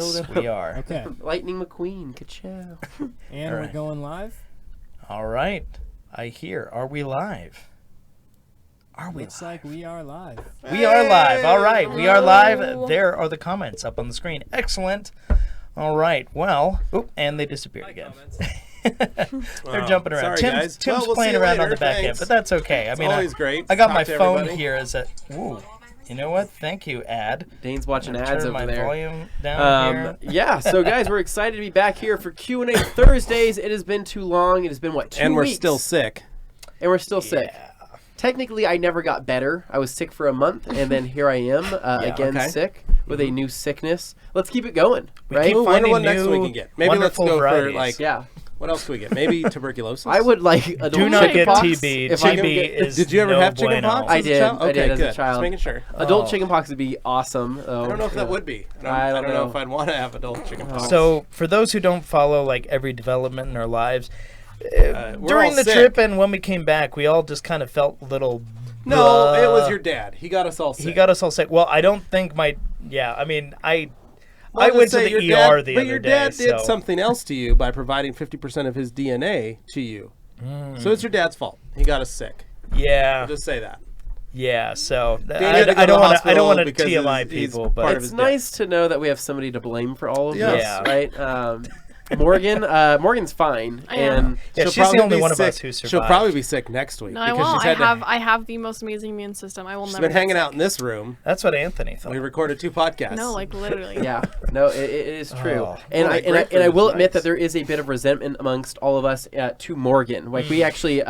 Yes, we are. Okay. Lightning McQueen, ka-chow. And we're going live? All right. I hear. Are we live? Looks like we are live. We are live. All right. We are live. There are the comments up on the screen. Excellent. All right. Well, and they disappeared again. They're jumping around. Sorry, Tim's playing around on the back end, but that's okay. I mean, always great. I got my phone here as a... Ooh. You know what? Thank you, Ad. Dane's watching ads over there. Turn my volume down here. Yeah, so guys, we're excited to be back here for Q&A Thursdays. It has been too long. It has been, what, 2 weeks? And we're still sick. And we're still sick. Technically, I never got better. I was sick for a month, and then here I am, sick with a new sickness. Let's keep it going, right? I wonder what next we can get. Maybe let's go varieties. for, like, what else can we get? Maybe tuberculosis? I would like adult Do not get chickenpox. TB. If I can TB get- is Did you ever no have chickenpox? bueno. I did. Okay, I did as good. a child. Just making sure. Adult chickenpox would be awesome. I don't know if that would be. I don't know if I'd want to have adult chickenpox. So, for those who don't follow like every development in our lives, during the sick. trip and when we came back, we all just kind of felt a little. No, it was your dad. He got us all sick. He got us all sick. Well, I don't think my. Yeah, I mean, I Well, went to say the your ER dad, the other day. But your dad did so. something else to you by providing 50% of his DNA to you. So it's your dad's fault. He got us sick. Yeah. I'll just say that. Yeah, so had to go I to don't the want to hospital TMI because he's people, part but of It's his nice to know that we have somebody to blame for all of Yes. this, Yeah. right? Morgan's fine, I am. and yeah, She'll she's the probably only be one of sick. us who survived. She'll probably be sick next week. No, I because won't. she's had I have the most amazing immune system. I will She's never. been hanging get out in this room. That's what Anthony thought. We recorded 2 podcasts. sick. No, like literally. yeah, no, it is true. Oh. And Well, I like and I grapefruit will is admit nice. that there is a bit of resentment amongst all of us to Morgan. Like we actually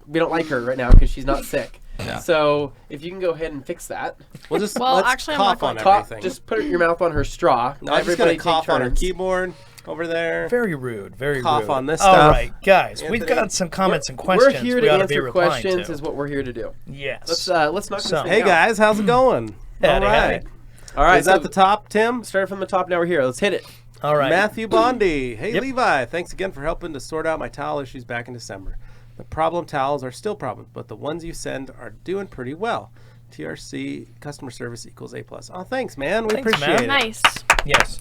we don't like her right now because she's not sick. Yeah. So if you can go ahead and fix that, We'll just Well, let's actually, I'm not cough on going cough, everything. just put your mouth on her straw. No, I'm just going Everybody to cough take on her turns. keyboard over there. Very rude. Very Cough rude. on this All stuff. right, guys, we've Anthony, got some comments and questions. We're here we to ought to be answer replying questions. to. Is what we're here to do. Yes. Let's knock this So- thing Hey out. guys, how's it going? Howdy, All right. howdy. All right, Is that the top, Tim? Start from the top. Now we're here. Let's hit it. All right. Matthew Bondi. Hey, Yep. Levi. Thanks again for helping to sort out my towel issues back in December. The problem towels are still problems, but the ones you send are doing pretty well. TRC customer service equals A+. Oh, thanks, man. We Thanks, appreciate man. it. Nice. Yes.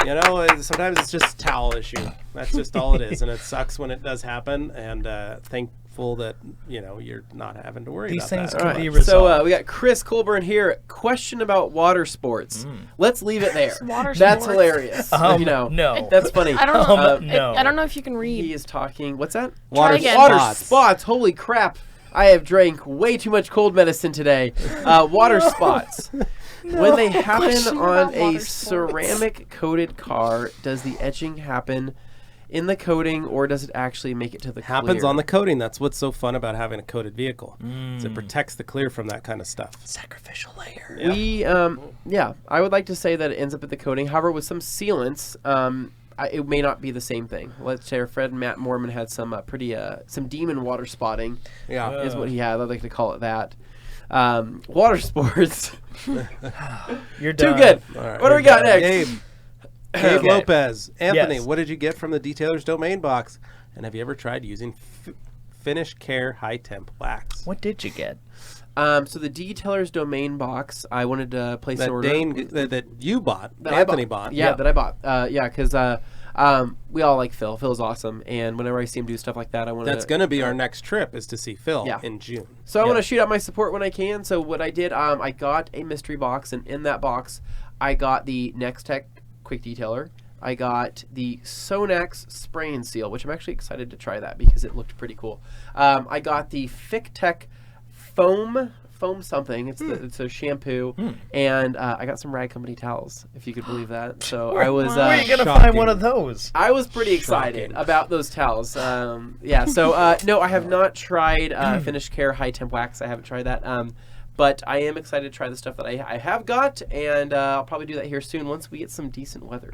You know, sometimes it's just a towel issue. That's just all it is, and it sucks when it does happen. And thankful that you're not having to worry These about things that. can be So resolved. we got Chris Colburn here. Question about water sports. Let's leave it there. Water That's sports? hilarious. No. That's funny. I don't know. No. I don't know if you can He read. is talking. What's that? Water again. Water spots. spots. Holy crap! I have drank way too much cold medicine today. Water spots. When they happen Question on about a water sports. ceramic coated car, does the etching happen in the coating, or does it actually make it to the Happens clear? on the coating. That's what's so fun about having a coated vehicle. Is it protects the clear from that kind of stuff. Sacrificial layer. We, I would like to say that it ends up at the coating. However, with some sealants, it may not be the same thing. Let's say our friend Matt Mormon had some some demon water spotting. Yeah. Is what he had. I'd like to call it that. Water sports. You're Too done. good. All right. What do we got next? Gabe Okay. Lopez. Anthony, Yes. what did you get from the detailer's domain box? And have you ever tried using Finish Care High Temp wax? What did you get? So the detailer's domain box, I wanted to place an That order. that you bought, That I Anthony bought. Yeah, Yep. that I bought. Because we all like Phil. Phil's awesome, and whenever I see him do stuff like that, I want to. That's going to be our next trip is to see Phil Yeah. in June. So I Yeah. want to shoot out my support when I can. So what I did, I got a mystery box, and in that box, I got the Nextech Quick Detailer. I got the Sonax Spray and Seal, which I'm actually excited to try that because it looked pretty cool. I got the FicTech Foam something. It's a shampoo, and I got some Rag Company towels, if you could believe that. So I was. Where are you gonna Shocking. find one of those? I was pretty excited Shocking. about those towels. Yeah, so no, I have not tried Finish Care High Temp Wax. I haven't tried that. But I am excited to try the stuff that I have got, and I'll probably do that here soon once we get some decent weather.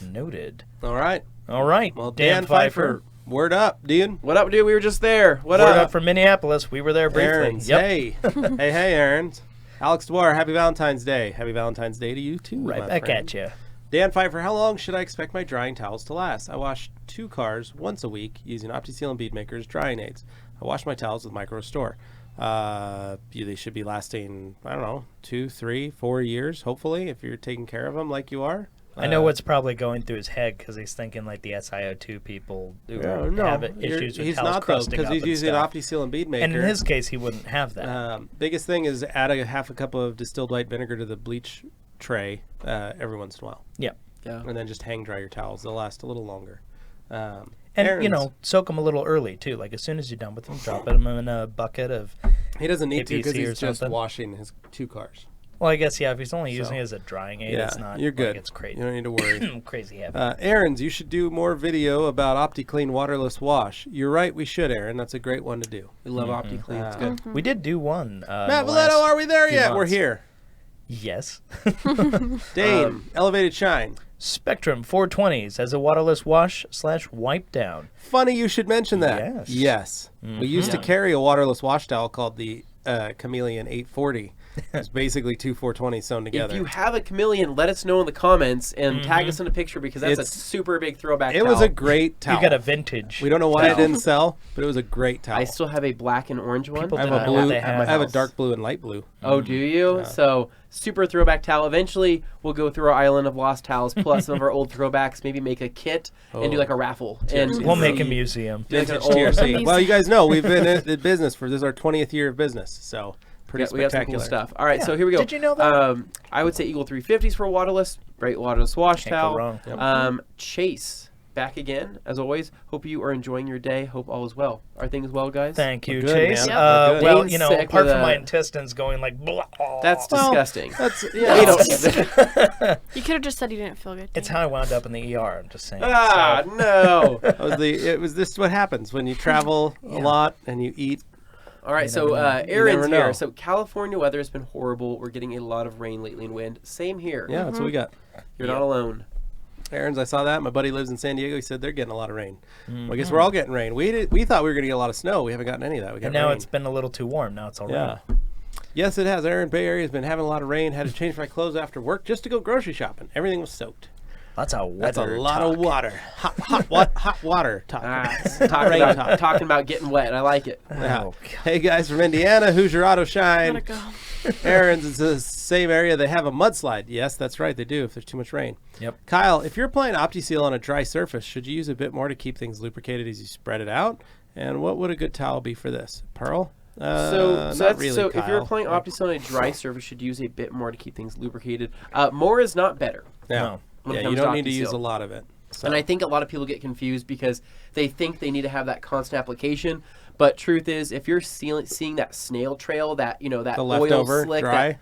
Noted. All right. All right. Well, Dan Pfeiffer, word up, dude. What up, dude? We were just there. What Word up? up from Minneapolis. We were there briefly. Aaron's. Yep. Hey. hey, Aaron's. Alex Dwyer, happy Valentine's Day. Happy Valentine's Day to you, too. Right my back friend. at you. Dan Pfeiffer, how long should I expect my drying towels to last? I wash 2 cars once a week using Opti Seal and Bead Maker's drying aids. I wash my towels with Micro Restore. They should be lasting, I don't know, 2, 3, 4 years, hopefully, if you're taking care of them like you are. I know what's probably going through his head because he's thinking like the SiO2 people who have issues with he's towels not, crusting because up he's and using stuff. Opti-Seal and bead maker. And in his case, he wouldn't have that. Biggest thing is add a half a cup of distilled white vinegar to the bleach tray every once in a while. Yeah. And then just hang dry your towels. They'll last a little longer. And, Aaron's- soak them a little early, too. Like, as soon as you're done with them, drop them in a bucket of... He doesn't need to because APC or he's just something. washing his 2 cars. Well, I guess, yeah, if he's only using it as a drying aid, it's not you're good. like it's crazy. You don't need to worry. Crazy heavy. Aaron's, you should do more video about OptiClean waterless wash. You're right, we should, Aaron. That's a great one to do. We love OptiClean. It's good. We did do one. Matt Valletto, are we there few yet? We're months. here. Yes. Dane, Elevated Shine. Spectrum 420s as a waterless wash / wipe down. Funny you should mention that. Yes. Yes. We used to carry a waterless wash towel called the Chameleon 840. It's basically 2 420s sewn together. If you have a chameleon, let us know in the comments and tag us in a picture because that's a super big throwback It was a great towel. You got a vintage. We don't know why it didn't sell, but it was a great towel. I still have a black and orange one. People I have didn't a know what blue. they had. I have a dark blue and light blue. Oh, do you? So super throwback towel. Eventually, we'll go through our island of lost towels, plus some of our old throwbacks. Maybe make a kit and do like a raffle. And We'll make a museum. do like an Vintage old- TRC. Well, you guys know we've been in business this is our 20th year of business, so pretty we got some spectacular cool stuff. All right, so here we go. Did you know that? I would say Eagle 350s for waterless. Great waterless wash Can't go towel. wrong. Yep. Chase, back again, as always. Hope you are enjoying your day. Hope all is well. Are things well, guys? Thank you, We're good, Chase. man. We're good. Well, Dane's sick apart with from my a- intestines going like... Blah, That's disgusting. That's We don't need that. You could have just said you didn't feel good. It's Dane. how I wound up in the ER, I'm just saying. Ah, So, no. it was this what happens when you travel a lot and you eat. All right, so never Aaron's know. here. So California weather has been horrible. We're getting a lot of rain lately and wind. Same here. Yeah, that's what we got. You're not alone. Aaron's, I saw that. My buddy lives in San Diego. He said they're getting a lot of rain. Well, I guess we're all getting rain. We thought we were going to get a lot of snow. We haven't gotten any of that. We got and now rain. it's been a little too warm. Now it's all right. Yeah. Yes, it has. Aaron, Bay Area has been having a lot of rain. Had to change my clothes after work just to go grocery shopping. Everything was soaked. That's a That's a lot of water. Hot water talk. Talking about getting wet. I like it. Yeah. Oh, God. Hey guys from Indiana, who's your auto Gotta shine? go. Aaron's is the same area. They have a mudslide. Yes, that's right. They do if there's too much rain. Yep. Kyle, if you're applying Opti-Seal on a dry surface, should you use a bit more to keep things lubricated as you spread it out? And what would a good towel be for this? Pearl? Not really, so if you're Kyle. applying Opti-Seal on a dry surface, you should use a bit more to keep things lubricated. More is not better. Yeah, No. when it yeah, you comes to don't need to use Opti-Seal. a lot of it. So. And I think a lot of people get confused because they think they need to have that constant application. But truth is, if you're seeing that snail trail, that that The oil leftover slick, dry.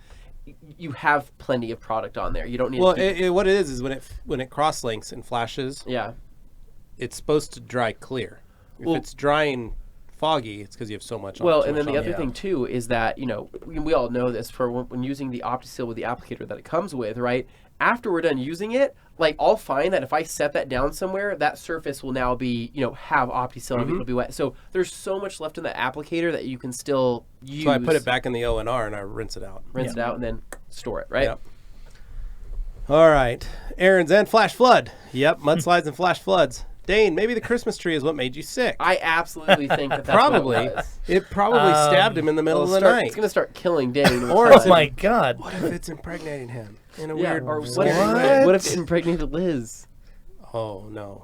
you have plenty of product on there. You don't need Well, to keep, what it is when it cross links and flashes, yeah. it's supposed to dry clear. If Well- it's drying foggy, it's because you have so much. Well, too and then much the on other it. thing too is that we all know this for when using the Opti-Seal with the applicator that it comes with, right? After we're done using it, like I'll find that if I set that down somewhere, that surface will now be have Opti-Seal and it'll be wet. So there's so much left in the applicator that you can still use. So I put it back in the O&R and I rinse it out. rinse it out, and then store it, right? Yep. All right. Aaron's and flash flood. Yep, mudslides and flash floods. Dane, maybe the Christmas tree is what made you sick. I absolutely think that that's Probably. what it was. It probably stabbed him in the middle of the night. It's going to start killing Dane. with Or time. Oh, my God. What if it's impregnating him in a Yeah, weird, or what scary if, way? what if it impregnated Liz? Oh, no.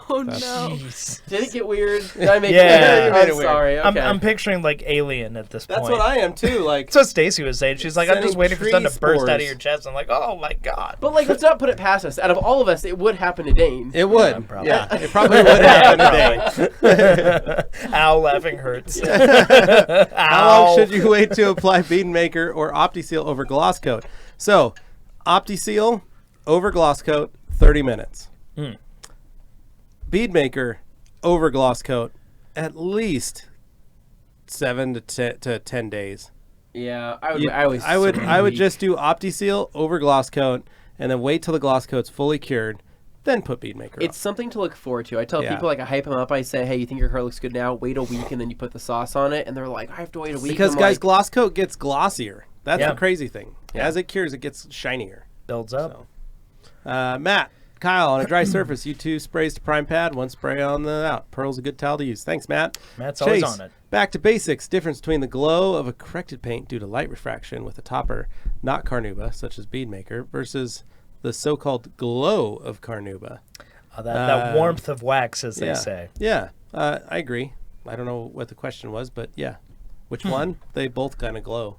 Oh no. Jeez. Did it get weird? Did I make Yeah. it weird? You made it I'm weird. sorry. Okay. I'm picturing like Alien at this That's point. what I am, too. Like, That's what Stacy was saying. She's like, I'm just Sending waiting for something tree to burst out of spores. your chest. I'm like, oh my God. But like, let's not put it past us. Out of all of us, it would happen to Dane. it would. probably. Yeah, it probably would happen today. Ow, laughing hurts. How long should you wait to apply bead maker or Opti-Seal over gloss coat? So, Opti-Seal over gloss coat, 30 minutes. Bead maker over gloss coat, at least 7 to 10 days. Yeah, I would just do Opti-Seal over gloss coat, and then wait till the gloss coat's fully cured, then put bead maker. It's something to look forward to. I tell Yeah. people, like, I hype them up. I say, hey, you think your car looks good now? Wait a week, and then you put the sauce on it. And they're like, I have to wait a week. because I'm guys, like, gloss coat gets glossier. That's Yeah. the crazy thing. Yeah. As it cures, it gets shinier. Builds up. So. Matt, Kyle, on a dry surface, you 2 sprays to prime pad, 1 spray on the out. Pearl's a good towel to use. Thanks, Matt. Matt's Chase, always on it. Back to basics. Difference between the glow of a corrected paint due to light refraction with a topper not carnauba, such as Beadmaker, versus the so-called glow of carnauba. That warmth of wax, as they say. Yeah, I agree. I don't know what the question was, but yeah. Which one? They both kind of glow.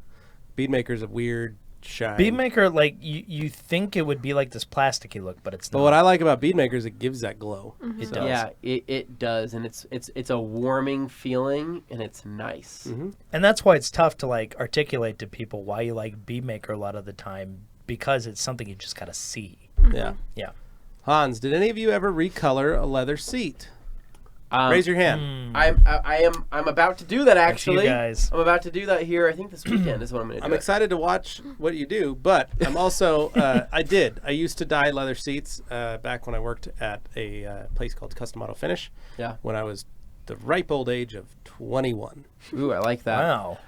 Beadmaker's a weird shine. Beadmaker, like, you think it would be like this plasticky look, but it's not. But what I like about Beadmaker is it gives that glow. It does. Yeah, it does, and it's a warming feeling, and it's nice. And that's why it's tough to, like, articulate to people why you like Beadmaker a lot of the time, because it's something you just gotta see. Yeah. Yeah. Hans, did any of you ever recolor a leather seat? Raise your hand. I'm about to do that, actually. You guys. I'm about to do that here. I think this weekend is what I'm going to do. I'm excited to watch what you do, but I'm also, I used to dye leather seats back when I worked at a place called Custom Auto Finish. Yeah. When I was the ripe old age of 21. Ooh, I like that.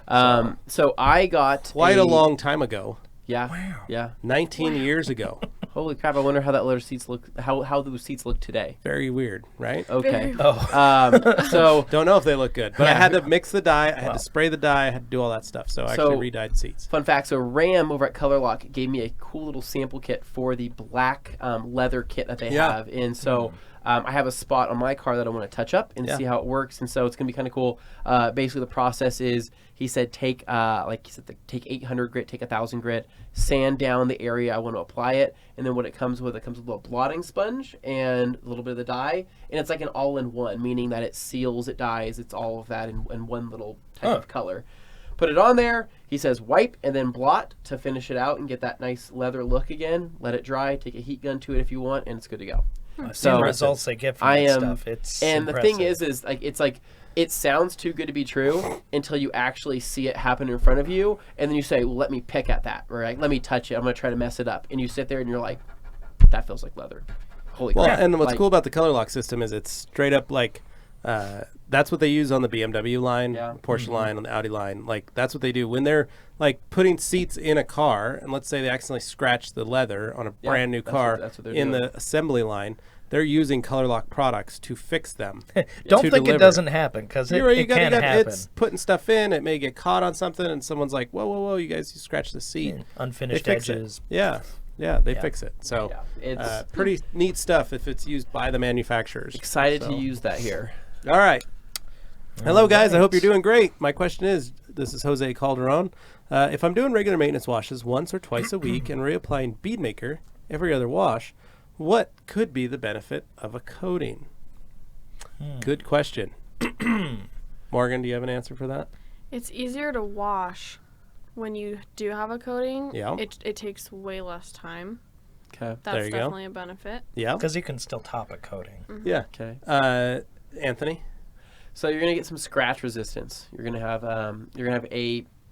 Wow. So I got Quite a long time ago. Yeah. Wow. Yeah. 19 years ago. Holy crap! I wonder how that leather seats look. How those seats look today. Very weird, right? Okay. Oh. So Don't know if they look good, but I Yeah. had to mix the dye, I had to spray the dye, I had to do all that stuff. So I actually re-dyed seats. fun fact: so Ram over at Color Lock gave me a cool little sample kit for the black leather kit that they have, and so. I have a spot on my car that I want to touch up and see how it works, and so it's gonna be kind of cool. Basically, the process is he said take 800 grit, take 1,000 grit, sand down the area I want to apply it, and then what it comes with a little blotting sponge and a little bit of the dye, and it's like an all-in-one, meaning that it seals, it dyes, it's all of that in one little type of color. Put it on there. He says wipe and then blot to finish it out and get that nice leather look again. Let it dry. Take a heat gun to it if you want, and it's good to go. I've seen the results they get from that stuff. It's and impressive. the thing is like it sounds too good to be true until you actually see it happen in front of you, and then you say, well, let me pick at that, or like, let me touch it. I'm gonna try to mess it up, and you sit there and you're like, that feels like leather. Holy crap! And what's cool about the Color Lock system is it's straight up like that's what they use on the BMW line, Porsche line, on the Audi line. Like that's what they do when they're like putting seats in a car, and let's say they accidentally scratch the leather on a brand new car in the assembly line. They're using Color Lock products to fix them. Don't think it doesn't happen, because it can happen. It's putting stuff in. It may get caught on something, and someone's like, whoa, you guys, you scratched the seat. Unfinished edges. Yeah, they fix it. So it's pretty neat stuff if it's used by the manufacturers. Excited to use that here. All right. Hello, guys. I hope you're doing great. My question is, this is Jose Calderon. If I'm doing regular maintenance washes once or twice a week and reapplying Beadmaker every other wash, what could be the benefit of a coating? Good question. Morgan, do you have an answer for that? It's easier to wash when you do have a coating. Yeah. It takes way less time. Okay. That's definitely a benefit. Yeah. Because you can still top a coating. Yeah. Okay. Anthony? So you're gonna get some scratch resistance. You're gonna have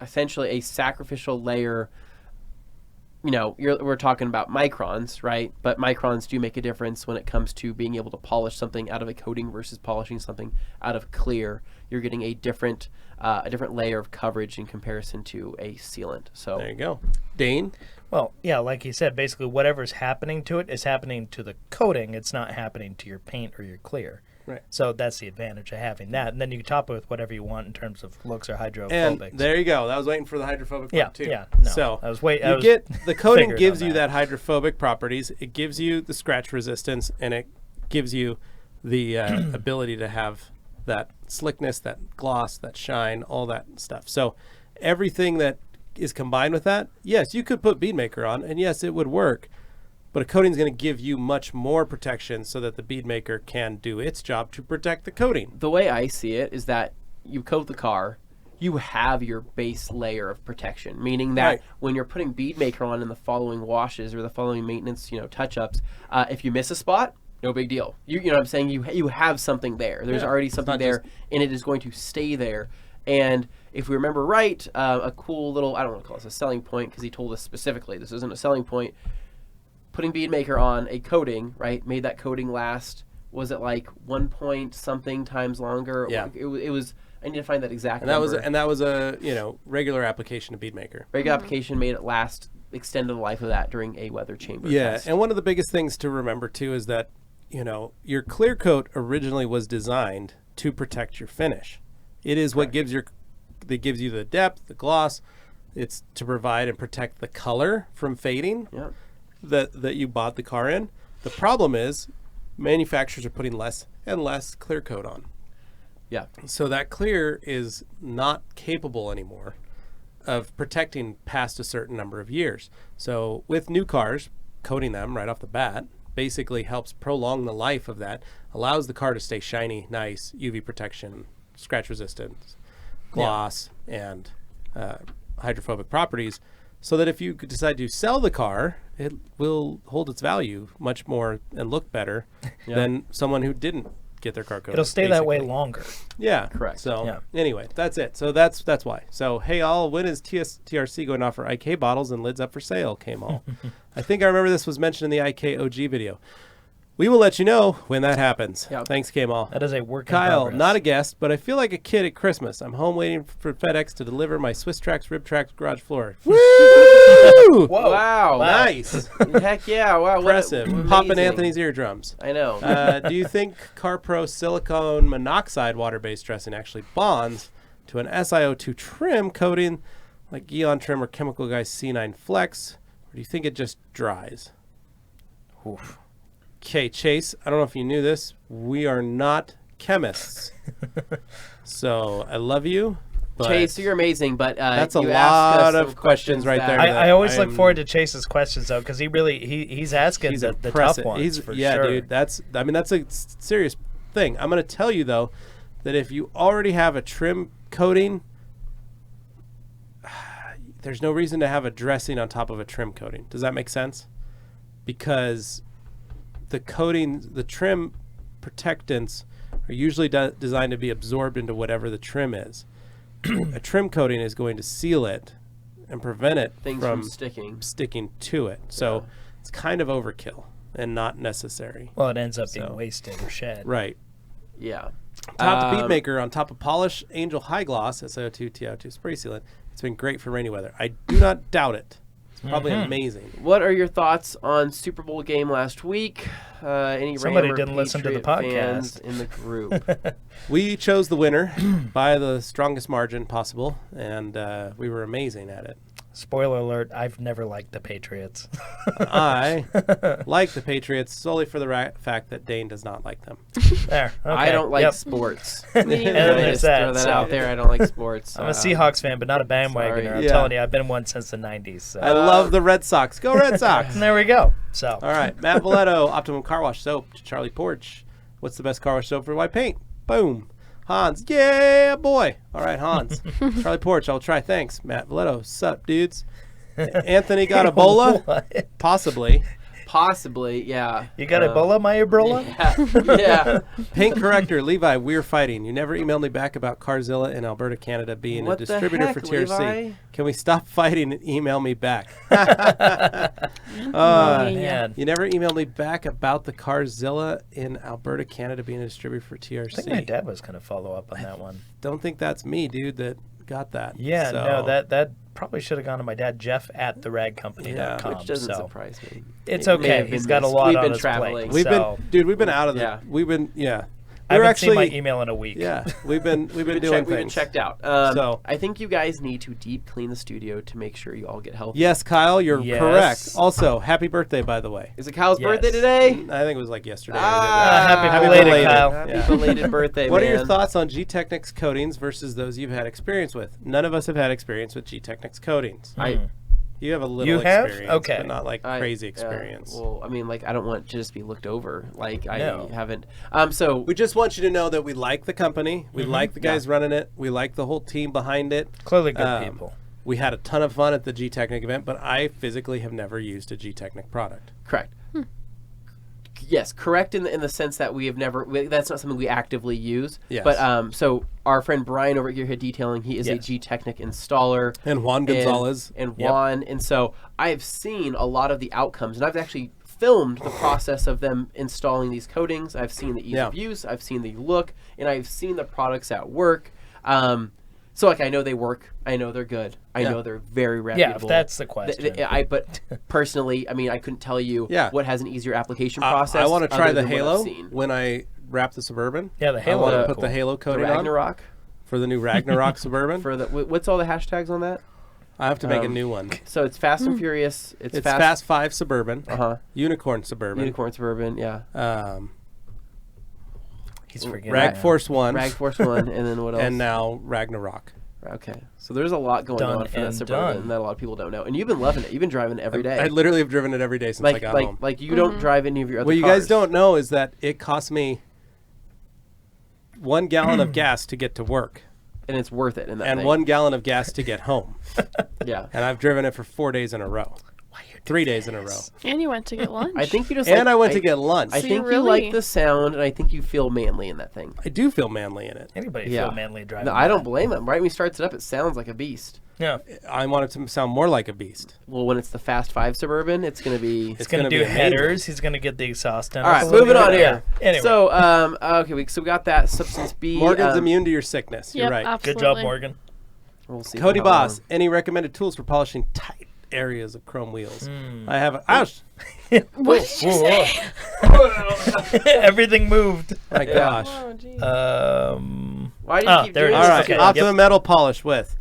essentially a sacrificial layer. You know, we're talking about microns, right? But microns do make a difference when it comes to being able to polish something out of a coating versus polishing something out of clear. You're getting a different layer of coverage in comparison to a sealant. So there you go. Dane? Well, yeah, like you said, basically whatever's happening to it is happening to the coating. It's not happening to your paint or your clear. Right. So that's the advantage of having that. And then you can top it with whatever you want in terms of looks or hydrophobics. And there you go. I was waiting for the hydrophobic part too. Yeah. No, so the coating gives you that hydrophobic properties. It gives you the scratch resistance, and it gives you the ability to have that slickness, that gloss, that shine, all that stuff. So everything that is combined with that, yes, you could put Beadmaker on, and yes, it would work. But a coating is going to give you much more protection so that the Beadmaker can do its job to protect the coating. The way I see it is that you coat the car, you have your base layer of protection, meaning that when you're putting Beadmaker on in the following washes or the following maintenance, touch-ups, if you miss a spot, no big deal. You know what I'm saying? You have something there. There's already something there, and it is going to stay there. And if we remember right, a cool little, I don't want to call this a selling point because he told us specifically this isn't a selling point. Putting Beadmaker on a coating, right, made that coating last, was it like 1 point something times longer? Yeah. It was, I need to find that exact and number. That was a regular application of Beadmaker. Regular application made it last extended the life of that during a weather chamber test. And one of the biggest things to remember too is that, you know, your clear coat originally was designed to protect your finish. It is what gives you the depth, the gloss. It's to provide and protect the color from fading that you bought the car in. The problem is manufacturers are putting less and less clear coat on. Yeah. So that clear is not capable anymore of protecting past a certain number of years. So with new cars, coating them right off the bat basically helps prolong the life of that, allows the car to stay shiny, nice, UV protection, scratch resistance, gloss, and hydrophobic properties, so that if you decide to sell the car, it will hold its value much more and look better than someone who didn't get their car coated. It'll stay that way longer. Yeah, correct. So anyway, that's it. So that's why. So hey all, when is TRC going to offer IK bottles and lids up for sale? K-Mall. I think I remember this was mentioned in the IK OG video. We will let you know when that happens. Yep. Thanks, K-Mall. That is a work in Kyle, progress. not a guest, but I feel like a kid at Christmas. I'm home waiting for FedEx to deliver my Swiss Trax Rib Trax garage floor. Woo! Whoa. Wow. Nice. Heck yeah. Wow. Impressive. What Popping amazing. Anthony's eardrums. I know. Do you think CarPro silicone monoxide water-based dressing actually bonds to an SiO2 trim coating like Jeon trim or Chemical Guy C9 Flex, or do you think it just dries? Oof. Okay, Chase, I don't know if you knew this. We are not chemists. So I love you. But Chase, you're amazing, but that's a you asked us lot some of questions right there. I always look forward to Chase's questions though, because he's asking the tough impressive. ones for yeah, sure. dude. That's a serious thing. I'm going to tell you though that if you already have a trim coating, there's no reason to have a dressing on top of a trim coating. Does that make sense? Because the coating, the trim protectants are usually designed to be absorbed into whatever the trim is. A trim coating is going to seal it and prevent it from sticking to it. So it's kind of overkill and not necessary. Well, it ends up being wasted or shed. Right. Yeah. Top bead maker on top of polish Angel High Gloss SiO2 TiO2 spray sealant. It's been great for rainy weather. I do not doubt it. It's probably amazing. What are your thoughts on Super Bowl game last week? Any Somebody Ram or didn't listen to the Patriot podcast fans in the group? We chose the winner by the strongest margin possible, and we were amazing at it. Spoiler alert, I've never liked the Patriots. I like the Patriots solely for the fact that Dane does not like them. There. Okay. I don't like Yep. sports. there's that, Throw that so- out there. I don't like sports. I'm a Seahawks fan, but not a bandwagoner. sorry. I'm Yeah. telling you, I've been one since the 90s. So. I love the Red Sox. Go Red Sox! And there we go. So. All right, Matt Valetto, Optimum Car Wash Soap, Charlie Porch. What's the best car wash soap for white paint? Boom. Hans, yeah, boy. All right, Hans. Charlie Porch, I'll try. Thanks. Matt Valetto, sup, dudes? Anthony got Ebola? What? Possibly. Possibly, yeah. You got Ebola, my Ebola? Yeah. Paint corrector, Levi, we're fighting. You never emailed me back about Carzilla in Alberta, Canada being What a the distributor heck, for TRC. Levi? Can we stop fighting and email me back? Man. You never emailed me back about the Carzilla in Alberta, Canada being a distributor for TRC. I think my dad was going to follow up on that one. Don't think that's me, dude, that got that. Yeah, So, no, that probably should have gone to my dad, Jeff at theragcompany.com. Which doesn't so. surprise me. It's It may okay. have been He's got a missed. lot We've on been his traveling. plate. We've been out of the. Yeah. We've been yeah. I We're haven't actually seen my email in a week. yeah. We've been doing We've things. been checked out. So- I think you guys need to deep clean the studio to make sure you all get healthy. Yes, Kyle, you're Yes. correct. Also, happy birthday, by the way. Is it Kyle's Yes. birthday today? I think it was like yesterday. happy belated, belated, Kyle. Happy Yeah. belated birthday, What man. are your thoughts on G-Technics coatings versus those you've had experience with? None of us have had experience with G-Technics coatings. You have a little You have? experience, Okay. but not like crazy Yeah, experience. well, I mean, like, I don't want to just be looked over. Like, No. I haven't. So We just want you to know that we like the company. We like the guys running it. We like the whole team behind it. Clearly good people. We had a ton of fun at the G-Technic event, but I physically have never used a G-Technic product. correct. Yes, correct in the sense that we have never. That's not something we actively use. Yes. But so our friend Brian over here, Head Detailing, he is a Yes. G-Technic installer. And Juan Gonzalez. And Yep. Juan. And so I've seen a lot of the outcomes, and I've actually filmed the process of them installing these coatings. I've seen the ease of use, I've seen the look, and I've seen the products at work. So like I know they work. I know they're good. I know they're very reputable. Yeah, if that's the question. But personally, I mean, I couldn't tell you what has an easier application process. I want to try the than what Halo I've seen. when I wrap the Suburban. Yeah, the Halo. I want to cool. put the Halo The coating on Ragnarok. for the new Ragnarok Suburban. For the what's all the hashtags on that? I have to make a new one. So it's Fast and Furious. It's Fast 5 Suburban. Unicorn Suburban. Unicorn Suburban. Yeah. He's forgetting. Rag Force 1. Rag Force 1, and then what else? And now Ragnarok. Okay, so there's a lot going on for that Suburban that a lot of people don't know, and you've been loving it. You've been driving it every day. I literally have driven it every day since I got home. Like you don't drive any of your other What you cars. guys don't know is that it cost me 1 gallon of gas to get to work. And it's worth it in that and thing. 1 gallon of gas to get home. Yeah. And I've driven it for 4 days in a row. 3 days in a row. And you went to get lunch. I think you just. And I went to get lunch. I So think you you really- like the sound, and I think you feel manly in that thing. I do feel manly in it. Anybody feel manly driving? No, I don't blame him. Right when he starts it up, it sounds like a beast. Yeah. I want it to sound more like a beast. Well, when it's the Fast 5 Suburban, it's going to be. It's going to do headers. He's going to get the exhaust in. All right, moving on here. Yeah. Anyway. So, okay, we got that Substance B. Morgan's immune to your sickness. You're Yep, right. absolutely. Good job, Morgan. We'll see. Cody how Boss, long. any recommended tools for polishing tight areas of chrome wheels? I have. Ouch! What did you say? Everything moved. My gosh. Oh, geez. Why do you keep there doing it All is. this? right. Okay, Optimum yep. metal polish with.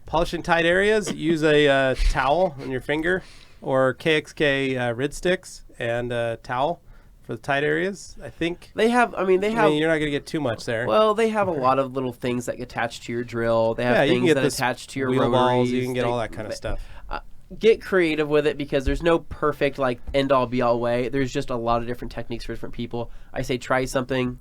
Polishing tight areas, use a towel on your finger or KXK Rid Sticks and a towel for the tight areas. I think. They have. I mean, they have. you're not going to get too much there. Well, they have a lot of little things that attach to your drill. They have yeah, you can things get that this attach to your wheel balls. rotaries. You can get all that kind of stuff. Get creative with it because there's no perfect like end all be all way. There's just a lot of different techniques for different people. I say try something.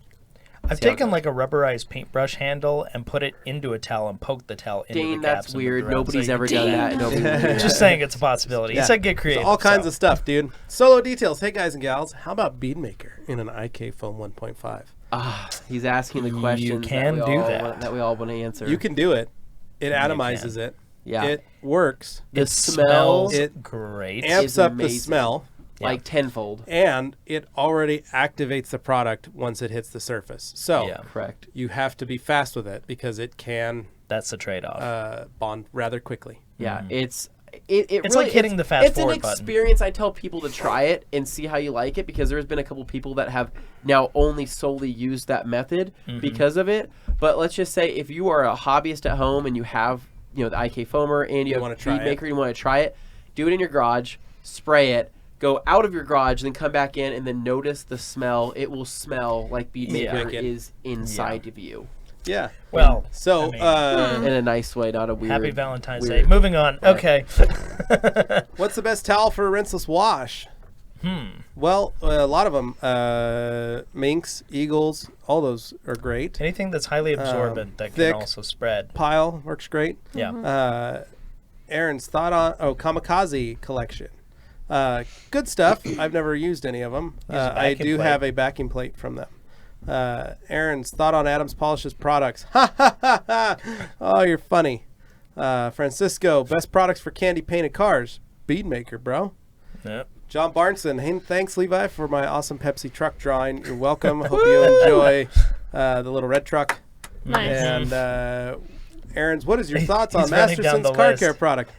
I've taken like a rubberized paintbrush handle and put it into a towel and poked the towel into Dane, the gaps. that's and moved weird. around. Nobody's So you ever can- done that. Nobody would do Just that. saying it's a possibility. He said get creative. So all kinds so. of stuff, dude. Solo details. Hey, guys and gals, how about Bead Maker in an IK foam 1.5? He's asking the questions can that do we all that. Want, that we all want to answer. You can do it. It atomizes it. Yeah. It works. The It smell smells It great. Amps is up the amazing. smell. like tenfold. And it already activates the product once it hits the surface. So Yeah. Correct. you have to be fast with it because it can That's the trade-off. bond rather quickly. Yeah, it's It's really, like hitting the fast It's an forward button. experience. I tell people to try it and see how you like it because there's been a couple people that have now only solely used that method because of it. But let's just say if you are a hobbyist at home and you have the IK foamer and you have wanna a try bead maker and you want to try it, do it in your garage, spray it, go out of your garage, then come back in and then notice the smell. It will smell like bead maker Wicked. is inside of you Yeah. Well, So I mean, in a nice way, not a weird. happy Valentine's weird- Day. Moving on. Okay. what's the best towel for a rinseless wash? Well, a lot of them. Minks, Eagles, all those are great. Anything that's highly absorbent that thick. can also spread. Pile works great. Yeah. Aaron's thought on Kamikaze collection. Good stuff. I've never used any of them. Use a I backing do plate. have a backing plate from them. Aaron's thought on Adams Polishes products. Ha ha ha ha! Oh, you're funny. Francisco, best products for candy painted cars. Bead maker, bro. Yep. John Barneson, hey, thanks Levi for my awesome Pepsi truck drawing. You're welcome. Hope you enjoy the little red truck. Nice. And Aaron's, what is your thoughts on He's running down Masterson's the car list. care product?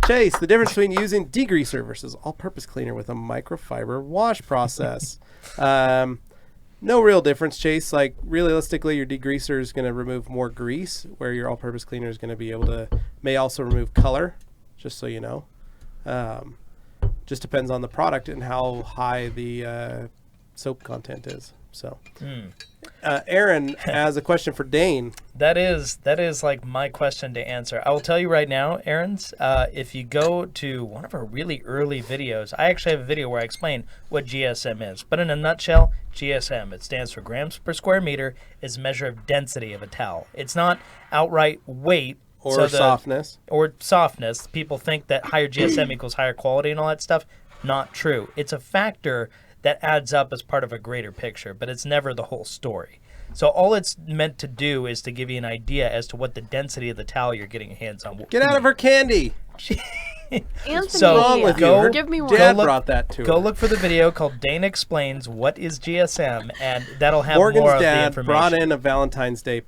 Chase, the difference between using degreaser versus all-purpose cleaner with a microfiber wash process. No real difference, Chase. Like, realistically, your degreaser is going to remove more grease, where your all-purpose cleaner is going to be able to, may also remove color, just so you know. Just depends on the product and how high the soap content is. So, Aaron has a question for Dane. That is like my question to answer. I will tell you right now, Aaron's, if you go to one of our really early videos, I actually have a video where I explain what GSM is. But in a nutshell, GSM, it stands for grams per square meter, is a measure of density of a towel. It's not outright weight. Or softness. Or softness. People think that higher GSM equals higher quality and all that stuff. Not true. It's a factor that adds up as part of a greater picture, but it's never the whole story. So all it's meant to do is to give you an idea as to what the density of the towel you're getting your hands on. Get out of her candy. Anthony, So, wrong with you? go- Her give me one. Dad Go look- brought that to Go her. look for the video called Dane Explains What is GSM, and that'll have Morgan's more of the dad information. brought in a Valentine's Day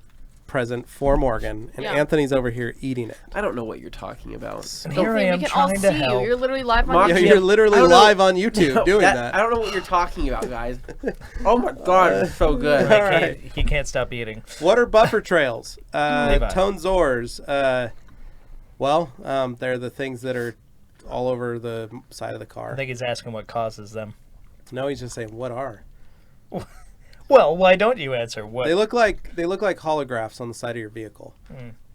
present for Morgan, and Yeah. Anthony's over here eating it. I don't know what you're talking about. And here I Hopefully am we can all trying see to you. help. You're literally live on Mark, Yeah, YouTube. you're literally I don't know- live on YouTube doing that. I don't know what you're talking about, guys. Oh my god, it's so good. Like, All right. he can't stop eating. What are buffer trails? Levi. Tone Zors. They're the things that are all over the side of the I car. think he's asking what causes them. No, he's just saying what are. Well, why don't you answer? What? They look like holographs on the side of your vehicle.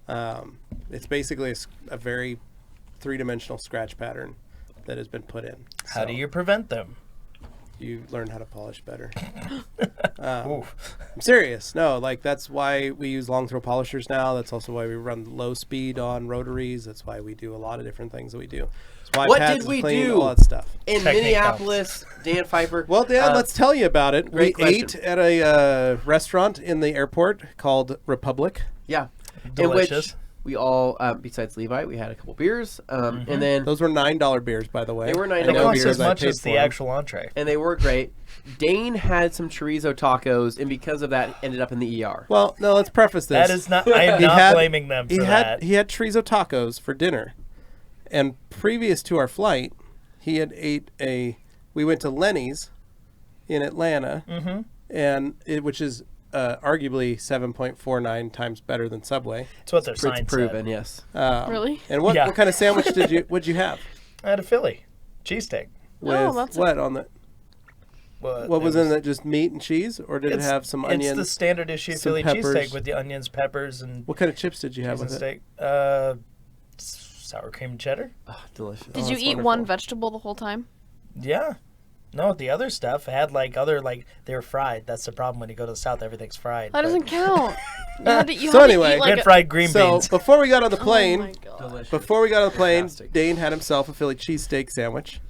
Mm. It's basically a very three-dimensional scratch pattern that has been put in. How do So you prevent them? you learn how to polish better? Oof. I'm serious. No, like that's why we use long throw polishers now. That's also why we run low speed on rotaries. That's why we do a lot of different things that we do. That's why What pads did we is clean, do? all that stuff. In Technique Minneapolis, Dan Pfeiffer. Well, Dan, let's tell you about it. We great question. ate at a restaurant in the airport called Republic. Yeah. Delicious. In which we all, besides Levi, we had a couple beers. And then Those were $9 beers, by the way. They were $9 I They know cost beers, as I much paid as the for 'em. actual entree. and they were great. Dane had some chorizo tacos, and because of that, ended up in the ER. Well, no, let's preface this. That is not. I am He not had- blaming them for that. He had chorizo tacos for dinner, and previous to our flight, he had we went to Lenny's in Atlanta, and which is arguably 7.49 times better than Subway. That's what their It's sign proven, said. yes. Really? And what, Yeah. what kind of sandwich would you have? I had a Philly cheesesteak. No, With that's what on the? But What it was in it? Just meat and cheese, or did it It's- have some It's onions? the standard issue some Philly peppers. cheesesteak with the onions, peppers, and What kind of chips did you have cheese and with it? steak. Sour cream cheddar. Oh, delicious. Did you that's eat one wonderful. vegetable the whole time? Yeah. No, the other stuff had they were fried. That's the problem when you go to the south, everything's fried. That but- doesn't count. You had to, you So had to anyway, eat We like had fried green So beans. before we got on the Oh plane, my god. Delicious. Before we got on the plane, Fantastic. Dane had himself a Philly cheesesteak sandwich.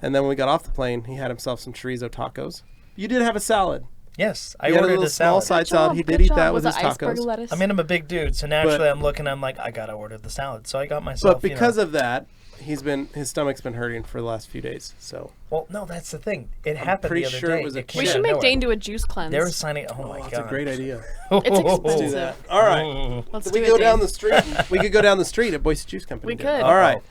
And then when we got off the plane, he had himself some chorizo tacos. You did have a salad. Yes, I He had a ordered little a small salad. side salad. He did eat that with his iceberg tacos. lettuce? I mean, I'm a big dude, so naturally I'm looking. I'm like, I gotta order the salad. So I got myself. But because of that, his stomach's been hurting for the last few days. So well, no, that's the thing. It happened pretty the other sure day. it was a came we out should of make nowhere. Dane do a juice cleanse. They were signing. Oh my that's god, a great idea. It's Let's expensive. do that. All right. Let's We do could go it, down Dane. the street. We could go down the street at Boise Juice Company. We and do it. could. All right.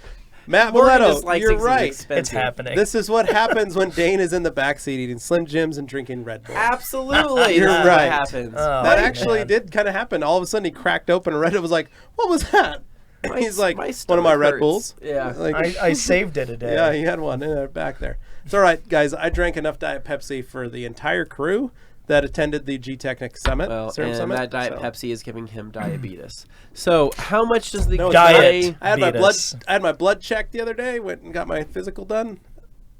Matt Morgan Mileto, just likes you're things that are right. expensive. It's happening. This is what happens when Dane is in the backseat eating Slim Jims and drinking Red Bull. Absolutely. You're this is right. what happens. Oh, That man. actually did kind of happen. All of a sudden, he cracked open and Red Bull was like, "What was that?" My- He's like, my "One of my stomach Red hurts." Bulls." Yeah. Like, I saved it a day. yeah, he had one in there back there. It's all right, guys. I drank enough Diet Pepsi for the entire crew that attended the G-Technic Summit. Well, Serum and Summit. that Diet So- Pepsi is giving him diabetes. So, how much does the No, it's Diet. not. I had my blood. Beatus. I had my blood checked the other day. Went and got my physical done.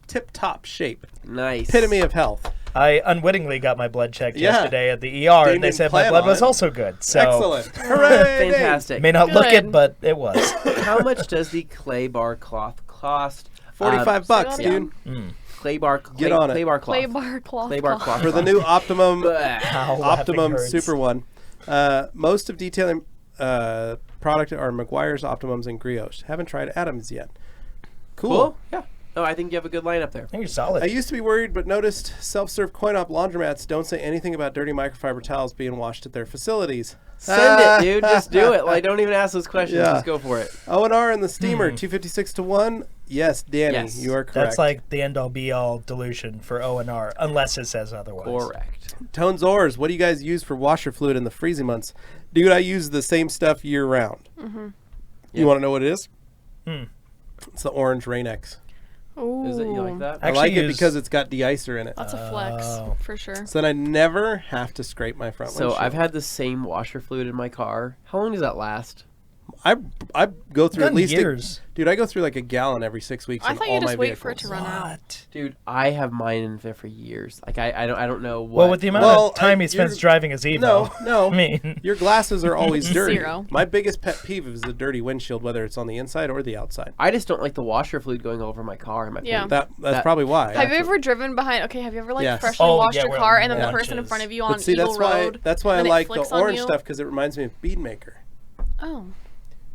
Tip top shape. Nice. Epitome of health. I unwittingly got my blood checked Yeah. yesterday at the ER, Dane and they didn't said my plan blood on was it. also good. So Excellent. Hooray! Dane. Fantastic. may not look Good. it, but it was. How much does the clay bar cloth cost? 45 bucks, Say that dude. Clay bar. Get on it. Clay bar cloth. Clay bar cloth. Clay bar cloth. For the new Optimum Blech. How Optimum laughing hurts. Super One. Most of detailing product are Mcguire's, Optimums, and Grioche. Haven't tried Adams yet. Cool. Yeah. Oh, I think you have a good lineup there. I think you're solid. I used to be worried, but noticed self-serve coin-op laundromats don't say anything about dirty microfiber towels being washed at their facilities. Send it, dude. Just do it. Like, don't even ask those questions. Yeah. Just go for it. O&R in the steamer, 256 to 1. Yes, Danny, Yes. you are correct. That's like the end-all be-all dilution for O&R, unless it says otherwise. Correct. Tones Ors, what do you guys use for washer fluid in the freezing months? Dude, I use the same stuff year-round. Mm-hmm. You want to know what it is? Hmm. It's the Orange Rain-X. Ooh. Is it? You like that? I Actually like it use- because it's got de-icer in it. That's a flex, Oh. for sure. So then I never have to scrape my front So windshield. I've had the same washer fluid in my car. How long does that last? I go through at Done least years. dude, I go through like a gallon every 6 weeks I in thought all you my just wait for it vehicles. to run out. What? Dude, I have mine in there for years. Like I don't know what. Well, with the amount Well, of time he you're- spends driving his Evo. No. I mean, Your glasses are always dirty. 0. My biggest pet peeve is the dirty windshield, whether it's on the inside or the outside. I just don't like the washer fluid going all over my car. And my Yeah. paint. That's That- probably why. Have you ever driven behind? Okay, have you ever like Yes. freshly Oh, washed yeah, your where car it and then the person in launches. front of you on But see, Eagle that's why Road? that's why I and it like the flicks on orange you? stuff because it reminds me of Bead Maker. Oh,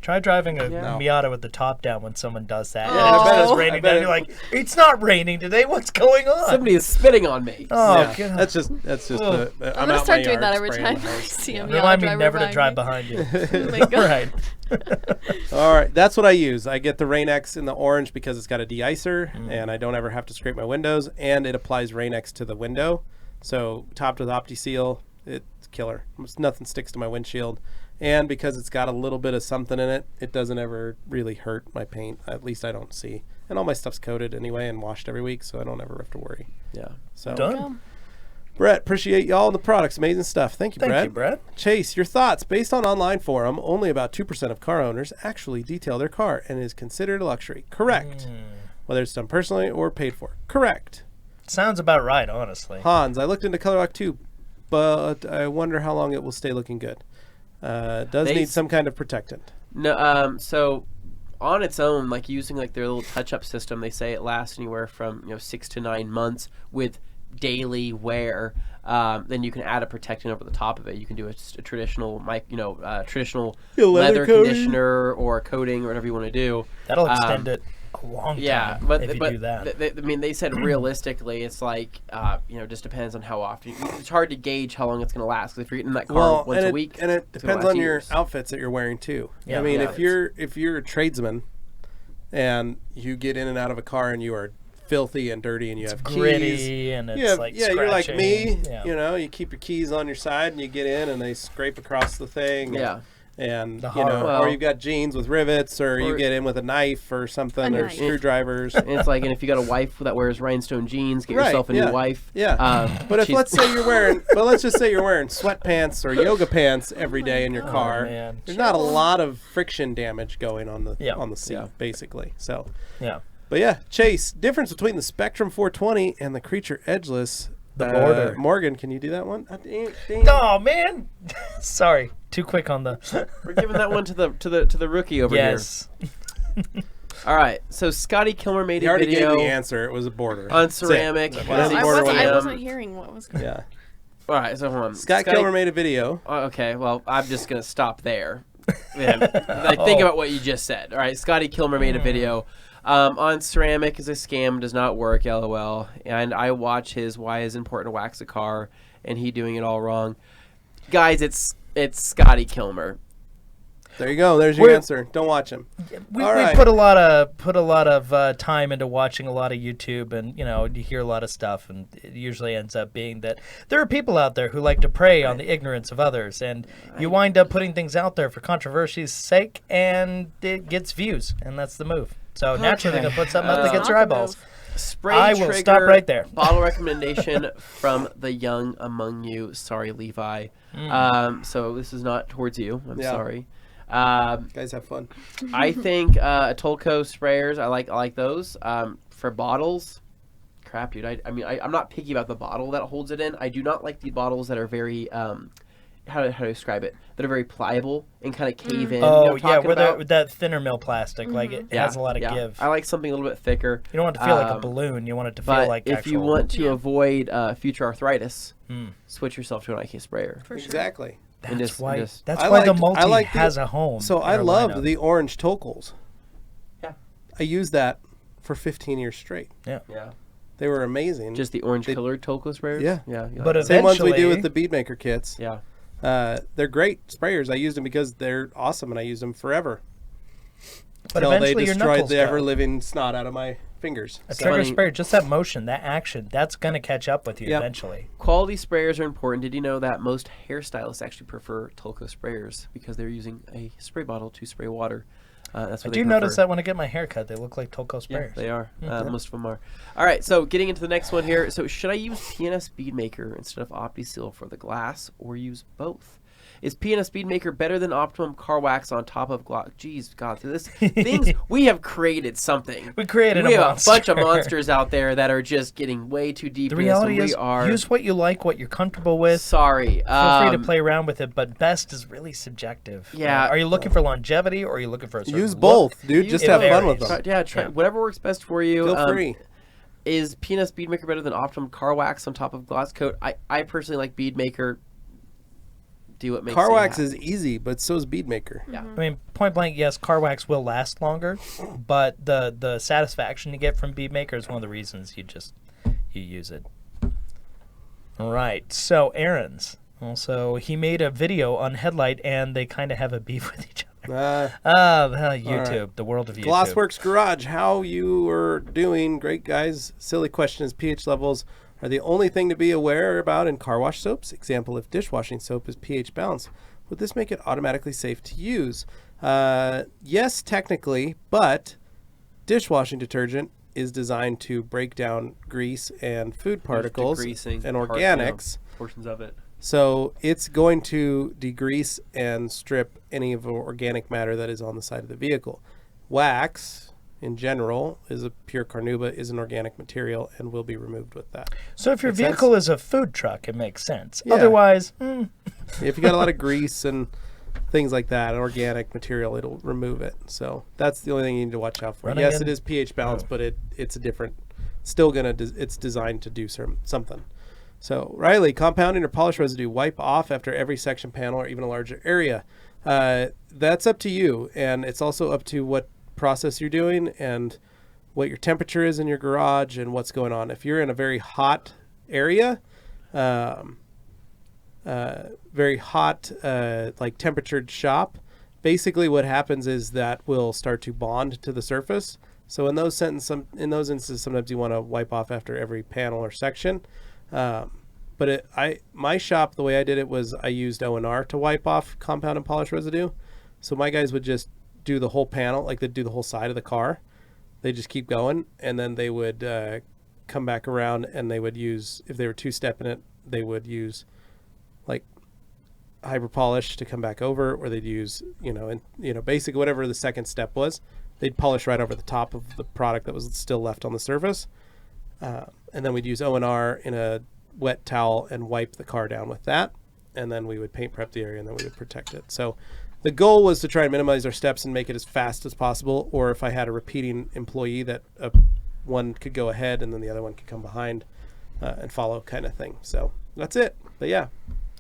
Try driving a Yeah. Miata with the top down when someone does that. Oh. And it's I bet just it- raining I bet down. it- You're like, it's not raining today. What's going on? Somebody is spitting on me. Oh, Yeah, God. that's just Oh. I'm I'm gonna out start my doing yard that every spraying time the I house. see a Miata Remind me driver never to behind drive me. behind you. Oh my God. Right. All right, that's what I use. I get the Rain-X in the orange because it's got a de-icer, and I don't ever have to scrape my windows, and it applies Rain-X to the window. So topped with Opti Seal, it's killer. Nothing sticks to my windshield. And because it's got a little bit of something in it, it doesn't ever really hurt my paint. At least I don't see. And all my stuff's coated anyway and washed every week, so I don't ever have to worry. Yeah. So, Done. Brett, appreciate y'all and the products. Amazing stuff. Thank you, Thank Brett. you, Brett. Chase, your thoughts. Based on online forum, only about 2% of car owners actually detail their car and is considered a luxury. Correct. Whether it's done personally or paid for. Correct. Sounds about right, honestly. Hans, I looked into Color Lock too, but I wonder how long it will stay looking good. Does They need s- some kind of protectant. No, so on its own, like using like their little touch-up system, they say it lasts anywhere from 6 to 9 months with daily wear. Then you can add a protectant over the top of it. You can do a traditional, traditional leather leather coating. conditioner or coating or whatever you want to do. That'll extend it a long time but if you do that. They said realistically, it's like just depends on how often. It's hard to gauge how long it's going to last. 'Cause if you're getting that car once a week, and it it's gonna depends last on your years. outfits that you're wearing too. Yeah. I mean, Yeah. if you're a tradesman and you get in and out of a car and you are filthy and dirty and you have keys, Gritty and it's like you're like me. scratching. Yeah. You keep your keys on your side and you get in and they scrape across the thing. Yeah. And The you know, horror. Well- or you've got jeans with rivets, or you Or- get in with a knife or something, A or knife. screwdrivers. And it's like, and if you got a wife that wears rhinestone jeans, get Right, yourself a yeah. new wife. Yeah. But if she's- let's say you're wearing, let's just say you're wearing sweatpants or yoga pants every day in your God. car. man. There's not a lot of friction damage going on the Yeah. seat, Yeah. basically. So, Yeah. but yeah, Chase, difference between the Spectrum 420 and the Creature Edgeless. The border. Morgan, can you do that one? Dang. Oh man, sorry, too quick on the. We're giving that one to the rookie over yes. here. All right, so Scotty Kilmer made You a already video gave the answer. It was a border. on That's it. ceramic. That's What the is I border it? one. wasn't hearing what was going on. Yeah. All right, so hold on. Scott Kilmer made a video. Okay, well, I'm just gonna stop there. Think about what you just said. All right, Scotty Kilmer made a video on ceramic is a scam, does not work, lol. And I watch his why is important to wax a car, and he doing it all wrong. Guys, it's Scotty Kilmer. There you go. There's your We're- answer. Don't watch him. We All right. put a lot of time into watching a lot of YouTube, and you hear a lot of stuff, and it usually ends up being that there are people out there who like to prey on the ignorance of others, and you wind up putting things out there for controversy's sake, and it gets views, and that's the move. So naturally, they're gonna put something out that gets your Not the eyeballs. move. Spray I will trigger stop right there. Bottle recommendation from the young among you. Sorry, Levi. So this is not towards you. I'm Yeah. sorry. Guys, have fun. I think Tolco sprayers. I like those. For bottles, crap, dude. I'm not picky about the bottle that holds it in. I do not like the bottles that are very how to describe it, that are very pliable and kind of cave in. You know Oh what I'm yeah, talking where about? with that thinner mill plastic, like it has a lot of give. I like something a little bit thicker. You don't want it to feel like a Um, balloon. You want it to feel But like if actual. you want to Yeah. avoid future arthritis, Hmm. switch yourself to an IK sprayer. For sure. Exactly. and That's just- why. just- That's I why the liked- multi I liked the- has a home. So in I our loved lineup. the orange Tolcols. Yeah. I used that for 15 years straight. Yeah. They were amazing. Just the orange They- colored Tolco sprayers. Yeah. Yeah. you But like same ones we do eventually- with the beadmaker kits. that? They're great sprayers. I used them because they're awesome, and I used them forever. But Till they eventually your destroyed knuckles the go. ever-living snot out of my fingers. A So- trigger Funny- sprayer, just that motion, that action, that's gonna catch up with you Yep. eventually. Quality sprayers are important. Did you know that most hairstylists actually prefer Tolco sprayers because they're using a spray bottle to spray water? That's I what do they notice prefer. that when I get my hair cut, they look like Tolco Yeah, sprayers. they are. Mhm. Most of them are. All right, so getting into the next one here. So should I use PNS Speedmaker instead of Opti Seal for the glass, or use both? Is PNS Speedmaker better than Optimum Car Wax on top of gloss? Jeez, God, this things we have created something. We created We a have monster. a bunch of monsters out there that are just getting way too deep. The in this, and reality we is, are use what you like, what you're comfortable with. sorry. Feel free to play around with it, but best is really subjective. Yeah. Are you looking for longevity, or are you looking for a certain Use look? both, dude. Use Just it have fun varies. with them. Try Yeah. whatever works best for you. Feel free. Is PNS Beadmaker better than Optimum Car Wax on top of Gloss Coat? I personally like Beadmaker. do what makes car you wax happy. is easy, but so is bead maker. Yeah. I mean, point blank, yes, car wax will last longer, but the satisfaction you get from bead maker is one of the reasons you use it. All right, so Aaron's. Also, he made a video on Headlight, and they kind of have a beef with each other. YouTube, right. the world of YouTube. Glassworks Garage, how you are doing? Great, guys. Silly question is pH levels are the only thing to be aware about in car wash soaps. Example, if dishwashing soap is pH balanced, would this make it automatically safe to use? Yes, technically, but dishwashing detergent is designed to break down grease and food particles Degreasing and part, organics. portions of it. So it's going to degrease and strip any of the organic matter that is on the side of the vehicle. Wax, in general, is a pure carnauba, is an organic material, and will be removed with that. So if your Makes sense? vehicle is a food truck, it makes sense. Yeah. Otherwise, If you got a lot of grease and things like that, an organic material, it'll remove it. So that's the only thing you need to watch out for. Running Yes, in- it is pH balanced, but it's a different. Still it's designed to do something. So Riley, compounding or polish residue, wipe off after every section panel or even a larger area. That's up to you, and it's also up to what process you're doing and what your temperature is in your garage and what's going on. If you're in a very hot area, very hot, like temperatured shop, basically what happens is that will start to bond to the surface. So in those instances, sometimes you want to wipe off after every panel or section. But my shop, the way I did it was I used O&R to wipe off compound and polish residue. So my guys would just do the whole panel, like they'd do the whole side of the car. They just keep going, and then they would come back around, and they would use, if they were two-stepping it, they would use like hyper polish to come back over, or they'd use basically whatever the second step was. They'd polish right over the top of the product that was still left on the surface, and then we'd use O&R in a wet towel and wipe the car down with that, and then we would paint prep the area, and then we would protect it. So the goal was to try and minimize our steps and make it as fast as possible, or if I had a repeating employee, that one could go ahead and then the other one could come behind and follow, kind of thing. So that's it. But yeah,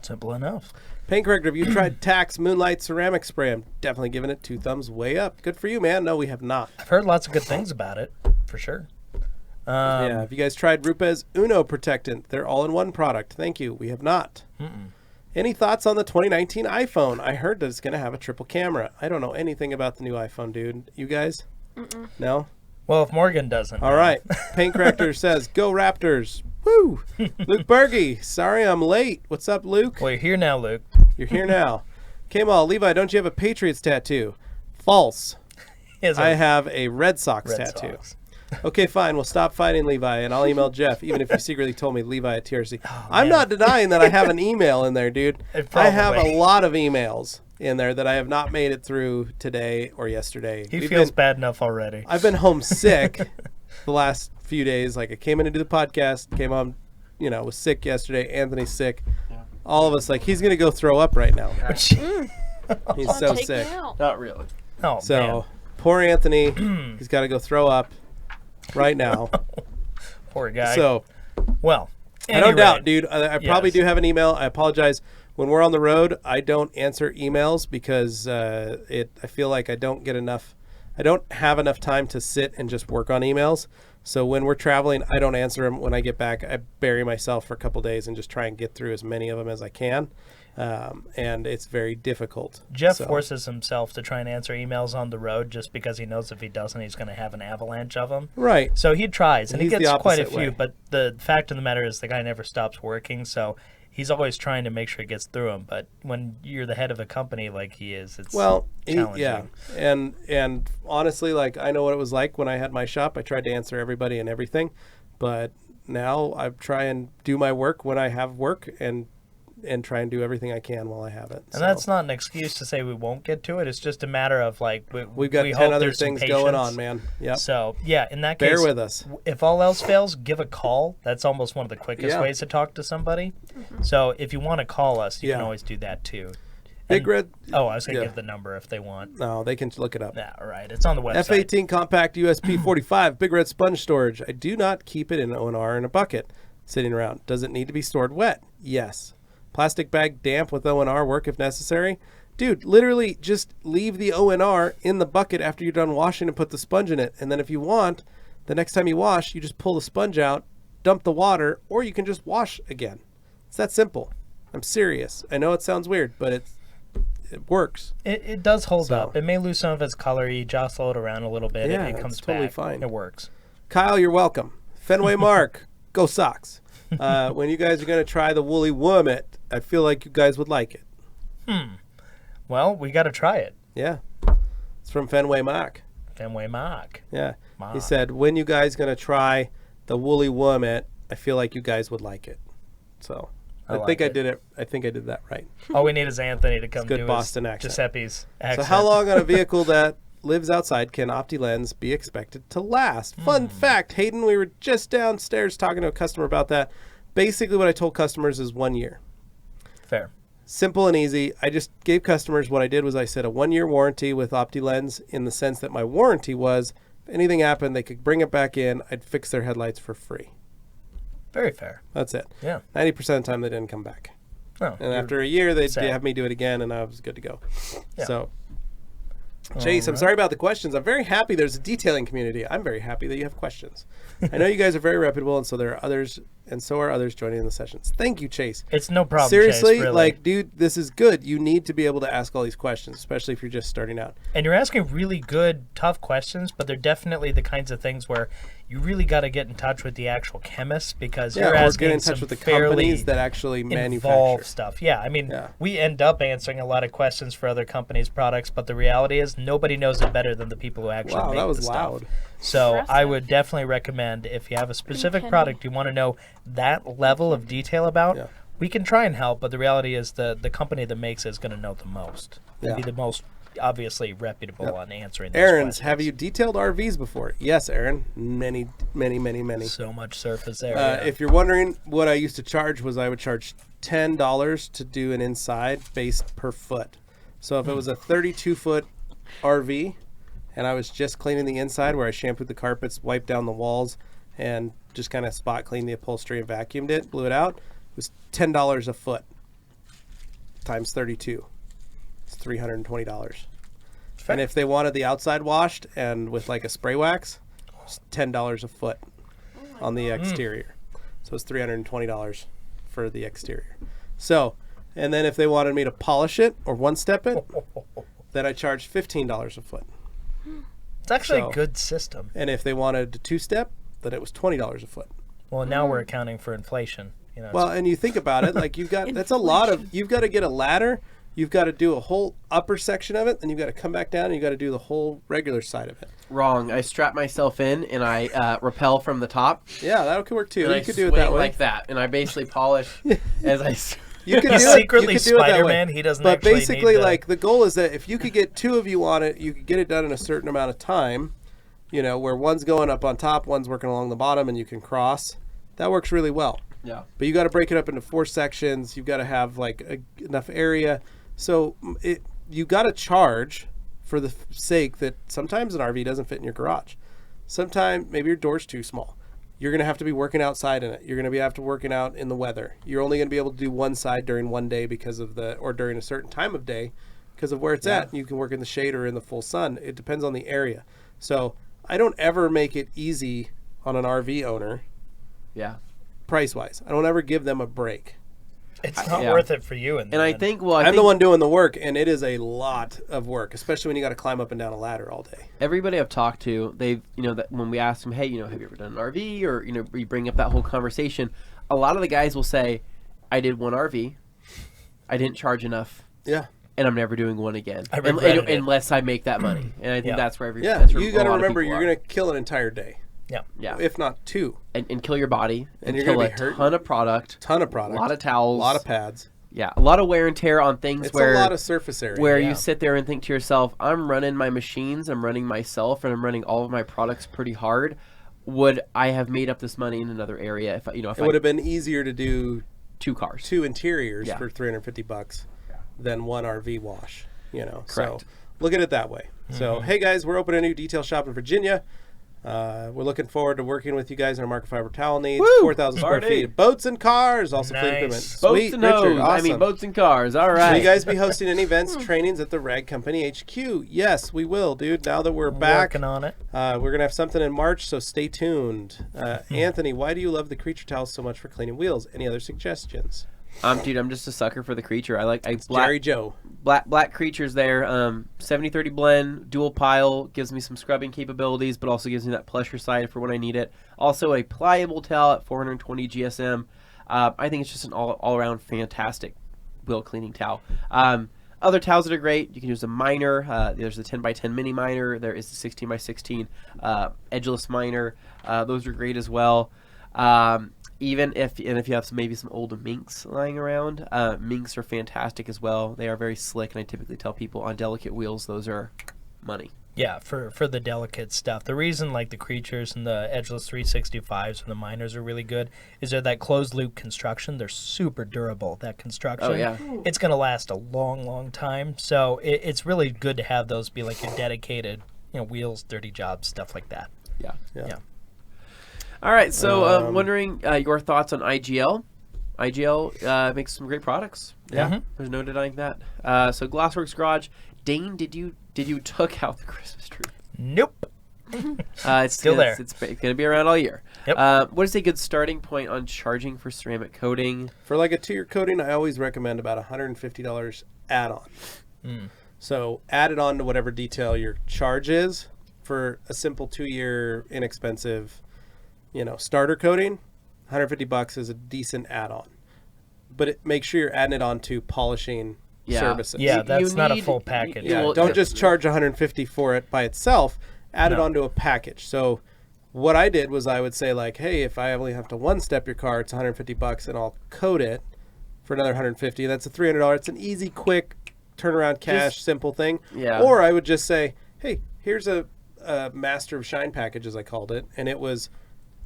simple enough. paint corrector, have you tried Tax Moonlight Ceramic Spray? I'm definitely giving it 2 thumbs way up. Good for you, man. No, we have not. I've heard lots of good things about it, for sure. Yeah, have you guys tried Rupes Uno Protectant? They're all-in-one product. Thank you. We have not. Any thoughts on the 2019 iPhone? I heard that it's going to have a triple camera. I don't know anything about the new iPhone, dude. You guys? No? Well, if Morgan doesn't. All right. Paint corrector says, go Raptors. Woo! Luke Berge. Sorry I'm late. What's up, Luke? Well, you're here now, Luke. You're here now. Kamal, Levi, don't you have a Patriots tattoo? False. He has a I have a Red Sox Red tattoo. Sox. Okay, fine. We'll stop fighting, Levi, and I'll email Jeff, even if you secretly told me Levi at TRC. I'm man. not denying that I have an email in there, dude. I have a Probably. lot of emails in there that I have not made it through today or yesterday. He feels bad enough already. I've been homesick the last few days. Like, I came in to do the podcast, came on, was sick yesterday. Anthony's sick. Yeah. All of us, like, he's going to go throw up right now. He's so Take sick. me out. Not really. Oh, So, man. poor Anthony, he's got to go throw up right now. Poor guy. So, well, I don't doubt, dude. I probably Yes. do have an email. I apologize. When we're on the road, I don't answer emails because I feel like I don't have enough time to sit and just work on emails. So when we're traveling, I don't answer them. When I get back, I bury myself for a couple days and just try and get through as many of them as I can. And it's very difficult. Jeff So- forces himself to try and answer emails on the road just because he knows if he doesn't, he's going to have an avalanche of them. Right. So he tries, and he He's the gets quite a opposite few, way. but the fact of the matter is the guy never stops working, so he's always trying to make sure he gets through them. But when you're the head of a company like he is, it's challenging. yeah. And honestly, like, I know what it was like when I had my shop. I tried to answer everybody and everything, but now I try and do my work when I have work and try and do everything I can while I have it. And that's not an excuse to say we won't get to it. It's just a matter of, like, We've got we 10 hope other there's some things going on, patience. man. Yep. So, yeah, in that case, Bear with us. if all else fails, give a call. That's almost one of the quickest Yeah. ways to talk to somebody. So if you want to call us, you can Yeah. always do that too. Big And- Red. Oh, I was going to Yeah. give the number if they want. No, they can look it up. Yeah, all right. It's on the website. F18 compact USB 45 Big Red sponge storage. I do not keep it in O&R in a bucket sitting around. Does it need to be stored wet? Yes. Plastic bag damp with ONR, work if necessary. Dude, literally just leave the ONR in the bucket after you're done washing and put the sponge in it. And then if you want, the next time you wash, you just pull the sponge out, dump the water, or you can just wash again. It's that simple. I'm serious. I know it sounds weird, but it works. It does hold up. It may lose some of its color. You jostle it around a little bit. Yeah, it comes it's totally back. fine. It works. Kyle, you're welcome. Fenway Mark, go Sox. When you guys are going to try the Woolly Wormet, I feel like you guys would like it. Well, we got to try it. Yeah. It's from Fenway Mark. Fenway Mark. Yeah. Mark. He said, when you guys going to try the Woolly Wormet, I feel like you guys would like it. So I think I did it. I think I did that right. All we need is Anthony to come good do Boston his accent. Giuseppe's accent. So how long on a vehicle that lives outside can Opti lens be expected to last? Fun fact, Hayden, we were just downstairs talking to a customer about that. Basically what I told customers is 1 year. Fair. Simple and easy. I just gave customers, what I did was I said a 1 year warranty with Opti lens, in the sense that my warranty was if anything happened, they could bring it back in. I'd fix their headlights for free. Very fair. That's it. Yeah. 90% of the time they didn't come back. Oh, And after a year, they'd sad. have me do it again, and I was good to go. Yeah. So, Chase, I'm sorry about the questions. I'm very happy there's a detailing community. I'm very happy that you have questions. I know you guys are very reputable, and so there are others, and so are others joining in the sessions. Thank you, Chase. It's no problem. Seriously, Chase, really. like, dude, this is good. You need to be able to ask all these questions, especially if you're just starting out. And you're asking really good, tough questions, but they're definitely the kinds of things where you really got to get in touch with the actual chemists, because you're or asking get in touch some with the fairly companies that actually manufacture involved stuff. Yeah, I mean, Yeah. we end up answering a lot of questions for other companies' products, but the reality is nobody knows it better than the people who actually Wow, make that was the stuff. loud. So I Impressive. would definitely recommend, if you have a specific Kenny. product you want to know that level of detail about, Yeah. we can try and help, but the reality is the company that makes it is going to know the most. Yeah. Be the most obviously reputable Yep. on answering those Aaron's, questions. have you detailed RVs before? Yes, Aaron. Many. So much surface area. If you're wondering what I used to charge, was I would charge $10 to do an inside based per foot. So if it was a 32-foot RV and I was just cleaning the inside, where I shampooed the carpets, wiped down the walls, and just kind of spot cleaned the upholstery and vacuumed it, blew it out, it was $10 a foot times 32. It's $320. And if they wanted the outside washed and with like a spray wax, it's $10 a foot on the exterior. So it's $320 for the exterior. So, and then if they wanted me to polish it or one-step it, then I charge $15 a foot. It's actually so- a good system. And if they wanted to two-step, then it was $20 a foot. Well, now we're accounting for inflation. You know, Well, and you think about it, like you've got, that's a lot of, you've got to get a ladder, you've got to do a whole upper section of it, then you've got to come back down and you've got to do the whole regular side of it. Wrong. I strap myself in and I rappel from the top. Yeah, that could work too. And You I could do it swing that way. like that, and I basically polish as I. You could He's do it. secretly You could do it that way. Spider-Man. He doesn't But actually basically, need the- like the goal is that if you could get two of you on it, you could get it done in a certain amount of time. You know, where one's going up on top, one's working along the bottom, and you can cross. That works really well. Yeah. But you got to break it up into 4 sections. You've got to have like enough area. So you got to charge for the sake that sometimes an RV doesn't fit in your garage. Sometimes maybe your door's too small. You're going to have to be working outside in it. You're going to have to working out in the weather. You're only going to be able to do one side during one day because of or during a certain time of day because of where it's at. You can work in the shade or in the full sun. It depends on the area. So I don't ever make it easy on an RV owner Yeah. price-wise. I don't ever give them a break. it's not yeah. worth it for you. And I think, well, I I'm think the one doing the work, and it is a lot of work, especially when you got to climb up and down a ladder all day. everybody I've talked to, they've, that when we ask them, hey, have you ever done an RV, or we bring up that whole conversation, a lot of the guys will say, I did one RV, I didn't charge enough, Yeah. and I'm never doing one again, I regretted it. unless I make that money. And I think Yeah. that's where Yeah, that's where you got to a lot of remember people you're are. going to kill an entire day, yeah, if not 2. and kill your body, And you're kill gonna a be hurting. ton of product, Ton of a product, lot of towels, a lot of pads. yeah, a lot of wear and tear on things It's where a lot of surface area. where Yeah. you sit there and think to yourself, I'm running my machines, I'm running myself, and I'm running all of my products pretty hard. Would I have made up this money in another area if It would have been easier to do 2 cars? 2 interiors Yeah. for $350 than 1 RV wash. So Correct. look at it that way. So hey guys, we're opening a new detail shop in Virginia. We're looking forward to working with you guys on our microfiber towel needs. Woo! 4,000 square Party. feet. Boats and cars. Also Nice. fleet equipment. Boats Sweet, and Richard. hoes. Awesome. boats and cars. All Will right. you guys be hosting any events, trainings at the Rag Company HQ? Yes, we will, dude. Now that we're back, Working on it. we're going to have something in March, so stay tuned. Anthony, why do you love the creature towels so much for cleaning wheels? Any other suggestions? Dude, I'm just a sucker for the creature. Jerry Joe. Black creatures there. 70-30 blend, dual pile, gives me some scrubbing capabilities, but also gives me that pleasure side for when I need it. Also a pliable towel at 420 GSM. I think it's just an all-around fantastic wheel cleaning towel. Other towels that are great, you can use a miner. There's the 10x10 mini miner. There is the 16x16 edgeless miner. Those are great as well. Even if you have maybe some old minks lying around, minks are fantastic as well. They are very slick, and I typically tell people on delicate wheels, those are money. Yeah, for the delicate stuff. The reason like the creatures and the edgeless 365s and the miners are really good is they're that closed loop construction. They're super durable. That construction. Oh, yeah. It's going to last a long, long time. So it's really good to have those be like your dedicated, wheels, dirty jobs, stuff like that. Yeah. Yeah. All right, so wondering your thoughts on IGL. IGL makes some great products. Yeah. There's no denying that. So Glassworks Garage. Dane, did you took out the Christmas tree? Nope. It's Still there. It's going to be around all year. Yep. What is a good starting point on charging for ceramic coating? For like a 2-year coating, I always recommend about $150 add-on. So add it on to whatever detail your charge is. For a simple 2-year inexpensive starter coating, $150 is a decent add-on, but make sure you're adding it on to polishing services. Yeah, that's not a full package. Yeah, don't just charge $150 for it by itself. Add it onto a package. So what I did was I would say like, hey, if I only have to one-step your car, it's $150, and I'll coat it for another $150. That's a $300. It's an easy, quick turnaround cash, simple thing. Yeah. Or I would just say, hey, here's a Master of Shine package, as I called it, and it was,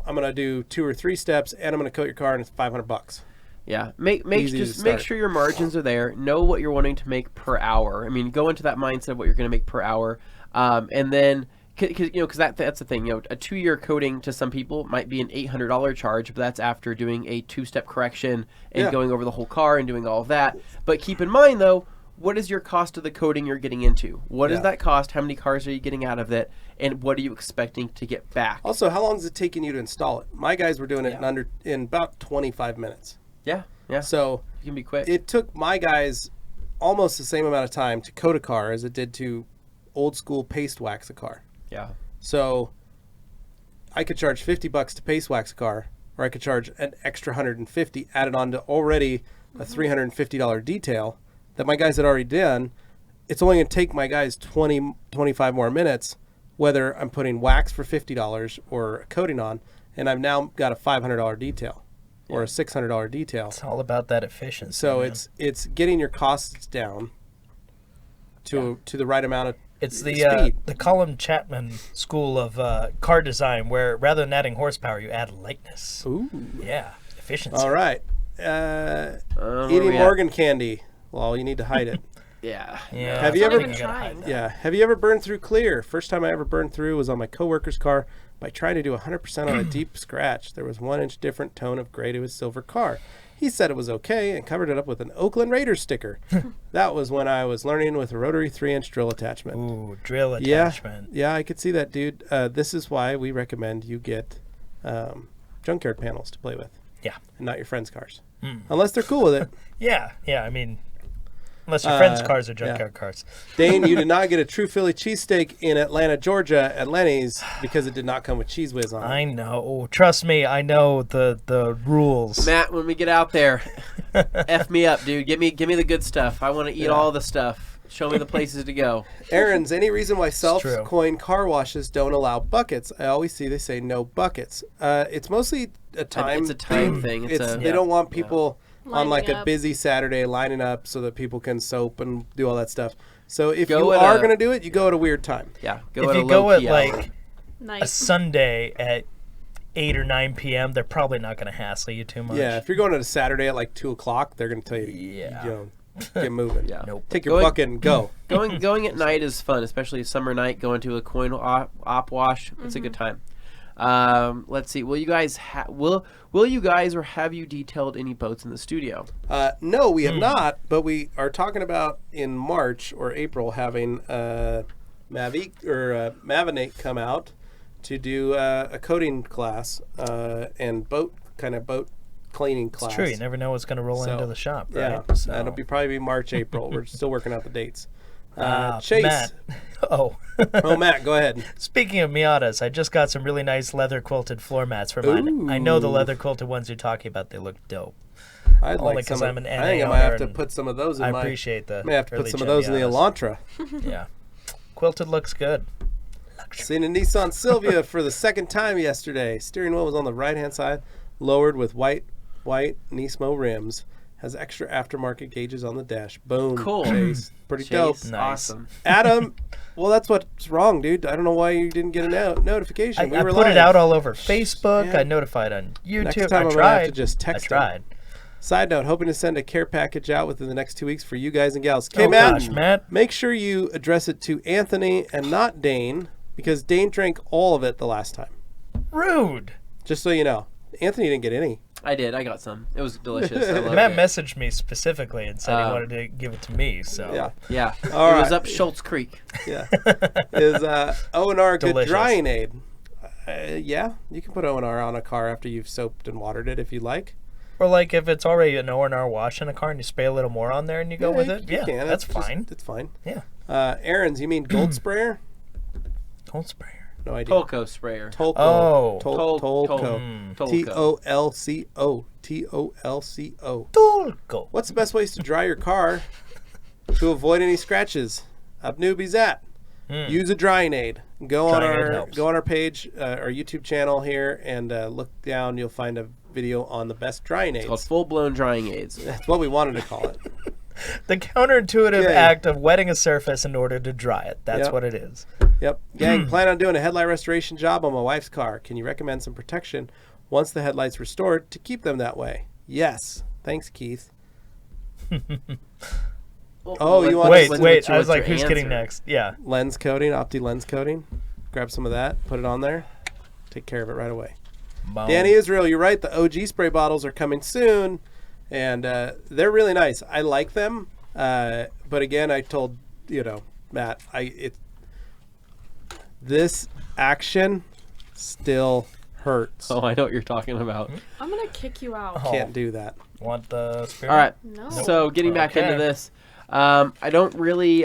I'm gonna do 2 or 3 steps, and I'm gonna coat your car, and it's $500. Yeah, make sure your margins are there. Know what you're wanting to make per hour. I mean, go into that mindset of what you're going to make per hour, and then because that's the thing. A 2-year coating to some people might be an $800 charge, but that's after doing a 2-step correction and going over the whole car and doing all of that. But keep in mind though, what is your cost of the coating you're getting into? What does that cost? How many cars are you getting out of it? And what are you expecting to get back? Also, how long is it taking you to install it? My guys were doing it in about 25 minutes. Yeah. So you can be quick. It took my guys almost the same amount of time to coat a car as it did to old school paste wax a car. Yeah. So I could charge $50 to paste wax a car, or I could charge an extra $150 added on to already a $350 detail that my guys had already done. It's only going to take my guys 25 more minutes, whether I'm putting wax for $50 or a coating on, and I've now got a $500 detail. Or a $600 detail. It's all about that efficiency. So man. it's getting your costs down to the right amount of it's speed. The Colin Chapman school of car design, where rather than adding horsepower, you add lightness. Ooh. Yeah, efficiency. All right. Eating Morgan candy. Well, you need to hide it. Yeah. Have you It's ever? not even trying. Have you ever burned through clear? First time I ever burned through was on my coworker's car by trying to do 100% on a deep scratch. There was 1-inch different tone of gray to his silver car. He said it was okay and covered it up with an Oakland Raiders sticker. That was when I was learning with a rotary 3-inch drill attachment. Ooh, drill attachment. Yeah, I could see that, dude. This is why we recommend you get junkyard panels to play with. Yeah. And not your friends' cars. Unless they're cool with it. Yeah, I mean, unless your friends' cars are junkyard cars. Dane, you did not get a true Philly cheesesteak in Atlanta, Georgia at Lenny's because it did not come with Cheese Whiz on it. I know. Trust me, I know the rules. Matt, when we get out there, F me up, dude. Give me the good stuff. I want to eat all the stuff. Show me the places to go. Aaron's, any reason why self-coin car washes don't allow buckets? I always see they say no buckets. It's mostly a time It's a time thing. They don't want people on like Lining a up. busy Saturday lining up so that people can soap and do all that stuff. So if Go you at are a- going to do it, you go at a weird time. Yeah. If you go at low-key hour. like a Nice. Sunday at 8 or 9 p.m., they're probably not going to hassle you too much. Yeah, if you're going at a Saturday at like 2 o'clock, they're going to tell you, Yeah. you know, get moving. Yeah. Nope. Take your bucket and go. Going at night is fun, especially a summer night. Going to a coin op wash, it's a good time. Let's see. Will you guys will you guys or have you detailed any boats in the studio? No, we have not, but we are talking about in March or April having Mavinate come out to do a coating class and boat cleaning class. It's true. You never know what's going to roll into the shop, right? Yeah, So. that'll probably be March, April. We're still working out the dates. Chase. Matt. Oh. Oh, Matt, go ahead. Speaking of Miatas, I just got some really nice leather quilted floor mats for mine. Ooh. I know the leather quilted ones you're talking about. They look dope. I'd Only like some. 'cause I'm an I NA think I might have to owner put some of those in I my. appreciate the. I may have to put early some of gen those in the Miatas. Elantra. Yeah. Quilted looks good. Seen a Nissan Silvia for the second time yesterday. Steering wheel was on the right-hand side, lowered with white Nismo rims. Has extra aftermarket gauges on the dash. Boom. Cool. Chase. Pretty dope. Chase, Nice. Awesome. Adam, well, that's what's wrong, dude. I don't know why you didn't get a notification. I We were put it live. out all over Facebook. Yeah. I notified on YouTube. Next time I I'm gonna tried. have to just text I tried. Side note, hoping to send a care package out within the next 2 weeks for you guys and gals. Okay, Oh, Matt, gosh, Matt. make sure you address it to Anthony and not Dane, because Dane drank all of it the last time. Rude. Just so you know. Anthony didn't get any. I did. I got some. It was delicious. I loved Matt it. messaged me specifically and said he wanted to give it to me. So Yeah. Yeah. All it was right. up Schultz Creek. Yeah. Is O&R good Delicious. drying aid? Yeah, you can put O&R on a car after you've soaped and watered it if you like. Or like if it's already an O&R wash in a car and you spray a little more on there and you go with it. You Yeah, can. that's It's just- fine. It's fine. Yeah. Aaron's, you mean gold sprayer? Cold sprayer. No idea. Tolco sprayer. Tolco. Oh. Tolco. Tolco. Tolco. Tulco. What's the best ways to dry your car to avoid any scratches? Up newbies at. Use a drying aid. Go on our page, our YouTube channel here, and look down. You'll find a video on the best drying It's called aids. full-blown drying aids. That's what we wanted to call it. The counterintuitive Okay. act of wetting a surface in order to dry it. That's Yep. what it is. Yep. Gang, plan on doing a headlight restoration job on my wife's car. Can you recommend some protection once the headlight's restored to keep them that way? Yes. Thanks, Keith. Oh, you want Wait. I was like, who's getting next? Yeah. lens coating, Opti lens coating? Grab some of that, put it on there. Take care of it right away. Boom. Danny Israel, you're right. The OG spray bottles are coming soon, and they're really nice. I like them, but again, I told Matt, this action still hurts. Oh, I know what you're talking about. I'm gonna kick you out. Oh. Can't do that. Want the spirit? All right. No. So getting back Okay. into this, I don't really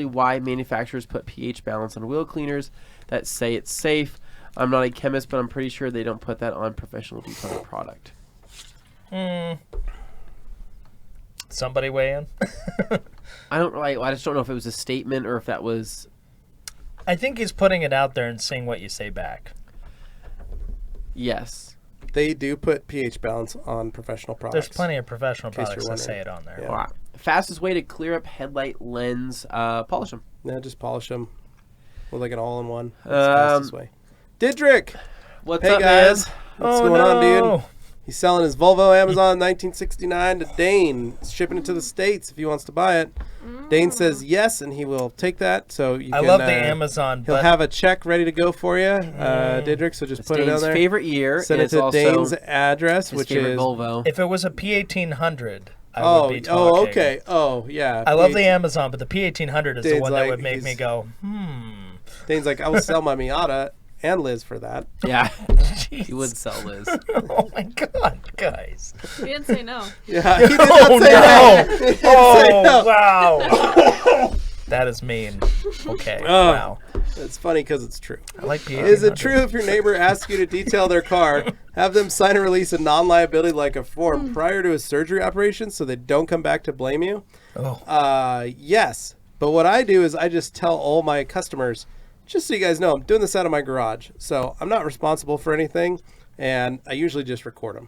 why manufacturers put pH balance on wheel cleaners that say it's safe. I'm not a chemist, but I'm pretty sure they don't put that on professional detailing product. Somebody weigh in? I just don't know if it was a statement or if that was. I think he's putting it out there and seeing what you say back. Yes. They do put pH balance on professional products. There's plenty of professional case products you're that say wondering. it on there. Yeah. All right. Fastest way to clear up headlight lens, polish them. Yeah, just polish them with like an all-in-one. That's the fastest way. Didrik! What's Hey up, guys. man? What's Oh, going on, no. dude? He's selling his Volvo Amazon 1969 to Dane. He's shipping it to the States if he wants to buy it. Dane says yes, and he will take that. So you I can, love the Amazon, He'll but have a check ready to go for you, Didrik. So just It's put it down Dane's there. favorite year. Send and it it's to also Dane's address, his which favorite is. Volvo. if it was a P1800, I would be talking. Oh, okay. Oh, yeah. I love the Amazon, but the P1800 is the Dane's one that like- would make me he's- go, Dane's like, I will sell my Miata and Liz for that. Yeah. Jeez. He would sell Liz. Oh my God, guys. He didn't say no. Yeah. He did not Oh say that. He no! didn't say Oh no. wow! That is mean. Okay. Oh. Wow. It's funny because it's true. I like P1800. Is it true if your neighbor asks you to detail their car, have them sign and release a non-liability like a form prior to a surgery operation so they don't come back to blame you? Oh. Yes. But what I do is I just tell all my customers, just so you guys know, I'm doing this out of my garage. So I'm not responsible for anything, and I usually just record them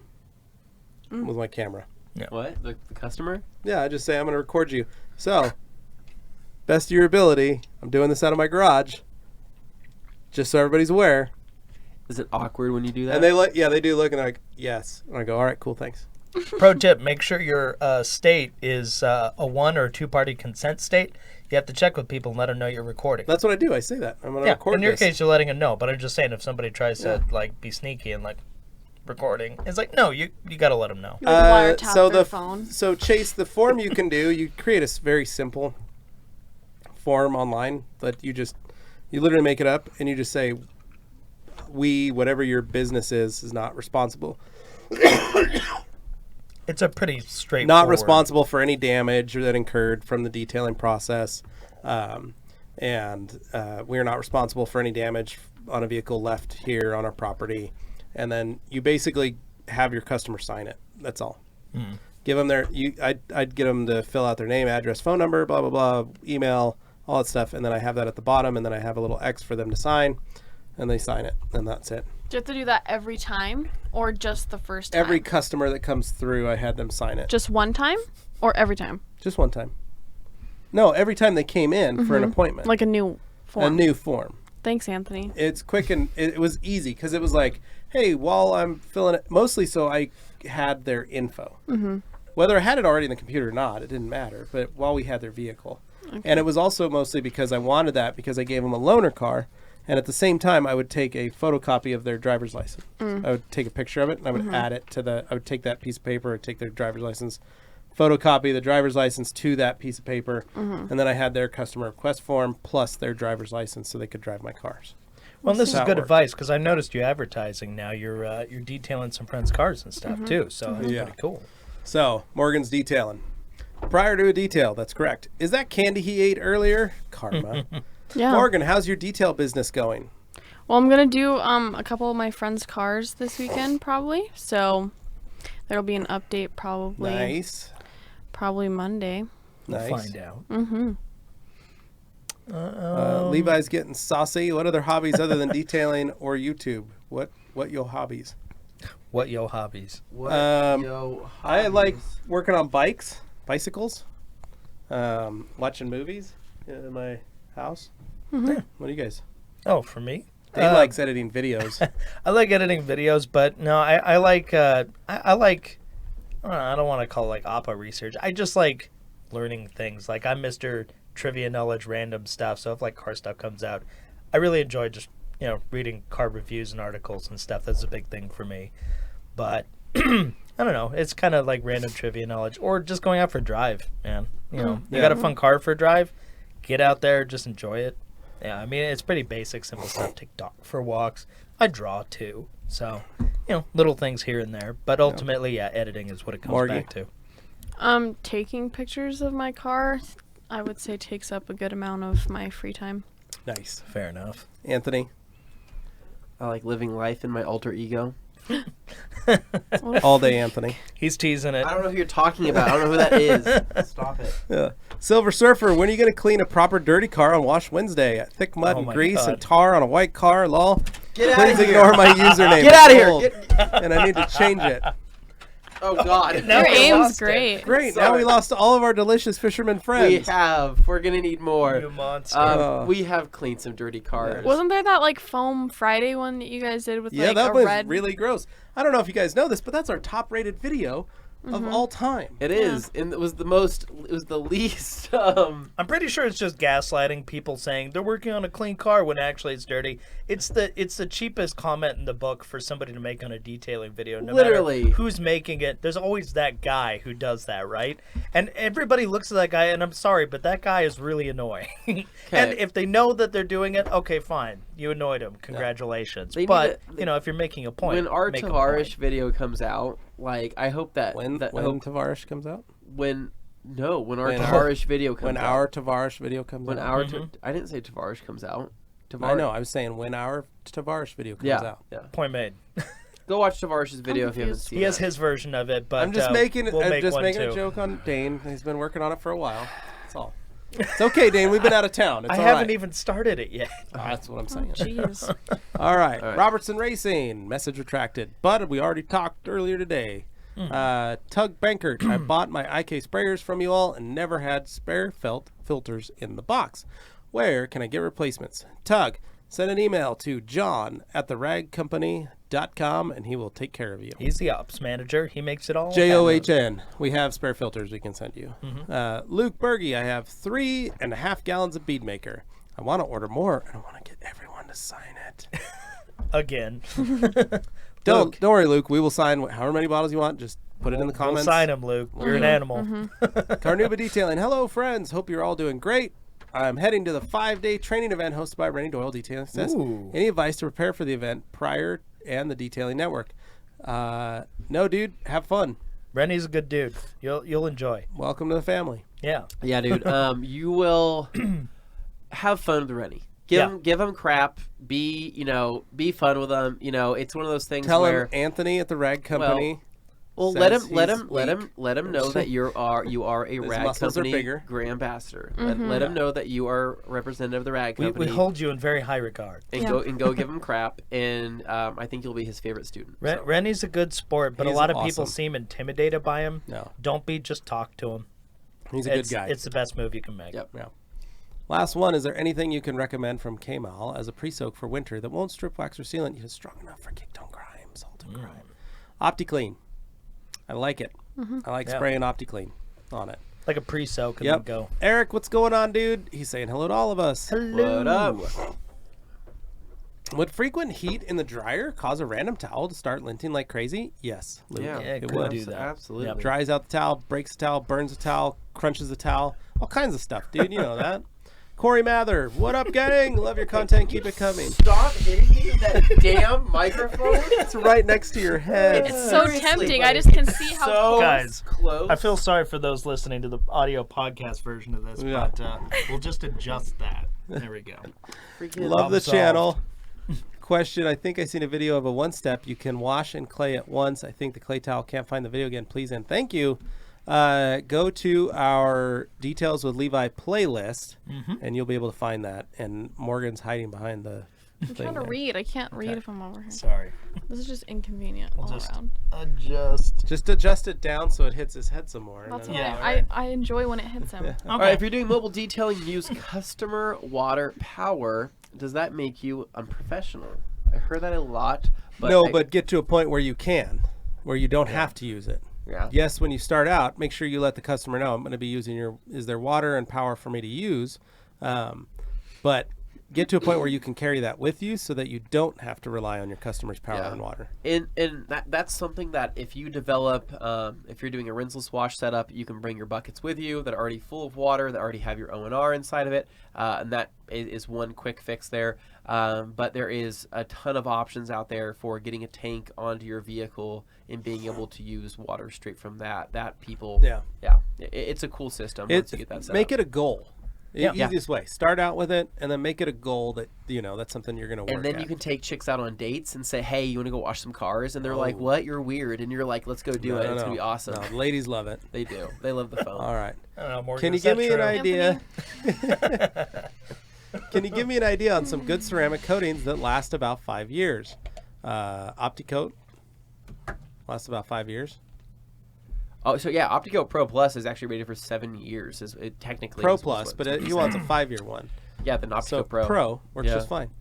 with my camera. What? The customer? Yeah, I just say I'm going to record you. So, best of your ability, I'm doing this out of my garage, just so everybody's aware. Is it awkward when you do that? And they look, yeah, they do look, and they're like, yes. And I go, all right, cool, thanks. Pro tip, make sure your state is a 1 or 2 party consent state. You have to check with people and let them know you're recording. That's what I do. I say that. I'm going to record in your this. case, you're letting them know. But I'm just saying, if somebody tries to like be sneaky and like recording, it's like, no, you got to let them know. You would wiretap so their phone. So Chase, the form you can do, you create a very simple form online that you literally make it up and you just say, whatever your business is not responsible. It's a pretty straightforward. Not responsible for any damage that incurred from the detailing process. And we are not responsible for any damage on a vehicle left here on our property. And then you basically have your customer sign it. That's all. Give them I'd get them to fill out their name, address, phone number, blah, blah, blah, email, all that stuff. And then I have that at the bottom. And then I have a little X for them to sign. And they sign it. And that's it. Do you have to do that every time or just the first time? Every customer that comes through, I had them sign it. Just one time or every time? Just one time. No, every time they came in for an appointment. Like a new form. A new form. Thanks, Anthony. It's quick and it was easy because it was like, hey, while I'm filling it, mostly so I had their info. Whether I had it already in the computer or not, it didn't matter. But while we had their vehicle. Okay. And it was also mostly because I wanted that because I gave them a loaner car. And at the same time, I would take a photocopy of their driver's license. I would take a picture of it, and I would add it to I would take that piece of paper, I'd take their driver's license, photocopy the driver's license to that piece of paper, and then I had their customer request form plus their driver's license so they could drive my cars. Well, this is That good works. advice because I noticed you advertising now. You're detailing some friends' cars and stuff too, so that's pretty cool. So, Morgan's detailing. Prior to a detail, that's correct. Is that candy he ate earlier? Karma. Yeah. Morgan, how's your detail business going? Well, I'm going to do a couple of my friends' cars this weekend probably. So there'll be an update probably. Nice. Probably Monday. Nice. We'll find out. Levi's getting saucy. What other hobbies other than detailing or YouTube? What your hobbies? What yo hobbies? I like working on bicycles, watching movies in my house. What do you guys? Oh, for me? Dane likes editing videos. I like editing videos, but no, I like I like I don't want to call it like Oppa research. I just like learning things. Like I'm Mr. Trivia Knowledge random stuff. So if like car stuff comes out, I really enjoy just reading car reviews and articles and stuff. That's a big thing for me. But I don't know. It's kind of like random trivia knowledge or just going out for a drive, man. You got a fun car for a drive, get out there, just enjoy it. Yeah, I mean, it's pretty basic, simple stuff. Take dog for walks. I draw too. So, little things here and there. But ultimately, editing is what it comes back to. Taking pictures of my car, I would say takes up a good amount of my free time. Nice. Fair enough. Anthony? I like living life in my alter ego. All day, Anthony. He's teasing it. I don't know who you're talking about. I don't know who that is. Stop it. Yeah. Silver Surfer, when are you going to clean a proper dirty car on Wash Wednesday? Thick mud and my grease God. and tar on a white car, lol. Get out of Please here. ignore my username. Get out of here. Old, and I need to change it. Oh, God. Now Your we aim's lost it. great. Great. Now we lost all of our delicious fisherman friends. We have. We're going to need more. You monster. We have cleaned some dirty cars. Wasn't there that like foam Friday one that you guys did with Yeah, like that a was red? really gross. I don't know if you guys know this, but that's our top rated video of all time. It is. And it was the least. I'm pretty sure it's just gaslighting, people saying they're working on a clean car when actually it's dirty. It's the cheapest comment in the book for somebody to make on a detailing video. No Literally. matter who's making it, there's always that guy who does that, right? And everybody looks at that guy, and I'm sorry, but that guy is really annoying. And if they know that they're doing it, okay, fine. You annoyed him. Congratulations. They need But, to- if you're making a point, when our make a Tavares point. video comes out, like, I hope that... When that Tavares comes out? when our When Tavares video comes When out. our Tavares video comes When out. our... I didn't say Tavares comes out. I know. I was saying when our Tavares video comes out. Yeah. Point made. Go watch Tavares' video if you haven't confused. seen He has it. his version of it, but I'm just we'll I'm make just one making too. a joke on Dane. He's been working on it for a while. That's all. It's okay, Dane. We've been out of town. It's I all haven't right. even started it yet. That's what I'm saying. Jeez. All right. All right. Robertson Racing. Message retracted. But we already talked earlier today. Tug Bankert. I bought my IK sprayers from you all and never had spare filters in the box. Where can I get replacements? Tug, send an email to john@theragcompany.com and he will take care of you. He's the ops manager. He makes it all John. We have spare filters we can send you. Mm-hmm. Luke Berge, I have 3.5 gallons of bead maker. I want to order more and I want to get everyone to sign it. Again. Don't worry, Luke. We will sign however many bottles you want. Just put it in the comments. We'll sign them, Luke. You're an animal. Carnuba Detailing. Hello, friends. Hope you're all doing great. I'm heading to the 5-day training event hosted by Rennie Doyle Detailing Says. Any advice to prepare for the event prior and the detailing network? No, dude. Have fun. Rennie's a good dude. You'll enjoy. Welcome to the family. Yeah. Yeah, dude. You will have fun with Rennie. Give him crap. Be fun with him. It's one of those things Tell where him Anthony at the Rag Company. Well, let him know that you are a His Rag muscles are Company bigger. Grand Ambassador. Let him know that you are representative of the Rag Company. We hold you in very high regard. And go give him crap, and I think you'll be his favorite student. So. Rennie's a good sport, but He's a lot of people awesome. seem intimidated by him. No. Don't be. Just talk to him. He's a good guy. It's the best move you can make. Yep. Yeah. Last one. Is there anything you can recommend from K-Mal as a pre-soak for winter that won't strip wax or sealant yet is strong enough for kick-tone grime, salt and grime? OptiClean. I like it. I like spraying OptiClean on it. Like a pre-soak and then go. Eric, what's going on, dude? He's saying hello to all of us. Hello. What up? Would frequent heat in the dryer cause a random towel to start linting like crazy? Yes, Luke. Yeah, it it could would. do that. Absolutely. Yep. Dries out the towel, breaks the towel, burns the towel, crunches the towel, all kinds of stuff, dude. You know that. Corey Mather, what up, gang? Love your content. Keep it coming. Stop hitting me with that damn microphone. It's right next to your head. It's so tempting. I just can see how So Guys, close. I feel sorry for those listening to the audio podcast version of this, Yeah. but we'll just adjust that. There we go. Freaking Love the solved. channel. Question, I think I seen a video of a one-step. You can wash and clay at once. I think the clay towel can't find the video again. Please and thank you. Go to our Details with Levi playlist, and you'll be able to find that. And Morgan's hiding behind the I'm thing trying to there. read. I can't read if I'm over here. Sorry. This is just inconvenient all just- around. Adjust. Just adjust it down so it hits his head some more. and That's then- what Yeah, I enjoy when it hits him. All right, if you're doing mobile detailing, use customer water power. Does that make you unprofessional? I heard that a lot. But No, but get to a point where you can, where you don't have to use it. Yeah. Yes, when you start out, make sure you let the customer know I'm going to be using is there water and power for me to use, but get to a point where you can carry that with you so that you don't have to rely on your customer's power and water. And that's something that if you develop, if you're doing a rinseless wash setup, you can bring your buckets with you that are already full of water, that already have your O&R inside of it, and that is one quick fix there. But there is a ton of options out there for getting a tank onto your vehicle and being able to use water straight from that. It's a cool system once you get that set Make up. it a goal. Yeah. Easiest way. Start out with it and then make it a goal that, that's something you're going to work And then at. you can take chicks out on dates and say, hey, you want to go wash some cars? And they're like, what? You're weird. And you're like, let's go do it. It's going to be awesome. No, ladies love it. They do. They love the phone. All right. I don't know, Morgan, Can you is that give me an true? idea? Can you give me an idea on some good ceramic coatings that last about 5 years? OptiCoat lasts about 5 years. Oh, so yeah, OptiCoat Pro Plus is actually rated for 7 years. Is it technically Pro is Plus, what but it's he wants a 5-year one. yeah, the OptiCoat So Pro. works Yeah. just fine.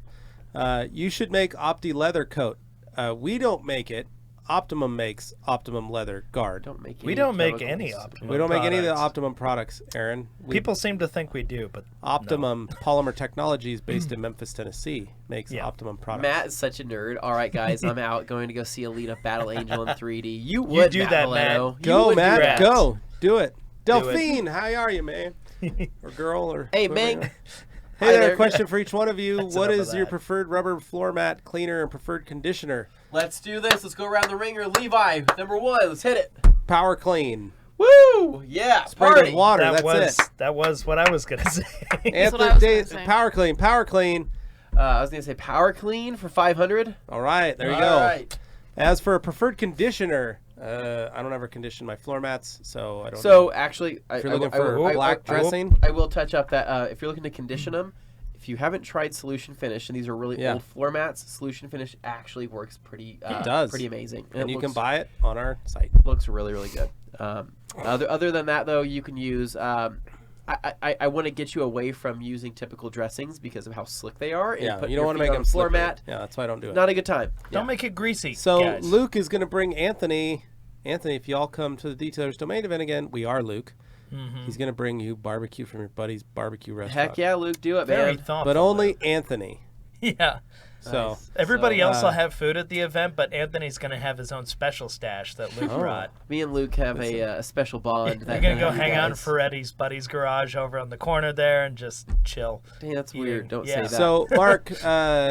You should make Opti leather coat. We don't make it. Optimum makes Optimum leather guard. We don't make any Optimum. We don't make any of the products. Optimum products, Aaron. People seem to think we do, but Optimum Polymer Technologies, based in Memphis, Tennessee, makes Yeah. Optimum products. Matt is such a nerd. All right, guys, I'm out going to go see Alita Battle Angel in 3D. You would do Matt that, Milano. Matt. You Go, would do Matt. that. Go. Do it. Do it. Delphine, how are you, man? Or girl, or Hey, whoever you Ming. are. Hi Hey there. there. Question for each one of you. That's What enough is of your that. preferred rubber floor mat cleaner and preferred conditioner? Let's do this. Let's go around the ringer. Levi, number 1. Let's hit it. Power Clean. Woo! Yeah, Sprayed party. with water. that That's it. was what I was gonna say. That's what I was gonna say. Power Clean. Power Clean. I was going to say Power Clean for 500. All right. There you All go. right. As for a preferred conditioner, I don't ever condition my floor mats, so I don't. So actually, If you're looking for black I dressing, will touch up that if you're looking to condition them, if you haven't tried Solution Finish, and these are really Yeah. old floor mats, Solution Finish actually works pretty. It does. Pretty amazing, and it you can looks- buy it on our site. Looks really really good. Other than that though, you can use I want to get you away from using typical dressings because of how slick they are. And Yeah, put you your don't want to feet make on them a floor slippery. mat. Yeah, that's why I don't do it. Not a good time. Don't make it greasy. So guys. Luke is going to bring Anthony. Anthony, if y'all come to the Detailers Domain event again, we are Luke. He's going to bring you barbecue from your buddy's barbecue restaurant. Heck yeah, Luke, do it, Very man. thoughtful. But only Anthony. Yeah. So Nice. Everybody So, else will have food at the event, but Anthony's going to have his own special stash that Luke brought. Me and Luke have a special bond. You're going to go hang out in Ferretti's buddy's garage over on the corner there and just chill. Dang, that's weird. Don't Yeah. say that. So Mark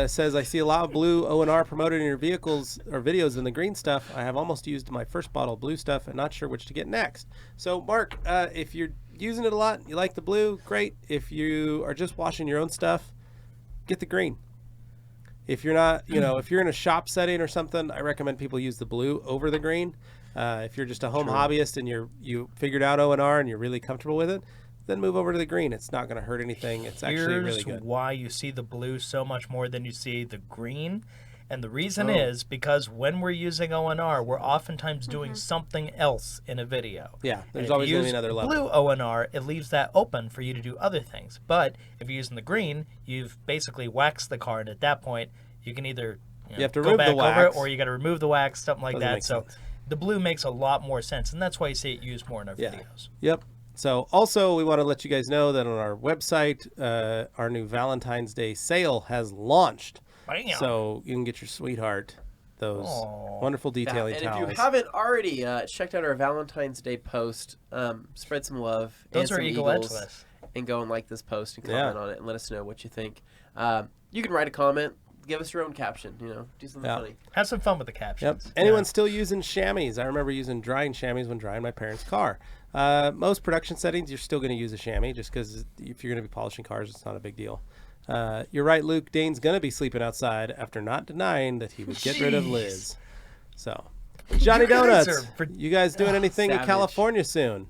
says, I see a lot of blue O&R promoted in your vehicles or videos in the green stuff. I have almost used my first bottle of blue stuff and not sure which to get next. So Mark, if you're using it a lot, you like the blue, great. If you are just washing your own stuff, get the green. If you're not, if you're in a shop setting or something, I recommend people use the blue over the green. If you're just a home hobbyist and you figured out O&R and you're really comfortable with it, then move over to the green. It's not going to hurt anything. It's actually really good. Here's why you see the blue so much more than you see the green. And the reason is because when we're using O&R, we're oftentimes doing something else in a video. Yeah, there's And always if you going to be use another level. blue O&R, it leaves that open for you to do other things. But if you're using the green, you've basically waxed the car, and at that point, you can either You have to go remove back the over it, wax. or you got to remove the wax, something like Doesn't that. make So sense. the blue makes a lot more sense, and that's why you see it used more in our Yeah. videos. Yep. So also we want to let you guys know that on our website, our new Valentine's Day sale has launched. Bam. So you can get your sweetheart those Aw. wonderful detailing And if towels. you haven't already checked out our Valentine's Day post, spread some love Those and are some eagle eagles, edgeless. and go and like this post and Yeah. comment on it and let us know what you think. You can write a comment, give us your own caption, do something Yeah. funny. Have some fun with the Yep. captions. Anyone still using chamois? I remember using drying chamois when drying my parents' car. Most production settings, you're still going to use a chamois just because if you're going to be polishing cars, it's not a big deal. You're right, Luke. Dane's going to be sleeping outside after not denying that he would get rid of Jeez. Liz. So, Johnny You guys Donuts, are rid- you guys doing anything in savage. California soon?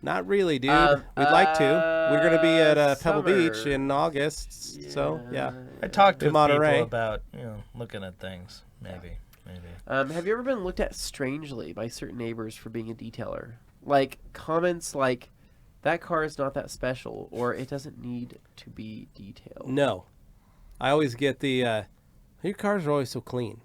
Not really, dude. We'd like to. We're going to be at Pebble summer. Beach in August. So, yeah. I talked to In Monterey. people about looking at things. Maybe. Have you ever been looked at strangely by certain neighbors for being a detailer? Like comments like, that car is not that special, or it doesn't need to be detailed. No. I always get the, your cars are always so clean.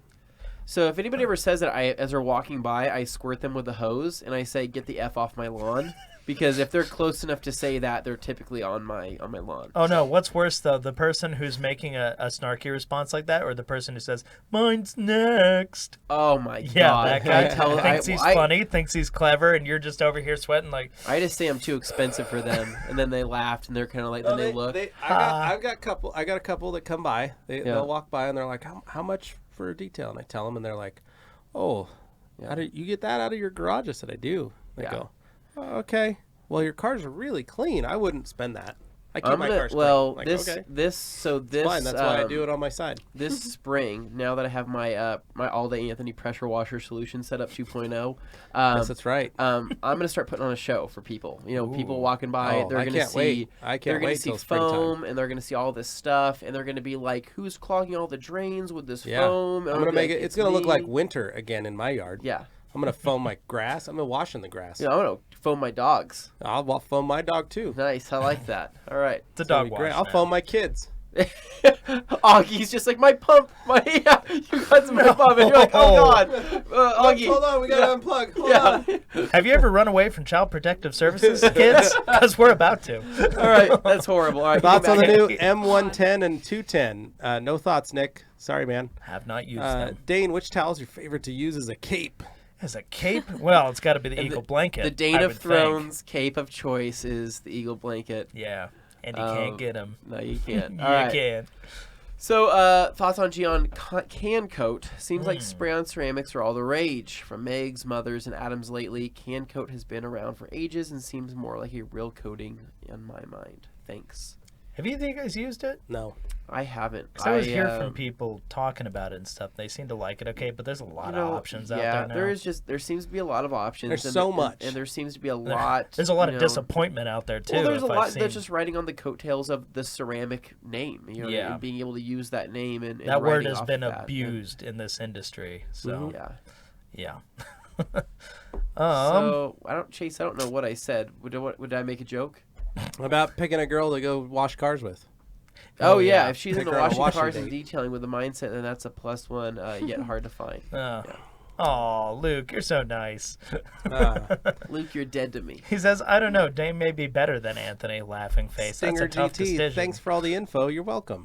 So if anybody ever says that, as they're walking by, I squirt them with a hose and I say, "Get the F off my lawn," because if they're close enough to say that, they're typically on my lawn. Oh no, what's worse though, the person who's making a snarky response like that, or the person who says, "Mine's next"? Oh my Yeah, god! that guy thinks he's I funny, thinks he's clever, and you're just over here sweating like, I just say I'm too expensive for them, and then they laughed and they're kind of like, then they look. I got a couple that come by. Yeah. They'll walk by and they're like, how much for a detail? And I tell them, and they're like, oh, how do you get that out of your garage? I said, I do. They Yeah. go, oh, okay. Well, your cars are really clean. I wouldn't spend that. I keep my cars well, clean. Like, okay. this Fine, that's why I do it on my side. This spring, now that I have my my all day Anthony pressure washer solution set up 2.0, Yes, that's right. I'm gonna start putting on a show for people. People walking by, Oh, they're I gonna can't see, wait. I they're can't gonna wait see till springtime. foam, and they're gonna see all this stuff, and they're gonna be like, "Who's clogging all the drains with this Yeah. foam?" And I'm gonna be make like, it. It's gonna look me." like winter again in my yard. Yeah, I'm gonna foam my grass. I'm gonna wash in the grass. I'm gonna foam my dogs. I'll foam my dog too. Nice, I like that. All right. it's a That'd dog be wash. great. I'll now. foam my kids. Augie's just like, my pump, you got some pump, and you're like, oh god, Augie. Hold on, we gotta unplug. Hold on. Have you ever run away from Child Protective Services, kids? Because we're about to. All right, that's horrible. All right, Thoughts get on the back new in. M110 and 210? No thoughts, Nick. Sorry, man. Have not used them. Dane, which towel is your favorite to use as a cape? As a cape? Well, it's got to be the Eagle blanket. The Dane I of would Thrones cape of choice is the Eagle blanket. think. Yeah, and you can't get them. No, you can't. You All right. can. So, thoughts on Jeon can coat. Seems like spray-on ceramics are all the rage. From Meg's, Mother's, and Adam's lately, can coat has been around for ages and seems more like a real coating in my mind. Thanks. Have either of you guys used it? No. I haven't. 'Cause I always hear from people talking about it and stuff. They seem to like it, okay, but there's a lot of options out there now. there seems to be a lot of options. There's and, so much. and there seems to be a lot. There's a lot you of know, disappointment out there too. Well, there's a if I've lot seen- that's just riding on the coattails of the ceramic name. Yeah. and being able to use that name and that word riding has off been of that. abused in this industry. So Yeah. yeah. So I don't know what I said. Would I make a joke? About picking a girl to go wash cars with. Oh, yeah. yeah. If she's Pick into her on a washing washing cars and date. detailing with a mindset, then that's a plus one, yet hard to find. Oh, Luke, you're so nice. Luke, you're dead to me. He says, I don't know, Dane may be better than Anthony, laughing face. Stinger That's a tough GT, decision. thanks for all the info. You're welcome.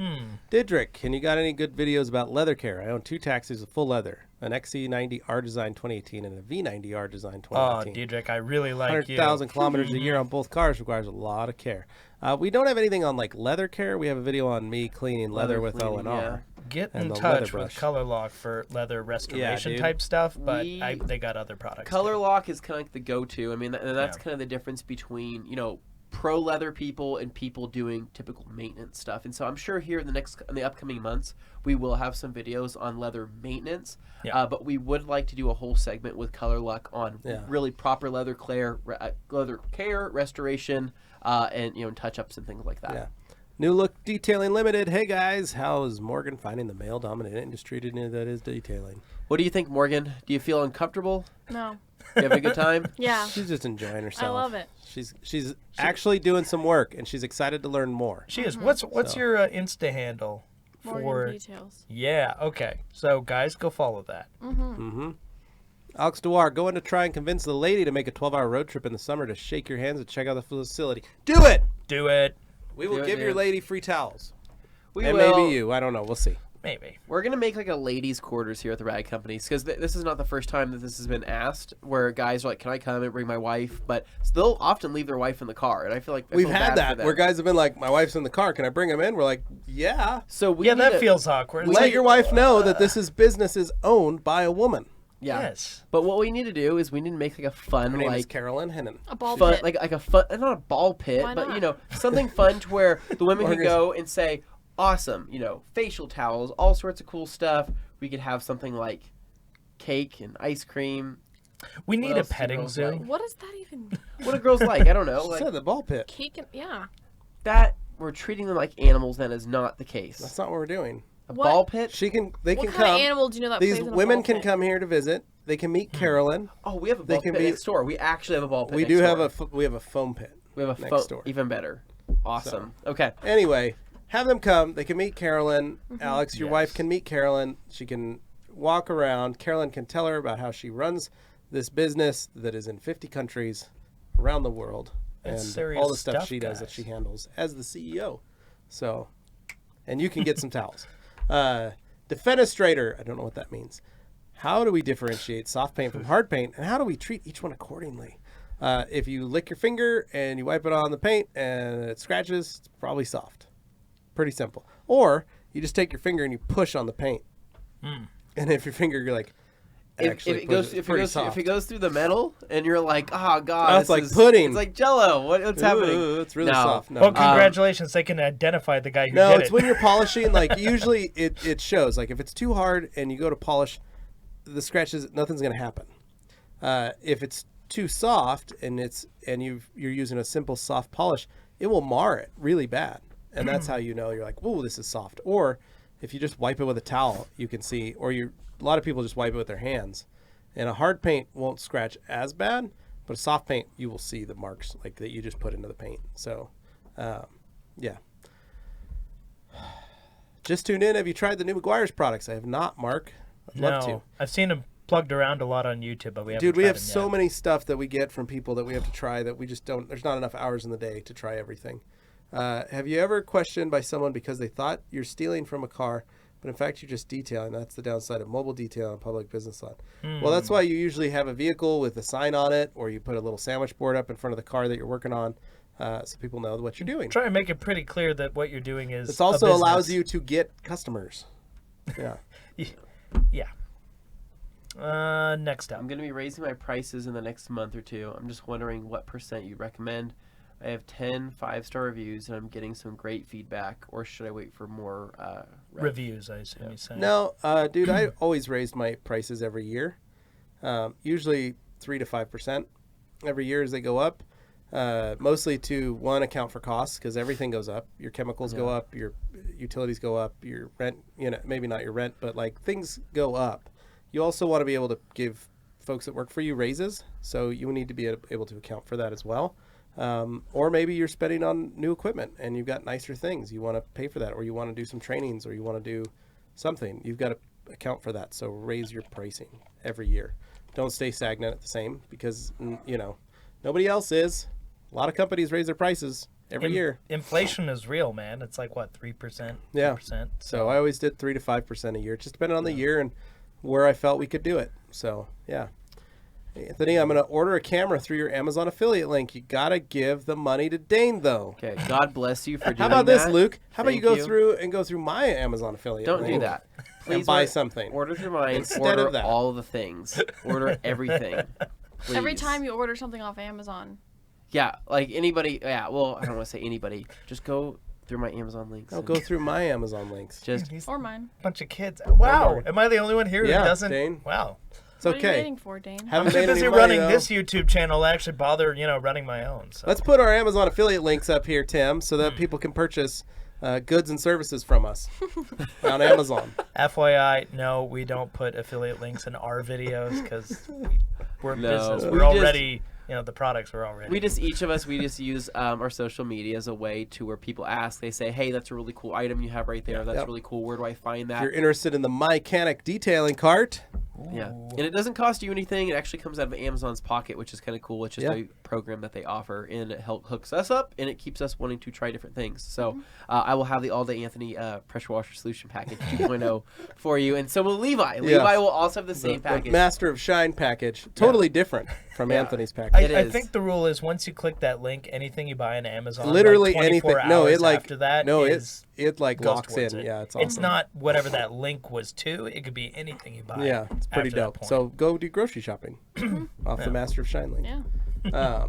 Didrik, can you got any good videos about leather care? I own 2 taxis with full leather, an XC90R Design 2018 and a V90R Design Oh, 2018. Diedrich, I really like you. 100,000 kilometers a year on both cars requires a lot of care. We don't have anything on like leather care. We have a video on me cleaning leather with cleaning, O&R. yeah. Get and in the touch leather with brush. Color Lock for leather restoration dude. type stuff, but We- they got other products. Color too. Lock is kind of like the go-to. I mean, and that's Yeah. kind of the difference between, pro leather people and people doing typical maintenance stuff. And so I'm sure here in the upcoming months, we will have some videos on leather maintenance. Yeah. But we would like to do a whole segment with Color Lock on really proper leather care, restoration, and touch-ups and things like that. Yeah. New Look Detailing Limited. Hey guys, how is Morgan finding the male-dominated industry that is detailing? What do you think, Morgan? Do you feel uncomfortable? No. You having a good time? Yeah. She's just enjoying herself. I love it. She's actually doing some work, and she's excited to learn more. She is. What's So- your Insta handle Morgan for? details. Yeah. Okay. So guys, go follow that. Alex Dewar, going to try and convince the lady to make a 12-hour road trip in the summer to shake your hands and check out the facility. Do it! Do it. We will Do it, give your dude. lady free towels. We And will. maybe you. I don't know. We'll see. Maybe. We're going to make like a ladies' quarters here at the Rag Companies because this is not the first time that this has been asked where guys are like, can I come and bring my wife? But they'll often leave their wife in the car. And I feel like I We've feel had bad for that them. where guys have been like, my wife's in the car. Can I bring him in? We're like, yeah. So we Yeah, need that to- feels awkward. It's Let like- your wife know that this business is owned by a woman. Yeah. Yes. But what we need to do is we need to make like a fun, Her name is like Carolyn Hennen. A ball fun, pit. like a fun, not a ball pit, Why but not? something fun to where the women can Morgan's- go and say, awesome, facial towels, all sorts of cool stuff. We could have something like cake and ice cream. We What need a else do petting girls zoo. like? What does that even mean? What do girls like? I don't know. She Like said the ball pit. Cake and yeah. that, we're treating them like animals. Then is not the case. That's not what we're doing. A What? ball pit. They What can kind come. of animal do you know that These plays in a women ball can pit? come here to visit. They can meet Carolyn. Oh, we have a They ball can pit be- next door. We actually have a ball pit. We next do door. have we have a foam pit. We have a next door. Even better. Awesome. Okay. Anyway, have them come. They can meet Carolyn. Alex, your Yes. wife can meet Carolyn. She can walk around. Carolyn can tell her about how she runs this business that is in 50 countries around the world. That's and serious all the stuff stuff, she does that guys. she handles as the CEO. So, and you can get some towels. Defenestrator, I don't know what that means. How do we differentiate soft paint from hard paint, and how do we treat each one accordingly? If you lick your finger and you wipe it on the paint and it scratches, it's probably soft. Pretty simple. Or you just take your finger and you push on the paint. And if your finger, you're like, If it pushes, goes it's pretty soft. if it goes through the metal and you're like, oh god, That's this like is- pudding. It's like Jello. What's happening? Ooh, it's really No. soft. No, Well, congratulations. They can identify the guy who No, did it's it. when you're polishing. Like usually, it shows. Like if it's too hard and you go to polish, the scratches, nothing's gonna happen. If it's too soft and you're using a simple soft polish, it will mar it really bad, and that's how you know you're like, "Whoa, this is soft." Or if you just wipe it with a towel, you can see. Or a lot of people just wipe it with their hands, and a hard paint won't scratch as bad, but a soft paint you will see the marks like that you just put into the paint. So, yeah. Just tuned in. Have you tried the new Mcguire's products? I have not, Mark. I'd love to. I've seen him plugged around a lot on YouTube, but we haven't Dude, we tried have him so yet. many stuff that we get from people that we have to try that we just don't. There's not enough hours in the day to try everything. Have you ever questioned by someone because they thought you're stealing from a car, but in fact you're just detailing? That's the downside of mobile detail on a public business lot. Well, that's why you usually have a vehicle with a sign on it, or you put a little sandwich board up in front of the car that you're working on, so people know what you're doing. Try and make it pretty clear that what you're doing is. This also a allows business. you to get customers. Yeah. Yeah. Next up. I'm going to be raising my prices in the next month or two. I'm just wondering what % you recommend. I have 10 5-star reviews, and I'm getting some great feedback. Or should I wait for more Reviews, I assume you say. No, dude, I always raised my prices every year. Usually 3 to 5% every year as they go up. Mostly to account for costs, because everything goes up. Your chemicals go up, your utilities go up, your rent, maybe not your rent, but like things go up. You also want to be able to give folks that work for you raises, so you need to be able to account for that as well. Or maybe you're spending on new equipment and you've got nicer things. You want to pay for that, or you want to do some trainings, or you want to do something. You've got to account for that. So raise your pricing every year. Don't stay stagnant at the same, because, nobody else is. A lot of companies raise their prices every year. Inflation is real, man. It's like, what, 3%? Yeah. 2%? So I always did 3 to 5% a year, just depending on the year and where I felt we could do it. So, yeah. Anthony, I'm going to order a camera through your Amazon affiliate link. You got to give the money to Dane, though. Okay, God bless you for doing that. How about this, Luke? How about Thank you go through my Amazon affiliate Don't link? do that. Please and buy something. Order through mine. Instead order of that. all the things. Order everything. Please. Every time you order something off Amazon. Yeah, like anybody. Yeah, well, I don't want to say anybody. Just go through my Amazon links. I'll go through my Amazon links. Just Or mine. Bunch of kids. Wow. Am I the only one here Yeah, that doesn't? Dane. Wow. It's What are you okay. waiting for, Dane? I'm Haven't too made busy any money, running though. this YouTube channel to actually bother, running my own. So. Let's put our Amazon affiliate links up here, Tim, so that people can purchase goods and services from us on Amazon. FYI, no, we don't put affiliate links in our videos because we're a No, business. we We're just- already, the products are already. we just use our social media as a way to where people ask. They say, "Hey, that's a really cool item you have right there. That's Yep. really cool. Where do I find If that?" you're interested in the MyCanic detailing cart, Yeah, and it doesn't cost you anything. It actually comes out of Amazon's pocket, which is kind of cool. It's just Yeah. a program that they offer, and it hooks us up, and it keeps us wanting to try different things. So I will have the All Day Anthony pressure washer solution package 2.0 for you, and so will Levi. Yes. Levi will also have the same the package. Master of Shine package, totally different from Yeah. Anthony's I, package. It I is. think the rule is once you click that link, anything you buy on Amazon, Literally like 24 anything. No, hours it like after that no, is it like goes locks towards in. it. Yeah, it's awesome. It's not whatever that link was to. It could be anything you buy. Yeah, it's pretty after that dope. point. So go do grocery shopping off the Master of Shine link. Yeah.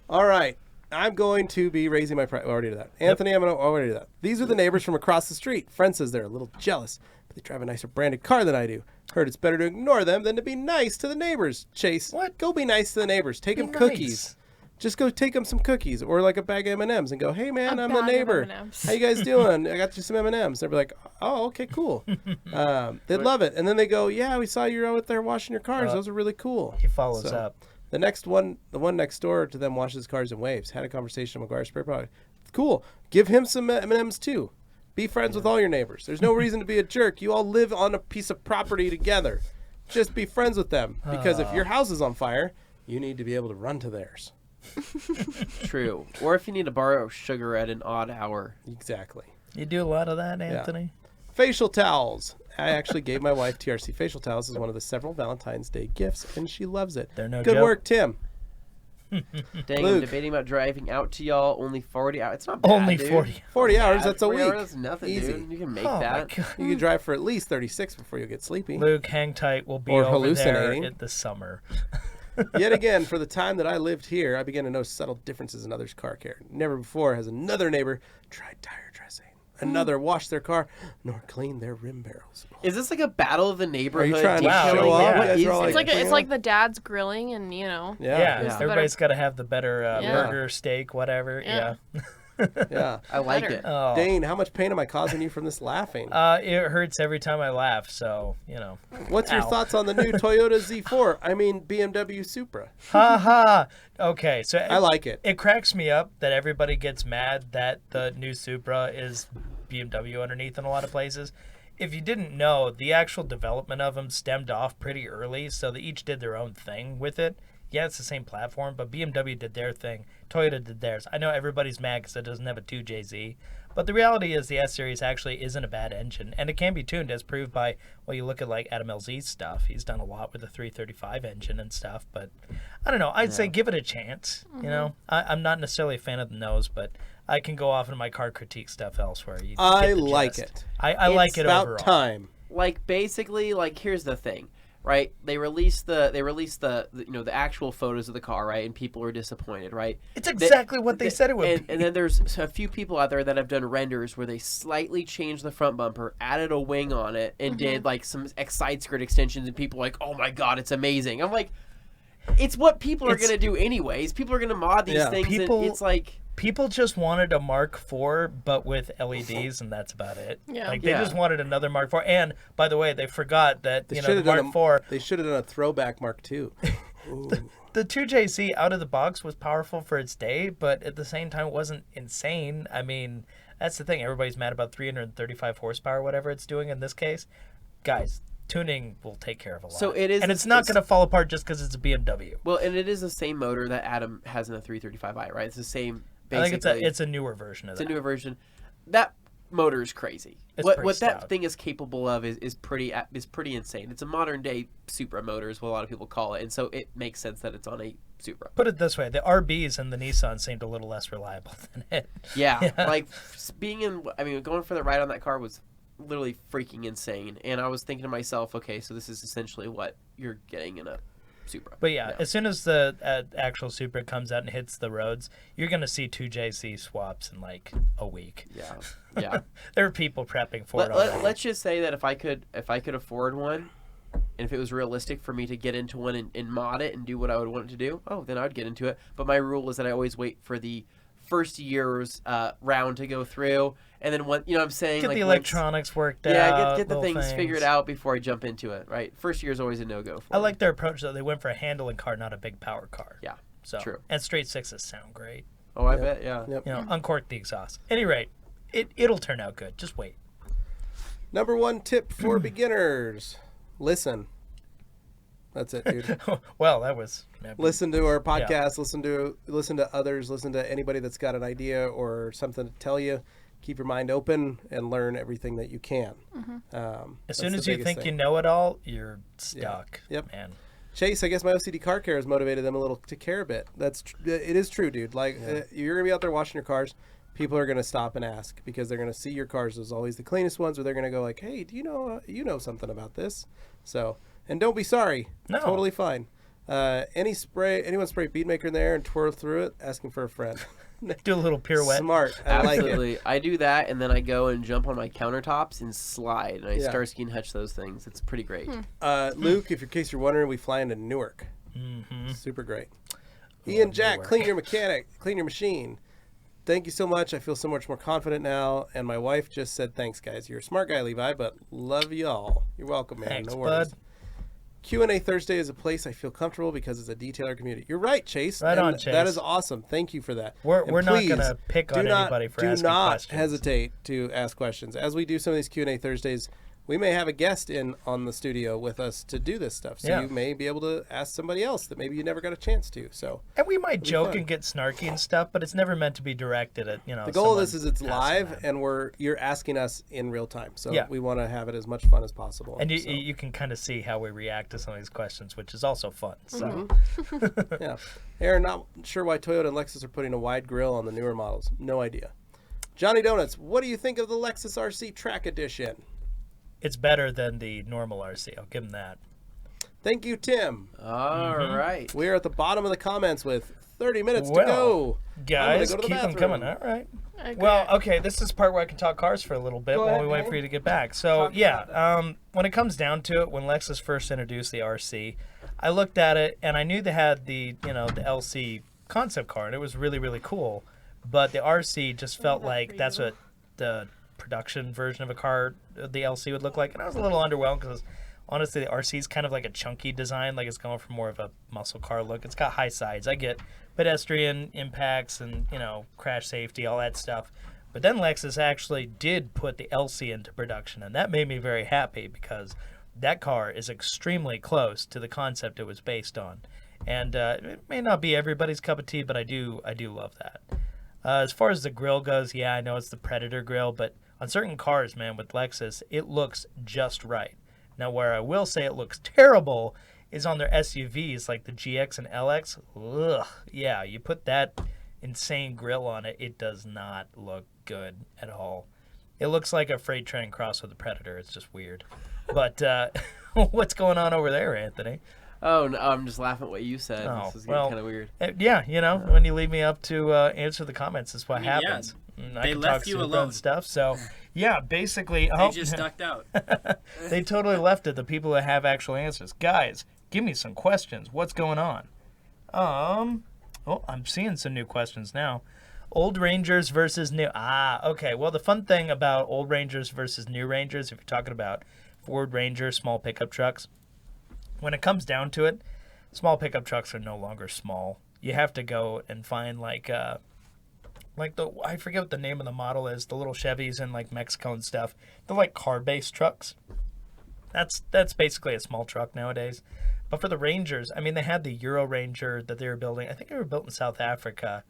All right. I'm going to be raising my price. Already did that. Anthony, I'm going to already do that. These are the neighbors from across the street. Friend says they're a little jealous, but they drive a nicer branded car than I do. Heard it's better to ignore them than to be nice to the neighbors. Chase, What? Go be nice to the neighbors. Take Be them nice. cookies. Just go take them some cookies or like a bag of M&Ms and go, hey, man, A I'm the bag of neighbor. M&Ms. How you guys doing? I got you some M&Ms. They'll be like, oh, okay, cool. They'd love it. And then they go, yeah, we saw you out there washing your cars. Those are really cool. he follows So, up. The one next door to them washes cars and waves. Had a conversation with Mcguire spray product. Cool. Give him some M&Ms too. Be friends with all your neighbors. There's no reason to be a jerk. You all live on a piece of property together. Just be friends with them. Because if your house is on fire, you need to be able to run to theirs. True. Or if you need to borrow sugar at an odd hour. Exactly. You do a lot of that, Anthony? Facial towels. I actually gave my wife TRC facial towels as one of the several Valentine's Day gifts, and she loves it. They're no Good joke. work, Tim. Dang, I'm Luke. debating about driving out to y'all. Only 40 hours. It's not bad, Only dude. 40. 40 hours, Bad. that's a 40 week. hours, that's nothing, Easy. dude. You can make Oh, my that. God. You can drive for at least 36 before you get sleepy. Luke, hang tight. We'll be Or over there hallucinating. this summer. Yet again, for the time that I lived here, I began to notice subtle differences in others' car care. Never before has another neighbor tried tire dressing, another washed their car, nor cleaned their rim barrels. Is this like a battle of the neighborhood? trying to Wow, detailing? show off? What You guys is are all it? It's like Yeah. it's like the dad's grilling, and Yeah, Yeah. everybody's got to have the better Yeah. burger, steak, whatever. Yeah. Yeah. I like Better. it. Oh. Dane, how much pain am I causing you from this laughing? It hurts every time I laugh, so, What's your Ow. thoughts on the new Toyota Z4? I mean, BMW Supra. Ha ha. Okay, so I like it. it cracks me up that everybody gets mad that the new Supra is BMW underneath in a lot of places. If you didn't know, the actual development of them stemmed off pretty early, so they each did their own thing with it. Yeah, it's the same platform, but BMW did their thing. Toyota did theirs. I know everybody's mad because it doesn't have a 2JZ, but the reality is the S-Series actually isn't a bad engine, and it can be tuned as proved by, well, you look at like Adam LZ's stuff. He's done a lot with the 335 engine and stuff, but I don't know. I'd say give it a chance. I'm not necessarily a fan of the nose, but I can go off into my car critique stuff elsewhere. You I get the like gist. it. I like it About overall. time. Like basically, like here's the thing, right? They released the the actual photos of the car, right? And people are disappointed, right? It's exactly what they said it would be. And then there's a few people out there that have done renders where they slightly changed the front bumper, added a wing on it, and did like some side skirt extensions, and people are like, oh my god, it's amazing. I'm like, it's what people are gonna do anyways. People are gonna mod these things, People- and it's like. People just wanted a Mark IV, but with LEDs, and that's about it. Yeah. Like, they Yeah. just wanted another Mark IV. And, by the way, they forgot that, They the should have done Mark IV... They should have done a throwback Mark II. The 2JC out of the box was powerful for its day, but at the same time, it wasn't insane. I mean, that's the thing. Everybody's mad about 335 horsepower, whatever it's doing in this case. Guys, tuning will take care of a lot. So it is, and it's not going to fall apart just because it's a BMW. Well, and it is the same motor that Adam has in the 335i, right? It's the same. I think it's a newer version of that. It's a newer version. That motor is crazy. It's What pretty that stout. thing is capable of is pretty insane. It's a modern day Supra motor, is what a lot of people call it, and so it makes sense that it's on a Supra. Put it this way: the RBs and the Nissan seemed a little less reliable than it. Yeah, like going for the ride on that car was literally freaking insane. And I was thinking to myself, okay, so this is essentially what you're getting in a Supra. But yeah, as soon as the actual Supra comes out and hits the roads, you're going to see 2JC swaps in like a week. Yeah. There are people prepping for it already. Let's just say that if I could afford one, and if it was realistic for me to get into one and mod it and do what I would want it to do, then I would get into it. But my rule is that I always wait for the first year's round to go through, and then what I'm saying, get like the electronics worked out. Yeah, get the things figured out before I jump into it. Right, first year is always a no-go for I me. like their approach though. They went for a handling car, not a big power car. Yeah, so true. And straight sixes sound great. Oh, I bet. Yeah. Yep. Uncork the exhaust. At any rate, it'll turn out good. Just wait. Number 1 tip for beginners: listen. That's it, dude. Well, that was. Listen to our podcast. Yeah. Listen to others. Listen to anybody that's got an idea or something to tell you. Keep your mind open and learn everything that you can. As soon as you think you know it all, you're stuck. Yeah. Yep. Man. Chase, I guess my OCD car care has motivated them a little to care a bit. It is true, dude. Like you're gonna be out there washing your cars. People are gonna stop and ask because they're gonna see your cars as always the cleanest ones, or they're gonna go like, "Hey, do you know something about this?" So. And don't be sorry. No. Totally fine. Anyone spray Beadmaker in there and twirl through it, asking for a friend. Do a little pirouette. Smart. I Absolutely. like it. I do that, and then I go and jump on my countertops and slide, and I Starsky and Hutch those things. It's pretty great. Luke, in case you're wondering, we fly into Newark. Mm-hmm. Super great. Ian Jack, Newark. clean your machine. Thank you so much. I feel so much more confident now. And my wife just said, thanks, guys. You're a smart guy, Levi, but love y'all. You're welcome, man. Thanks, no worries. bud. Q&A Thursday is a place I feel comfortable because it's a detailer community. You're right, Chase. Right on, Chase. That is awesome. Thank you for that. We're not going to pick on anybody for asking questions. Do not hesitate to ask questions. As we do some of these Q&A Thursdays, we may have a guest in on the studio with us to do this stuff. So you may be able to ask somebody else that maybe you never got a chance to. So and we might joke and get snarky and stuff, but it's never meant to be directed at, The goal of this is it's live and you're asking us in real time. So we want to have it as much fun as possible. And you can kind of see how we react to some of these questions, which is also fun. So yeah. Aaron, not sure why Toyota and Lexus are putting a wide grille on the newer models. No idea. Johnny Donuts, what do you think of the Lexus RC Track Edition? It's better than the normal RC. I'll give him that. Thank you, Tim. All right. We are at the bottom of the comments with 30 minutes to go. Guys, go to the keep them bathroom. coming. All right. Well, okay, this is the part where I can talk cars for a little bit while we wait for you to get back. So, when it comes down to it, when Lexus first introduced the RC, I looked at it and I knew they had the LC concept car, and it was really, really cool. But the RC just felt like that's what the production version of a car, the LC, would look like. And I was a little underwhelmed because honestly, the RC is kind of like a chunky design, like it's going for more of a muscle car look. It's got high sides. I get pedestrian impacts and, crash safety, all that stuff. But then Lexus actually did put the LC into production, and that made me very happy because that car is extremely close to the concept it was based on. And it may not be everybody's cup of tea, but I do love that. As far as the grille goes, I know it's the Predator grille, but on certain cars, man, with Lexus, it looks just right. Now, where I will say it looks terrible is on their SUVs, like the GX and LX. Ugh, yeah, you put that insane grille on it, it does not look good at all. It looks like a freight train crossed with a Predator. It's just weird. But what's going on over there, Anthony? Oh, no, I'm just laughing at what you said. This is getting kind of weird. When you leave me up to answer the comments, that's what happens. They left you alone. Stuff. So, basically, they just ducked out. They totally left it. The people that have actual answers, guys, give me some questions. What's going on? I'm seeing some new questions now. Old Rangers versus new. Okay. Well, the fun thing about old Rangers versus new Rangers, if you're talking about Ford Ranger small pickup trucks, when it comes down to it, small pickup trucks are no longer small. You have to go and find like the I forget what the name of the model is. The little Chevys in like Mexico and stuff. They're like car-based trucks. That's basically a small truck nowadays. But for the Rangers, I mean, they had the Euro Ranger that they were building. I think they were built in South Africa.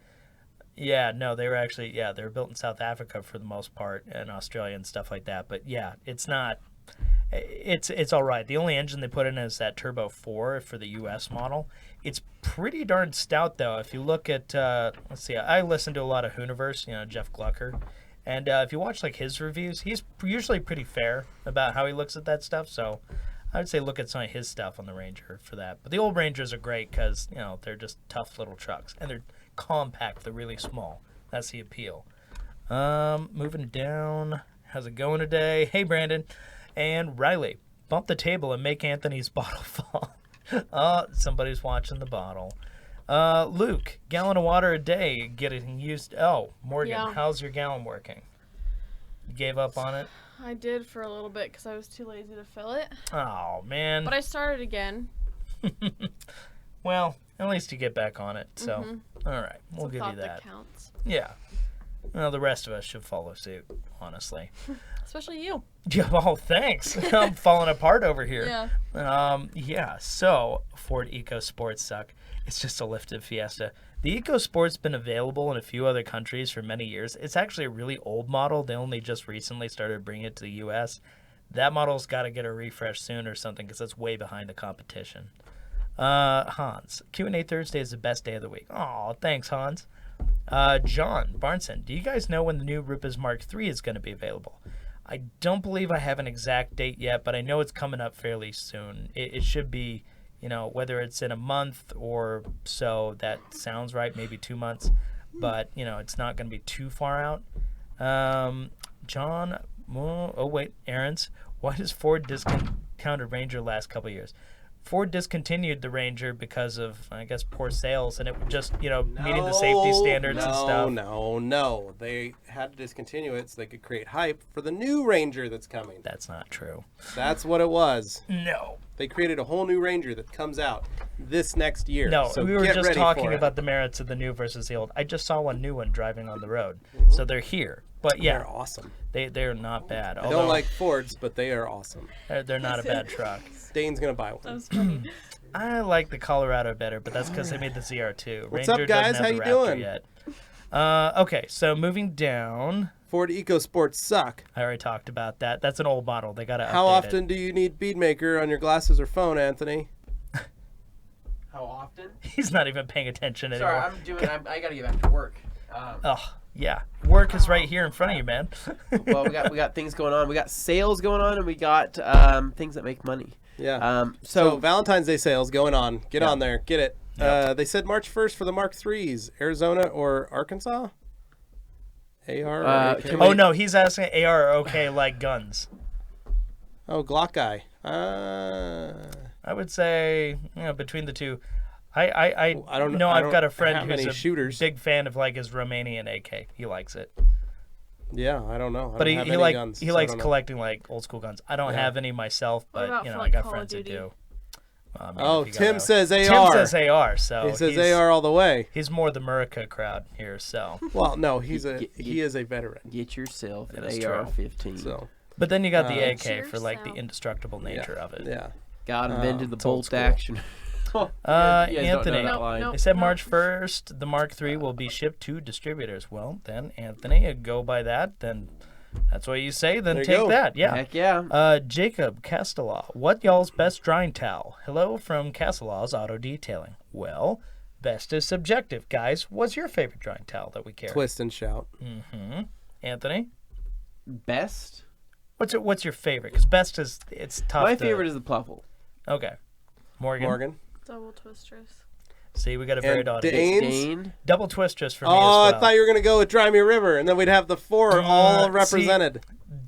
Yeah, no, they were built in South Africa for the most part, and Australia and stuff like that. But yeah, it's all right. The only engine they put in is that Turbo 4 for the US model. It's pretty darn stout, though. If you look at, let's see, I listen to a lot of Hooniverse, Jeff Glucker. And if you watch like his reviews, he's usually pretty fair about how he looks at that stuff. So I would say look at some of his stuff on the Ranger for that. But the old Rangers are great because, they're just tough little trucks. And they're compact. They're really small. That's the appeal. Moving down. How's it going today? Hey, Brandon. And Riley. Bump the table and make Anthony's bottle fall. Somebody's watching the bottle. Luke, gallon of water a day getting used. Oh, Morgan, Yeah. How's your gallon working? You gave up on it? I did for a little bit because I was too lazy to fill it. Oh, man. But I started again. Well, at least you get back on it. So, all right, we'll It's a give you thought that. counts. Yeah. Well, the rest of us should follow suit, honestly. Especially you. Yeah, oh, thanks. I'm falling apart over here. Yeah. So Ford EcoSports suck. It's just a lifted Fiesta. The EcoSport's been available in a few other countries for many years. It's actually a really old model. They only just recently started bringing it to the U.S. That model's got to get a refresh soon or something because it's way behind the competition. Hans, Q&A Thursday is the best day of the week. Oh, thanks, Hans. John Barnson, do you guys know when the new Rupa's Mark III is going to be available? I don't believe I have an exact date yet, but I know it's coming up fairly soon. It should be, whether it's in a month or so, that sounds right, maybe 2 months. But, it's not going to be too far out. John, Aaron's, why does Ford discounted Ranger last couple years? Ford discontinued the Ranger because of, I guess, poor sales, and it was just, meeting the safety standards and stuff. No. They had to discontinue it so they could create hype for the new Ranger that's coming. That's not true. That's what it was. No. They created a whole new Ranger that comes out this next year. No, so we were get just ready talking for it. about the merits of the new versus the old. I just saw one new one driving on the road. So they're here. But yeah, They're awesome. they're not bad. I don't like Fords, but they are awesome. They're not a bad truck. Dane's going to buy That one. was funny. I like the Colorado better, but that's because they made the ZR2. What's Ranger up, guys? doesn't have How the you Raptor doing? yet. Okay, so moving down. Ford EcoSports suck. I already talked about that. That's an old model. They got to update How often do you need Beadmaker on your glasses or phone, Anthony? How often? He's not even paying attention Sorry, anymore. I gotta get back to work. Oh, yeah. Work is right here in front of you, man. Well, we got things going on. We got sales going on, and we got things that make money. Yeah. So Valentine's Day sales going on. Get Yeah. on there. Get it. Yep. They said March 1st for the Mark IIIs. Arizona or Arkansas? AR or AK? can we- Oh, no, he's asking AR or OK like guns. Oh, Glock guy. I would say, between the two. I don't know. I I've don't got a have friend who's any a shooters. big fan of like his Romanian AK. He likes it, Yeah, I don't know. but I he don't have he any like guns, he so I likes don't know. collecting like old school guns. I don't Yeah. have any myself, What but about for, I like, got Call of friends that Duty? do. Maybe Oh, if you got Tim a- says AR. Tim says AR, so He says he's, AR all the way. He's more the Murica crowd here, so. Well, no, he Get- is a veteran. Get yourself an That is AR-15. So But then you got the Get AK for like the yourself. indestructible nature of it. yeah. God invented the it's old bolt school. action. You guys don't know Anthony. that line. Nope. They said March 1st, the Mark III will be shipped to distributors. Well, then, Anthony, go by that. Then that's what you say. Then There you take go. that. Yeah. Heck yeah. Jacob Castellaw, what y'all's best drying towel? Hello from Castellaw's Auto Detailing. Well, best is subjective. Guys, what's your favorite drying towel that we carry? Twist and shout. Mm-hmm. Anthony, Best? what's your favorite? Because best is, it's tough My to- favorite is the Pluffle. Okay. Morgan. Double twisters. See, we got a varied And audience. Dane? Dane. Double twisters for me Oh, as well. I thought you were gonna go with Dry Me a River, and then we'd have the four all see, represented.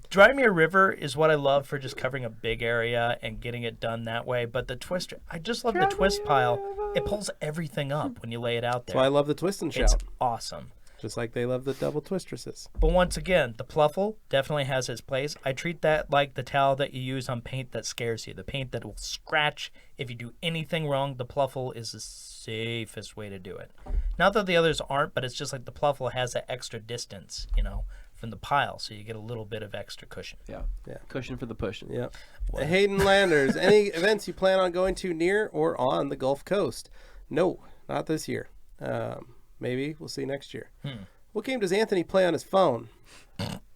Dry Me a River is what I love for just covering a big area and getting it done that way. But the twister, I just love the twist pile. It pulls everything up when you lay it out That's why I there. love the Twist and It's Shout. awesome. Just like they love the double twistresses. But once again, the pluffle definitely has its place. I treat that like the towel that you use on paint that scares you. The paint that will scratch if you do anything wrong. The pluffle is the safest way to do it. Not that the others aren't, but it's just like the pluffle has that extra distance, from the pile, so you get a little bit of extra cushion. Yeah. Yeah. Cushion for the pushing. Yeah. Hayden Landers, any events you plan on going to near or on the Gulf Coast? No, not this year. Maybe we'll see next year. What game does Anthony play on his phone?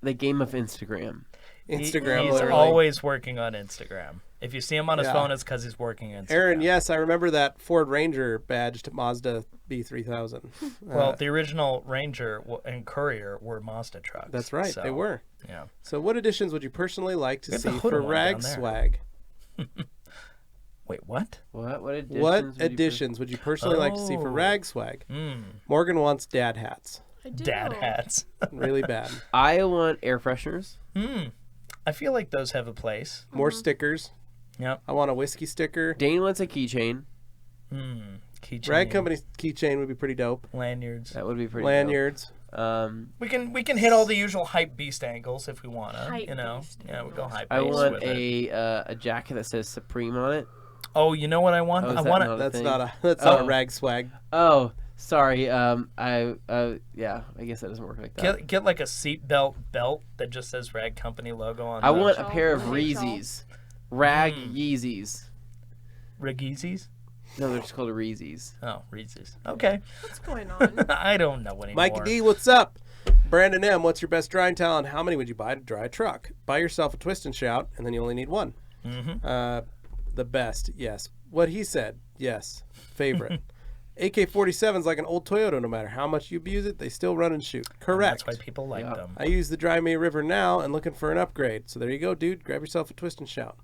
The game of Instagram. Instagram. He's literally. always working on Instagram. If you see him on his phone, it's because he's working Instagram. Aaron, yes, I remember that Ford Ranger badged Mazda B3000. Well, the original Ranger and Courier were Mazda trucks. That's right, so, they were. Yeah. So what additions would you personally like to We have the see hood for one Rag down there. Swag? Wait, what? What additions? What additions would you personally like to see for Rag Swag? Morgan wants dad hats. I do. Dad hats. Really bad. I want air fresheners. I feel like those have a place. More stickers. Yep. I want a whiskey sticker. Dane wants a keychain. Keychain. Rag Company keychain would be pretty dope. Lanyards. That would be pretty Lanyards. dope. We can hit all the usual hype beast angles if we wanna. Hype beast Yeah, we go hype I beast want with it. a jacket that says Supreme on it. Oh, you know what I want? Oh, is I that want not it. a That's thing? not a Rag Swag. Oh, sorry. Yeah, I guess that doesn't work like that. Get like a seatbelt belt that just says Rag Company logo on. I the want a pair of Rachel. Reezies. Rag Yeezys. Rigizis. No, they're just called Reezies. Oh, Reese's. Okay. What's going on? I don't know anymore. Mikey D, what's up? Brandon M, what's your best drying towel and how many would you buy to dry a truck? Buy yourself a twist and shout, and then you only need one. The best, yes. What he said, yes. Favorite. AK-47's like an old Toyota. No matter how much you abuse it, they still run and shoot. Correct. That's why people like them. I use the Dry Me River now and looking for an upgrade. So there you go, dude. Grab yourself a twist and shout.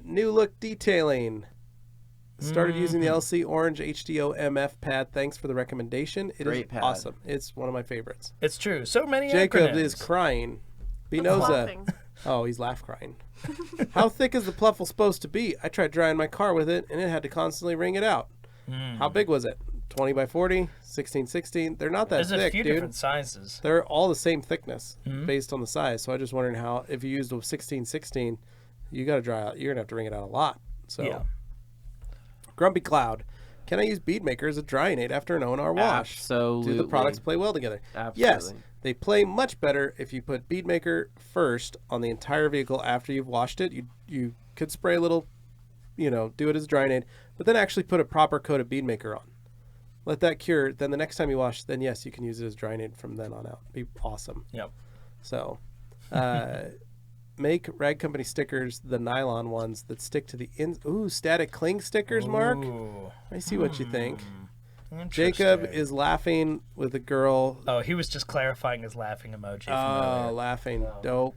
New look detailing. Started using the LC Orange HDO MF pad. Thanks for the recommendation. It is Great pad. awesome. It's one of my favorites. It's true. So many Jacob acronyms. is crying. What's Binoza. laughing? Oh, he's laugh crying. How thick is the pluffle supposed to be? I tried drying my car with it, and it had to constantly wring it out. How big was it? 20 by 40, 16, 16. They're not that There's thick, a few dude. different sizes. They're all the same thickness based on the size. So I just wondering how, if you used a 16, 16, you got to dry out. You're gonna have to wring it out a lot. So, Yeah. Grumpy Cloud. Can I use bead maker as a drying aid after an O&R wash? Absolutely. Do the products play well together? Absolutely. Yes, they play much better if you put bead maker first on the entire vehicle after you've washed it. You could spray a little, do it as a drying aid, but then actually put a proper coat of bead maker on. Let that cure. Then the next time you wash, then yes, you can use it as drying aid from then on out. Be awesome. Yep. So, make Rag Company stickers, the nylon ones that stick to the static cling stickers, Mark. Ooh. I see what you think. Interesting. Jacob is laughing with a girl. Oh, he was just clarifying his laughing emoji. From Oh, earlier. laughing. Dope.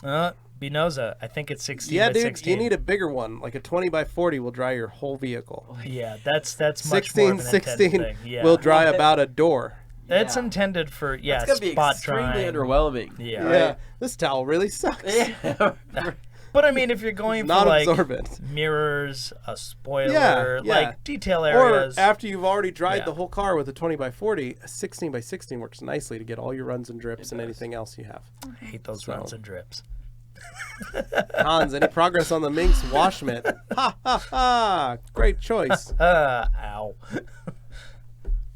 Binoza. I think it's 16 Yeah, by dude, 16. you need a bigger one. Like a 20 by 40 will dry your whole vehicle. Yeah, that's much more 16, of an intended 16 thing. Yeah. will dry about a door. It's intended for It's gonna be spot extremely drying. underwhelming. Yeah. Yeah, this towel really sucks. Yeah. But I mean, if you're going for Not like absorbent. mirrors, a spoiler, Yeah, yeah. like detail Or areas. after you've already dried Yeah. the whole car with a 20 by 40, a 16 by 16 works nicely to get all your runs and drips and anything else you have. I hate those runs and drips. Hans, any progress on the Minx wash mitt? Ha ha ha! Great choice. Ow.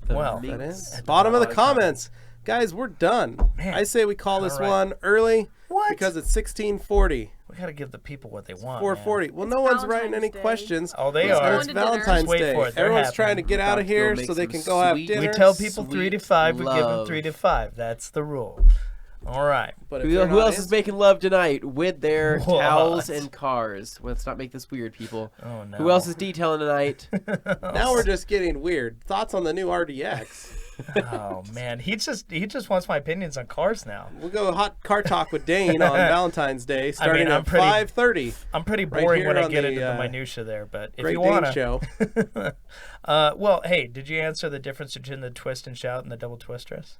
Well, That is bottom of the comments, guys. We're done. Man. I say we call this All right. one early What? because it's 16:40. we gotta give the people what they want. 4:40. Well, no one's writing any Valentine's Day. questions. Oh, they and are. It's Going to dinner. Valentine's Just wait Day. for it. They're Everyone's happening. trying to get out of About to go here make so they some can go have sweet- dinner. We tell people Sweet 3 to 5. We give them love. 3 to 5. That's the rule. All right. But if Who they're else not is answering- making love tonight with their What? towels and cars? Let's not make this weird, people. Oh no. Who else is detailing tonight? Now we're just getting weird. Thoughts on the new RDX? Oh man, he just wants my opinions on cars now. We'll go hot car talk with Dane on Valentine's Day, starting I'm at pretty- 5:30. I'm pretty Right boring here when I on get the, into the minutia there, but if Great you Dane wanna, show. well, hey, did you answer the difference between the twist and shout and the double twistress?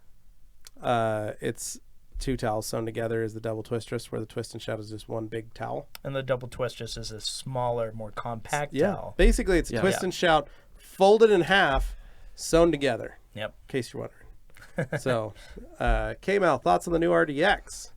It's 2 towels sewn together is the double twistress, where the twist and shout is just one big towel. And the double twistress is a smaller, more compact towel. Basically, it's Yeah. twist Yeah. and shout, folded in half, sewn together. Yep. In case you're wondering. So, K-Mal, thoughts on the new RDX?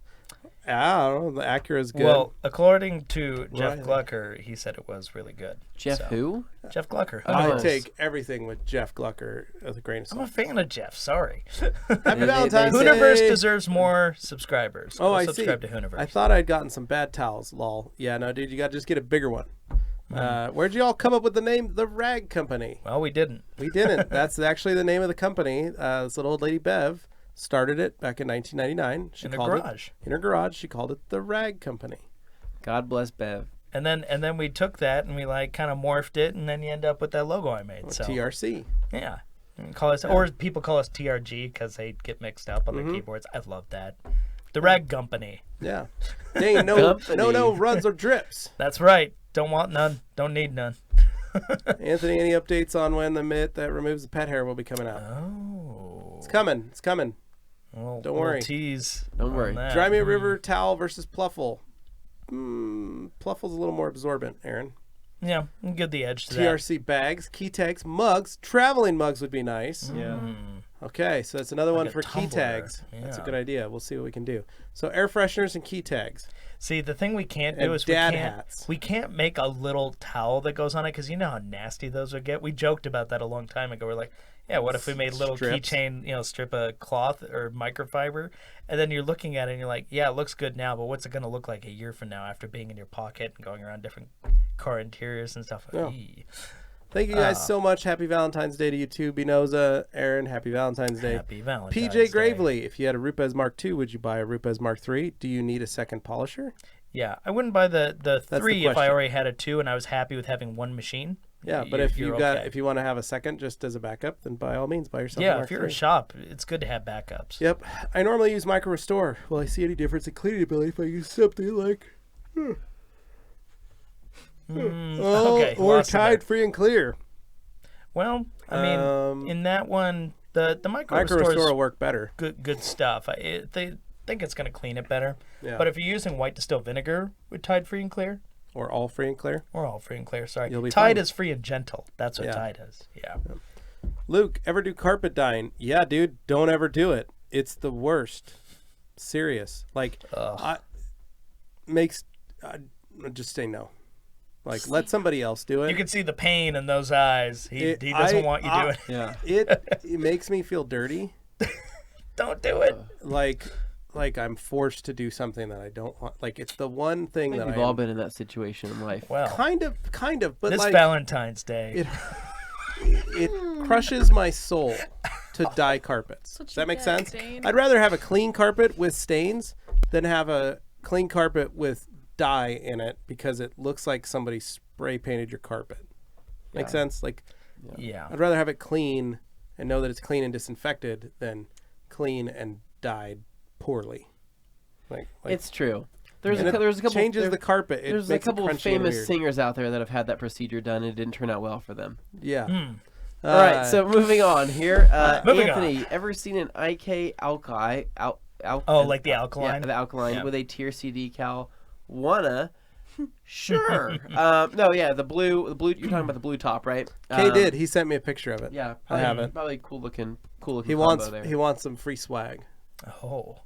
I don't know. The Acura's good. Well, according to Jeff Right. Glucker, he said it was really good. Jeff So- who? Jeff Glucker. Who I knows? take everything with Jeff Glucker with a grain of I'm a salt. fan of Jeff. Sorry. Happy they- Valentine's they- Day. Hooniverse deserves more subscribers. Oh, Go I see. subscribe to Hooniverse. I thought I'd gotten some bad towels. Lol. Yeah, no, dude, you got to just get a bigger one. Where'd you all come up with the name The Rag Company? Well, we didn't. We didn't. That's actually the name of the company. This little old lady Bev started it back in 1999. She In her called garage. in her garage. She called it The Rag Company. God bless Bev. And then we took that and we like kind of morphed it, and then you end up with that logo I made. So TRC. yeah, and call us or people call us TRG because they get mixed up on Mm-hmm. the keyboards. I love that. The Rag Company. Yeah. Dane, no Company. runs or drips. That's right. Don't want none. Don't need none. Anthony, any updates on when the mitt that removes the pet hair will be coming out? Oh. It's coming. It's coming. Well, Don't little worry. Tease. Don't on worry. that. Dry Me River Towel versus Pluffle. Pluffle's a little more absorbent, Aaron. Yeah, give the edge to that. TRC bags, key tags, mugs. Traveling mugs would be nice. Yeah. Okay, so that's another one a for key tumbler. tags. That's a Yeah. good idea. We'll see what we can do. So air fresheners and key tags. See, the thing we can't And do is dad hats. we can't make a little towel that goes on it because you know how nasty those would get. We joked about that a long time ago. We're like, yeah, what if we made a little Strips. keychain, strip of cloth or microfiber, and then you're looking at it and you're like, yeah, it looks good now, but what's it gonna look like a year from now after being in your pocket and going around different car interiors and stuff? Yeah. Eee. Thank you guys so much. Happy Valentine's Day to you too. Binoza, Aaron, happy Valentine's Day. Happy Valentine's PJ Day. Gravely, if you had a Rupes Mark II, would you buy a Rupes Mark III? Do you need a second polisher? Yeah, I wouldn't buy the the 3 if I question. already had a 2 and I was happy with having one machine. Yeah, but if you're you got okay. if you want to have a second just as a backup, then by all means buy yourself a Yeah, Mark if you're a III. shop, it's good to have backups. Yep. I normally use Micro Restore. Will I see any difference in cleaning ability if I use something like Okay, or lost it there. Tide Free and Clear? Well, I mean, in that one, the micro Micro restore Restore will is work better. good stuff. They think it's going to clean it better. Yeah. But if you're using white distilled vinegar with Tide Free and Clear, Or all free and clear. or all free and clear, sorry, You'll be Tide fine. is free and gentle. That's what Yeah. Tide is. Yeah. Luke, ever do carpet dyeing? Yeah, dude, don't ever do it. It's the worst. Serious. Like, just say no. Like, let somebody else do it. You can see the pain in those eyes. He It- doesn't want you doing it. Yeah. It makes me feel dirty. Don't do it. Like I'm forced to do something that I don't want. Like, it's the one thing I think that we've all I'm been in that situation in life. Well, kind of, but this like Valentine's Day. it crushes my soul to dye carpets. what Does you that make get, sense? Dane. I'd rather have a clean carpet with stains than have a clean carpet with dye in it because it looks like somebody spray painted your carpet. Make sense? Like, Yeah. I'd rather have it clean and know that it's clean and disinfected than clean and dyed poorly. Like It's true. There's and a couple changes there- the carpet. It There's a makes it couple of crunchy and famous weird. singers out there that have had that procedure done and it didn't turn out well for them. Yeah. All right, so moving on here. Moving Anthony, ever seen an IK alkali? Oh, like the alkaline? Yeah, the alkaline Yeah. with a tier C decal. Wanna? Sure. No, yeah, the blue. You're talking about the blue top, right? Kay did. He sent me a picture of it. Yeah, I probably, have it. Probably cool looking. He combo wants there. he wants some free swag. Oh.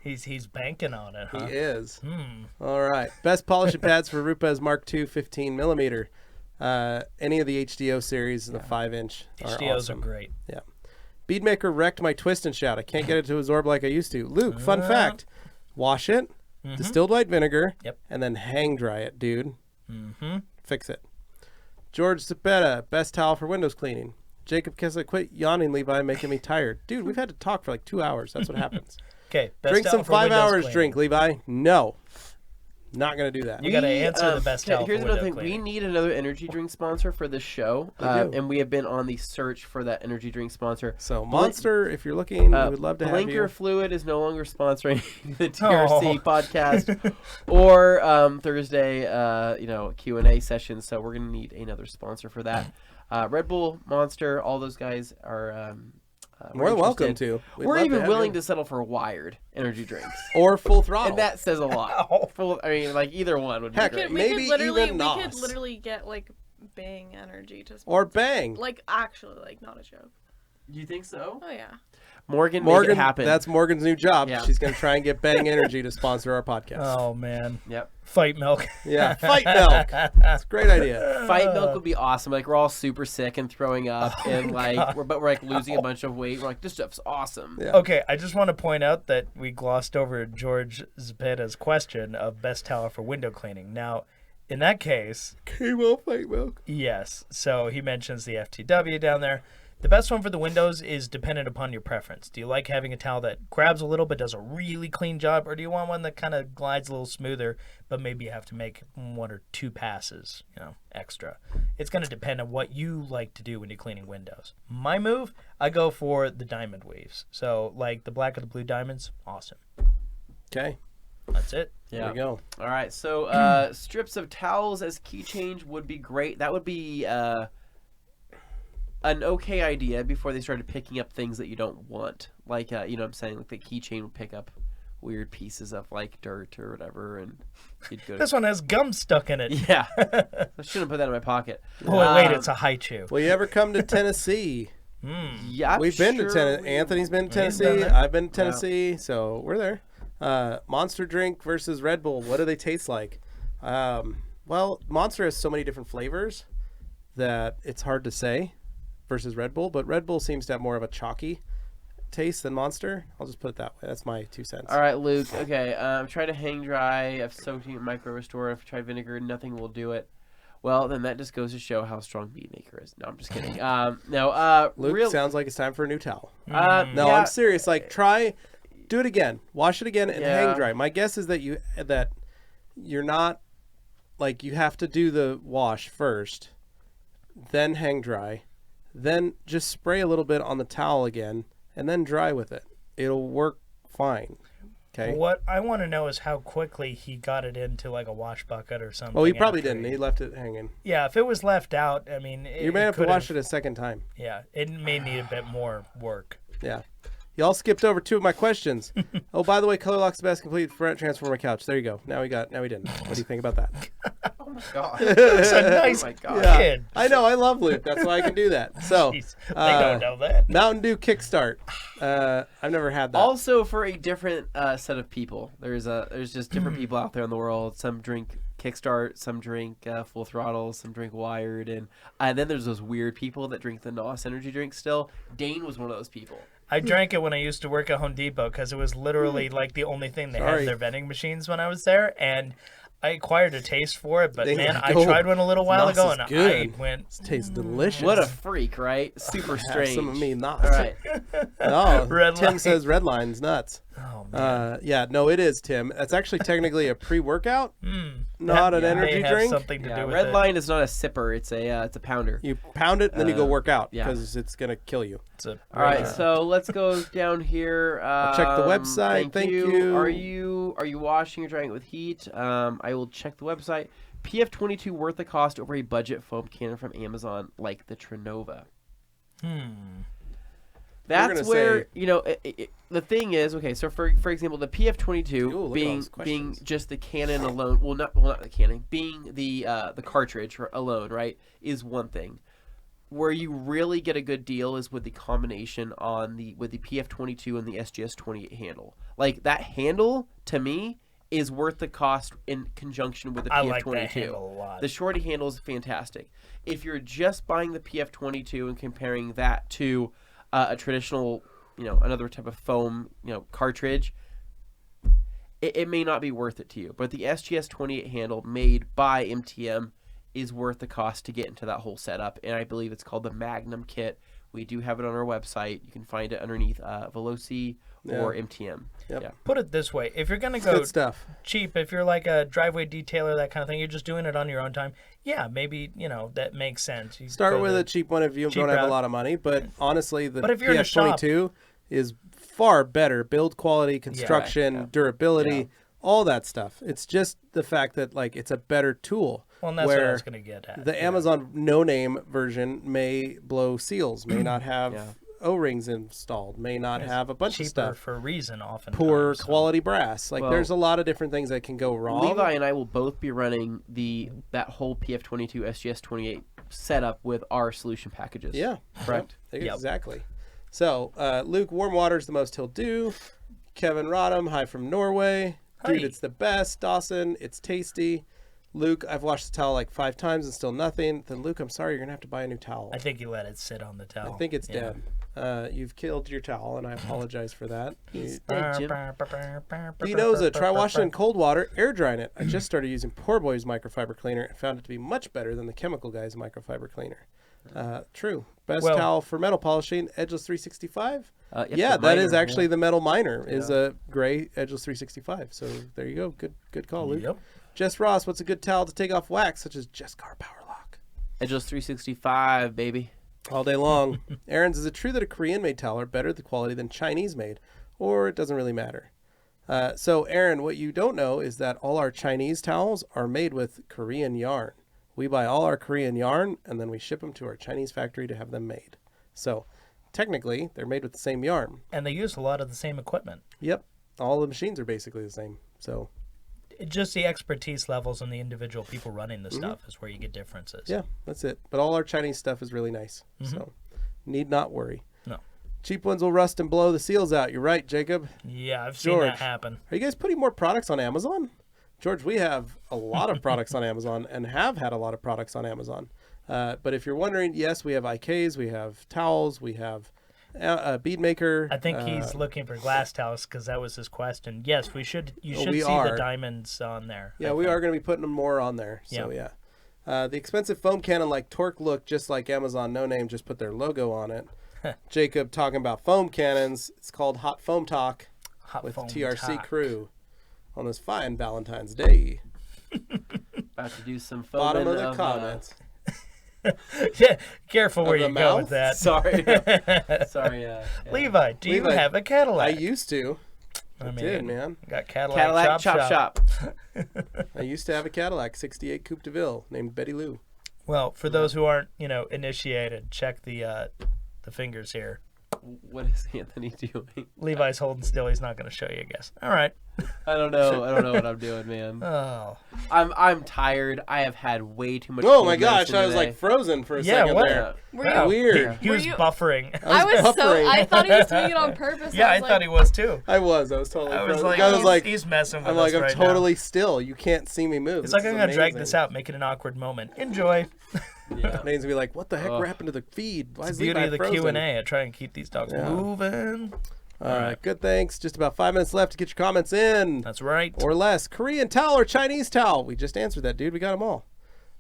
He's banking on it, huh? He is. Hmm. All right. Best polishing pads for Rupes Mark II 15 millimeter. Any of the HDO series in the 5-inch are HDOs awesome. are great. Yeah. Beadmaker wrecked my twist and shout. I can't get it to absorb like I used to. Luke, fun fact. Wash it, distilled white vinegar, Yep. and then hang dry it, dude. Mm-hmm. Fix it. George Zapeta, best towel for windows cleaning. Jacob Kessler, quit yawning, Levi, making me tired. Dude, we've had to talk for like 2 hours. That's what happens. Okay. Drink some 5 hours drink, Levi. No. Not going to do that. You got to answer the best towel Here's for another window thing. We cleaning. need another energy drink sponsor for this show, do. and we have been on the search for that energy drink sponsor. So, Monster, if you're looking, we would love to have Blinker you. Fluid is no longer sponsoring the TRC Oh. podcast or Thursday, Q&A session. So we're gonna need another sponsor for that. Red Bull, Monster, all those guys are More than welcome to. We'd We're love even have willing you. to settle for Wired energy drinks, Or full throttle. and that says a lot. Either one would be Heck, great. maybe even we could NOS. literally get like Bang Energy to Or sponsor. Bang. Like actually, like not a joke. You think so? Oh yeah. Morgan, make it happen. That's Morgan's new job. Yeah. She's going to try and get Bang Energy to sponsor our podcast. Oh man. Yep. Fight milk. Yeah, Fight Milk. That's a great idea. Fight milk would be awesome. Like we're all super sick and throwing up, and like we're like losing a bunch of weight. We're like, this stuff's awesome. Yeah. Okay, I just want to point out that we glossed over George Zepeda's question of best towel for window cleaning. Now, in that case, K-Well Fight Milk. yes. So he mentions the FTW down there. The best one for the windows is dependent upon your preference. Do you like having a towel that grabs a little but does a really clean job, or do you want one that kind of glides a little smoother, but maybe you have to make 1 or 2 passes, extra? It's going to depend on what you like to do when you're cleaning windows. My move, I go for the diamond weaves. So, like the black or the blue diamonds, awesome. Okay. That's it. There we go. All right. So strips of towels as key change would be great. That would be an okay idea before they started picking up things that you don't want. Like, you know what I'm saying? Like the keychain would pick up weird pieces of like dirt or whatever, and you'd go to... This one has gum stuck in it. Yeah. I shouldn't put that in my pocket. Oh, wait, it's a high chew. Will you ever come to Tennessee? Yeah, We've been to Tennessee. Anthony's been to Tennessee. I've been to Tennessee, so we're there. Monster drink versus Red Bull. What do they taste like? Well, Monster has so many different flavors that it's hard to say versus Red Bull, but Red Bull seems to have more of a chalky taste than Monster. I'll just put it that way. That's my 2 cents. All right, Luke. Okay, I've tried to hang dry. I've soaked it in micro restore. I've tried vinegar. Nothing will do it. Well, then that just goes to show how strong Bean Maker is. No, I'm just kidding. Luke, sounds like it's time for a new towel. No, yeah. I'm serious. Like, do it again. Wash it again and hang dry. My guess is that you're not, like, you have to do the wash first, then hang dry, then just spray a little bit on the towel again, and then dry with it. It'll work fine. Okay. What I want to know is how quickly he got it into like a wash bucket or something. Oh, he probably didn't. He left it hanging. Yeah, if it was left out, I mean, You may have to wash it a second time. Yeah, it may need a bit more work. Yeah. Y'all skipped over 2 of my questions. Oh, by the way, Color Lock's the best complete front transformer couch. There you go. Now we didn't. What do you think about that? Oh my god. It's a nice kid. I know. I love Luke. That's why I can do that. So, Jeez, they don't know that. Mountain Dew Kickstart. I've never had that. Also, for a different set of people, there's just different people out there in the world. Some drink Kickstart, some drink Full Throttle, some drink Wired, and then there's those weird people that drink the NOS energy drink still. Dane was one of those people. I drank it when I used to work at Home Depot because it was literally like the only thing they had in their vending machines when I was there, and I acquired a taste for it. But man, I tried one a little while ago, and I went. It tastes delicious. What a freak, right? Super strange. Some of me nuts. All right. No, Tim says red line's nuts. Oh man. Yeah, no, it is, Tim. That's actually technically a pre-workout, not an energy may have drink. something to do with Red it. Line is not a sipper; it's a pounder. You pound it, and then you go work out yeah. because it's gonna kill you. All right, so let's go down here. Check the website. Thank you. Are you washing or drying it with heat? I will check the website. PF22 worth the cost over a budget foam cannon from Amazon like the Trinova. That's where the thing is. Okay, so for example, the PF22 being just the cannon alone. Well, not the cannon. Being the cartridge alone, right, is one thing. Where you really get a good deal is with the combination with the PF22 and the SGS28 handle. Like that handle to me is worth the cost in conjunction with the PF22. I like that handle a lot. The shorty handle is fantastic. If you're just buying the PF22 and comparing that to a traditional, another type of foam, cartridge, it may not be worth it to you. But the SGS28 handle made by MTM is worth the cost to get into that whole setup, and I believe it's called the Magnum kit. We do have it on our website. You can find it underneath Veloci or MTM. Yep. Yeah. Put it this way: if you're gonna go Good stuff. cheap, if you're like a driveway detailer, that kind of thing, you're just doing it on your own time. Yeah, maybe that makes sense. You Start go with the a cheap one if you cheap don't have route. a lot of money. But honestly, the if you're in a shop- PF22 is far better. Build quality, construction, durability, all that stuff. It's just the fact that it's a better tool. Well, and that's what I was gonna get at. The Amazon no-name version may blow seals, may not have O-rings installed, may not have a bunch of cheaper stuff. for a reason, often Poor quality brass. There's a lot of different things that can go wrong. Levi and I will both be running that whole PF22 SGS28 setup with our solution packages. Yeah, Correct? Yep. Exactly. So, Luke, warm water is the most he'll do. Kevin Rodham, hi from Norway. Dude, Hi. it's the best. Dawson, it's tasty. Luke, I've washed the towel like 5 times and still nothing. Then Luke, I'm sorry, you're going to have to buy a new towel. I think you let it sit on the towel. I think it's Yeah. dead. You've killed your towel, and I apologize for that. He's dead, Jim. Spinoza, try washing it in cold water, air drying it. I just started using Poor Boy's microfiber cleaner and found it to be much better than the Chemical Guy's microfiber cleaner. True. Best Well- towel for metal polishing, Edgeless 365. Yep, Yeah, the that is minor, actually the metal miner is a gray Edgeless 365. So there you go. Good call, Luke. Yep. Jess Ross, what's a good towel to take off wax, such as Jess Car Power Lock? Edgeless 365, baby. All day long. Aaron's, is it true that a Korean-made towel are better the quality than Chinese-made, or it doesn't really matter? So, Aaron, what you don't know is that all our Chinese towels are made with Korean yarn. We buy all our Korean yarn, and then we ship them to our Chinese factory to have them made. So, technically, they're made with the same yarn. And they use a lot of the same equipment. Yep. All the machines are basically the same. So, Just the expertise levels and the individual people running the stuff is where you get differences. yeah, that's it. But all our Chinese stuff is really nice. So, need not worry. No. Cheap ones will rust and blow the seals out. You're right, Jacob. Yeah, I've seen George. that happen. Are you guys putting more products on Amazon? George, we have a lot of products on Amazon and have had a lot of products on Amazon. But if you're wondering, yes, we have IKs, we have towels, we have a bead maker. I think he's looking for glass towels because that was his question. Yes, you should see the are. diamonds on there. Yeah, we are going to be putting more on there. So, yeah. The expensive foam cannon like Torque look just like Amazon No Name, just put their logo on it. Jacob talking about foam cannons. It's called Hot Foam Talk Hot with foam TRC talk. crew on this fine Valentine's Day. About to do some foaming Bottom of the comments. Yeah, careful where the you go with mouth? that. Sorry. Sorry. Levi, do you Levi, have a I Cadillac? used to. I did, man. Got Cadillac, Cadillac Chop. I used to have a Cadillac 68 Coupe de Ville named Betty Lou. Well, for those who aren't, initiated, check the fingers here. What is Anthony doing? Levi's holding still. He's not going to show you, I guess. All right. I don't know. I don't know what I'm doing, man. Oh. I'm tired. I have had way too much. Oh food my gosh, medicine I was today. like frozen for a Yeah, second what? there. Were Wow. you? Weird. He Were was you- buffering. I was buffering. I thought he was doing it on purpose. Yeah, I was thought like, he was too. I was totally I was frozen. like, I was like, he's messing with I'm us like, I'm right totally now. still. You can't see me move. It's like, I'm going to drag this out, make it an awkward moment. Enjoy. Yeah. Name's gonna be like, what the heck happened to the feed? Why It's is the beauty Levi of the frozen? Q&A. I try and keep these dogs moving. Good, thanks. Just about 5 minutes left to get your comments in. That's right. Or less. Korean towel or Chinese towel? We just answered that, dude. We got them all.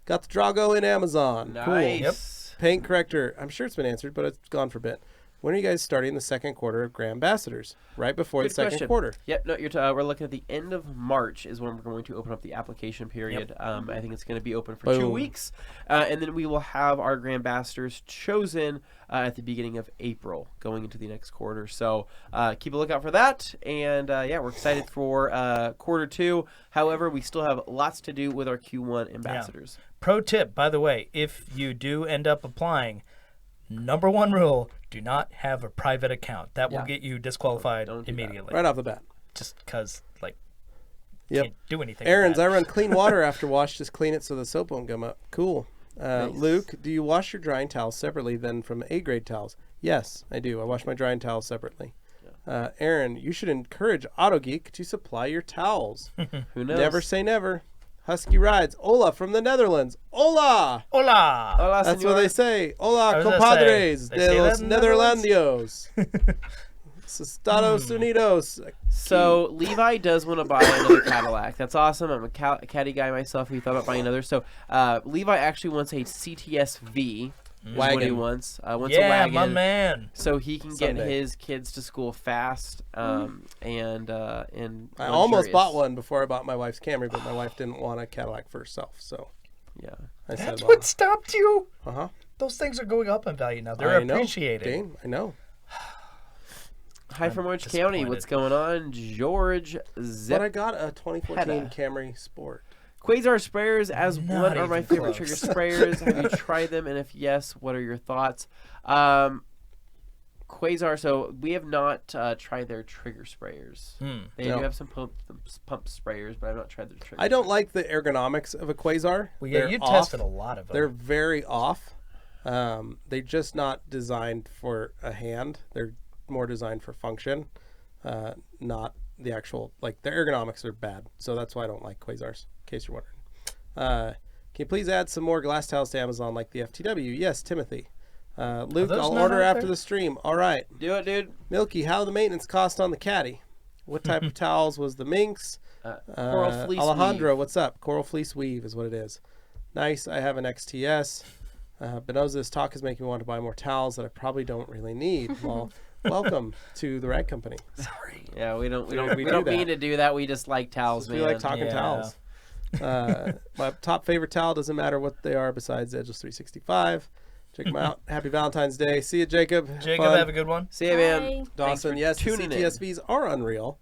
Got the Drago in Amazon. Nice. Cool. Yep. Paint corrector. I'm sure it's been answered, but it's gone for a bit. When are you guys starting the second quarter of Grand Ambassadors? Right before Good the second question. quarter. Yep. No, we're looking at the end of March is when we're going to open up the application period. I think it's going to be open for 2 Boom. weeks, and then we will have our Grand Ambassadors chosen at the beginning of April, going into the next quarter. So keep a lookout for that. And we're excited for quarter 2. However, we still have lots to do with our Q1 ambassadors. Pro tip, by the way, if you do end up applying, number 1 rule, do not have a private account. That will get you disqualified Don't do that. immediately. Right off the bat. Just because, Yep. can't do anything. Aaron's, with I that. run clean water after wash. Just clean it so the soap won't come up. Cool. Nice. Luke, do you wash your drying towels separately than from A-grade towels? Yes, I do. I wash my drying towels separately. Aaron, you should encourage AutoGeek to supply your towels. Who knows? Never say never. Husky Rides. Ola from the Netherlands. Ola! Hola! Hola, That's senor. what they say. Hola, I was gonna compadres say, de they say los that in the Netherlands? Nederlandios. Estados Unidos. So Levi does want to buy another Cadillac. That's awesome. I'm a caddy guy myself. He thought about buying another. So Levi actually wants a CTS V. Is what he Wagon. wants. Wants a Yeah, wagon. my man. So he can get Someday. his kids to school fast. And I almost bought one before I bought my wife's Camry, but my wife didn't want a Cadillac for herself, so Yeah. I said, That's well, what stopped you. uh-huh. Those things are going up in value now. They're I know, appreciated. Dane, I know. Hi from Orange County. What's going on, George? Zip. But I got a 2014 Hedda. Camry Sport. Quasar sprayers as Not one are my even favorite close. trigger sprayers. Have you tried them? And if yes, what are your thoughts? Quasar, so we have not tried their trigger sprayers. They No. do have some pump sprayers, but I've not tried their trigger. I don't like the ergonomics of a Quasar. Well, yeah, They're you off. tested a lot of them. They're very off. They're just not designed for a hand. They're more designed for function, not the actual, like, the ergonomics are bad. So that's why I don't like Quasars, in case you're wondering. Can you please add some more glass towels to Amazon like the FTW? Yes, Timothy. Luke, I'll order after the stream. All right. Do it, dude. Milky, how the maintenance cost on the caddy? What type of towels was the minx? Coral fleece Alejandro, weave. what's up? Coral fleece weave is what it is. Nice. I have an XTS. This talk is making me want to buy more towels that I probably don't really need. Well, welcome to the Rag Company. Sorry. Yeah, we don't we do mean that. to do that. We just like towels, man. We like talking Yeah. towels. My top favorite towel, doesn't matter what they are besides Edgeless 365. Check them out. Happy Valentine's Day. See you, Jacob. Jacob, Fun. have a good one. See you, man. Dawson, yes, the tuning in. CTSVs are unreal.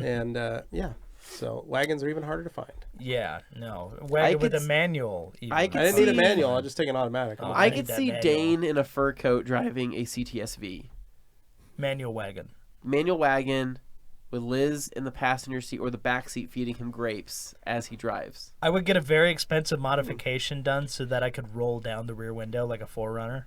And yeah, so wagons are even harder to find. Yeah, no. Wagon with could a manual. Even. I I could didn't need a see- manual. I'll just take an automatic. Oh. I I could need that see manual. Dane in a fur coat driving a CTSV. Manual wagon. Manual wagon with Liz in the passenger seat or the back seat feeding him grapes as he drives. I would get a very expensive modification done so that I could roll down the rear window like a 4Runner.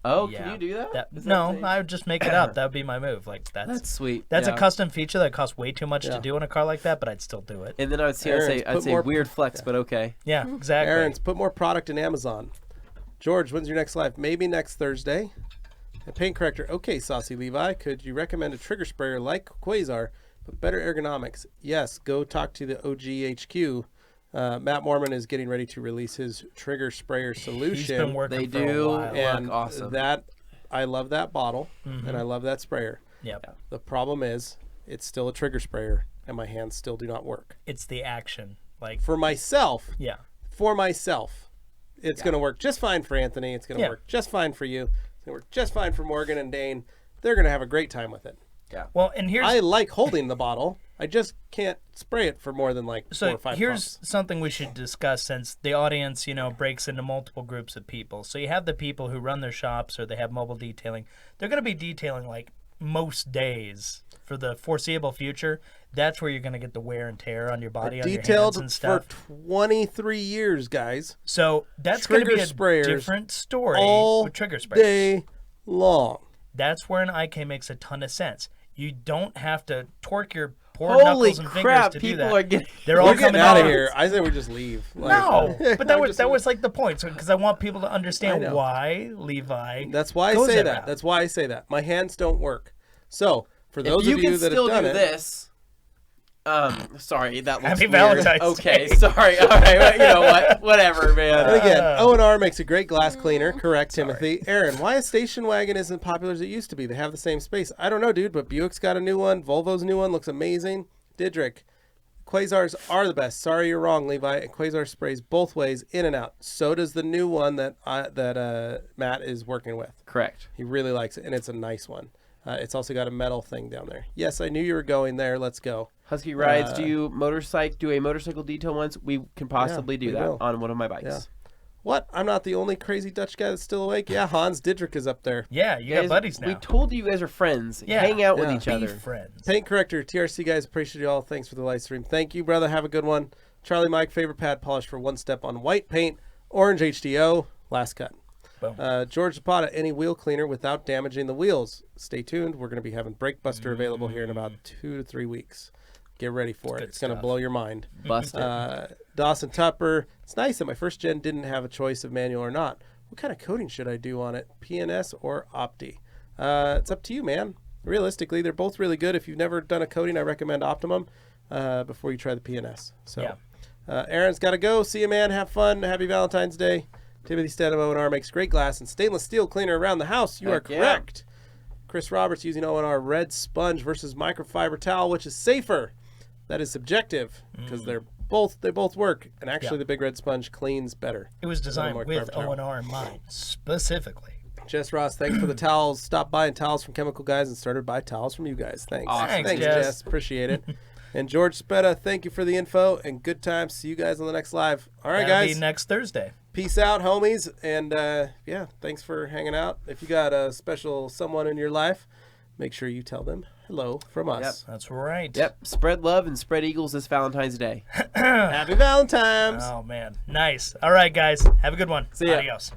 Oh, Yeah. can you do that? Is that No, thing? I would just make it up. That would be my move. Like That's sweet. That's yeah. a custom feature that costs way too much Yeah. to do in a car like that, but I'd still do it. And then I'd say Aaron's, put more- weird flex, but okay. Yeah, exactly. Aaron's, put more product in Amazon. George, when's your next live? Maybe next Thursday. A paint corrector. Okay, Saucy Levi. Could you recommend a trigger sprayer like Quasar, but better ergonomics? Yes, go talk to the OGHQ. Matt Mormon is getting ready to release his trigger sprayer solution. He's been working They for do, a while. and look awesome. that I love that bottle and I love that sprayer. Yep. The problem is it's still a trigger sprayer and my hands still do not work. It's the action. Like, For myself, yeah. it's going to work just fine for Anthony. It's going to Yeah. work just fine for you. It's going to work just fine for Morgan and Dane. They're going to have a great time with it. Well, and here's I like holding the bottle. I just can't spray it for more than like 4 so or 5 here's pumps. something we should discuss since the audience, breaks into multiple groups of people. So you have the people who run their shops or they have mobile detailing. They're going to be detailing like most days for the foreseeable future. That's where you're going to get the wear and tear on your body, on your hands Detailed and for stuff. 23 years, guys. So that's going to be Trigger a sprayers different story all with trigger sprayers. day long. That's where an IK makes a ton of sense. You don't have to torque your poor Holy knuckles and crap! fingers to do People that. are getting. They're all We're getting coming out of down. here. I say we just leave. Like, No, but that I'm was just- that was like the point. So because I want people to I understand know. why Levi. That's why I goes say that that. route. That's why I say that. My hands don't work. So for If those you of you can that still have done do it, this. Sorry, that looks Happy weird. Valentine's Okay, Day. sorry. All right, well, you know what? Whatever, man. and again, O&R makes a great glass cleaner. Correct, Timothy. Aaron, why a station wagon isn't popular as it used to be? They have the same space. I don't know, dude, but Buick's got a new one. Volvo's new one looks amazing. Didrik, Quasars are the best. Sorry, you're wrong, Levi. And Quasar sprays both ways, in and out. So does the new one that Matt is working with. Correct. He really likes it, and it's a nice one. It's also got a metal thing down there. Yes, I knew you were going there. Let's go. Husky Rides, do a motorcycle detail once? We can possibly do we that will. on one of my bikes. Yeah. What? I'm not the only crazy Dutch guy that's still awake? Yeah, Hans Didrik is up there. Yeah, you Guys, got buddies now. We told you guys are friends. Yeah. Hang out with Yeah. each Be other. friends. Paint Corrector, TRC guys, appreciate you all. Thanks for the live stream. Thank you, brother. Have a good one. Charlie Mike, favorite pad polish for one step on white paint. Orange HDO, last cut. Boom. George Zapata, any wheel cleaner without damaging the wheels. Stay tuned. We're going to be having Brake Buster available here in about 2 to 3 weeks. Get ready for it. good It's going to stuff. blow your mind. Bust it. Dawson Tupper, it's nice that my first gen didn't have a choice of manual or not. What kind of coating should I do on it? PNS or Opti? It's up to you, man. Realistically, they're both really good. If you've never done a coating, I recommend Optimum before you try the PNS. So, Yeah. Aaron's got to go. See you, man. Have fun. Happy Valentine's Day. Timothy Stedham O&R makes great glass and stainless steel cleaner around the house. You Heck are yeah. correct. Chris Roberts using O&R red sponge versus microfiber towel, which is safer. That is subjective because they both work. And actually, Yeah. the big red sponge cleans better. It was designed More with carbon O&R in mind, specifically. Jess Ross, thanks for the towels. Stop buying towels from Chemical Guys and started buying towels from you guys. Thanks. Awesome. Thanks, Jess. Jess. Appreciate it. And George Spetta, thank you for the info and good times. See you guys on the next live. All right, That'll guys. be next Thursday. Peace out, homies. And yeah, thanks for hanging out. If you got a special someone in your life, make sure you tell them hello from us. That's right. Yep. Spread love and spread eagles this Valentine's Day. Happy Valentine's. Oh, man. Nice. All right, guys. Have a good one. See ya. Adios.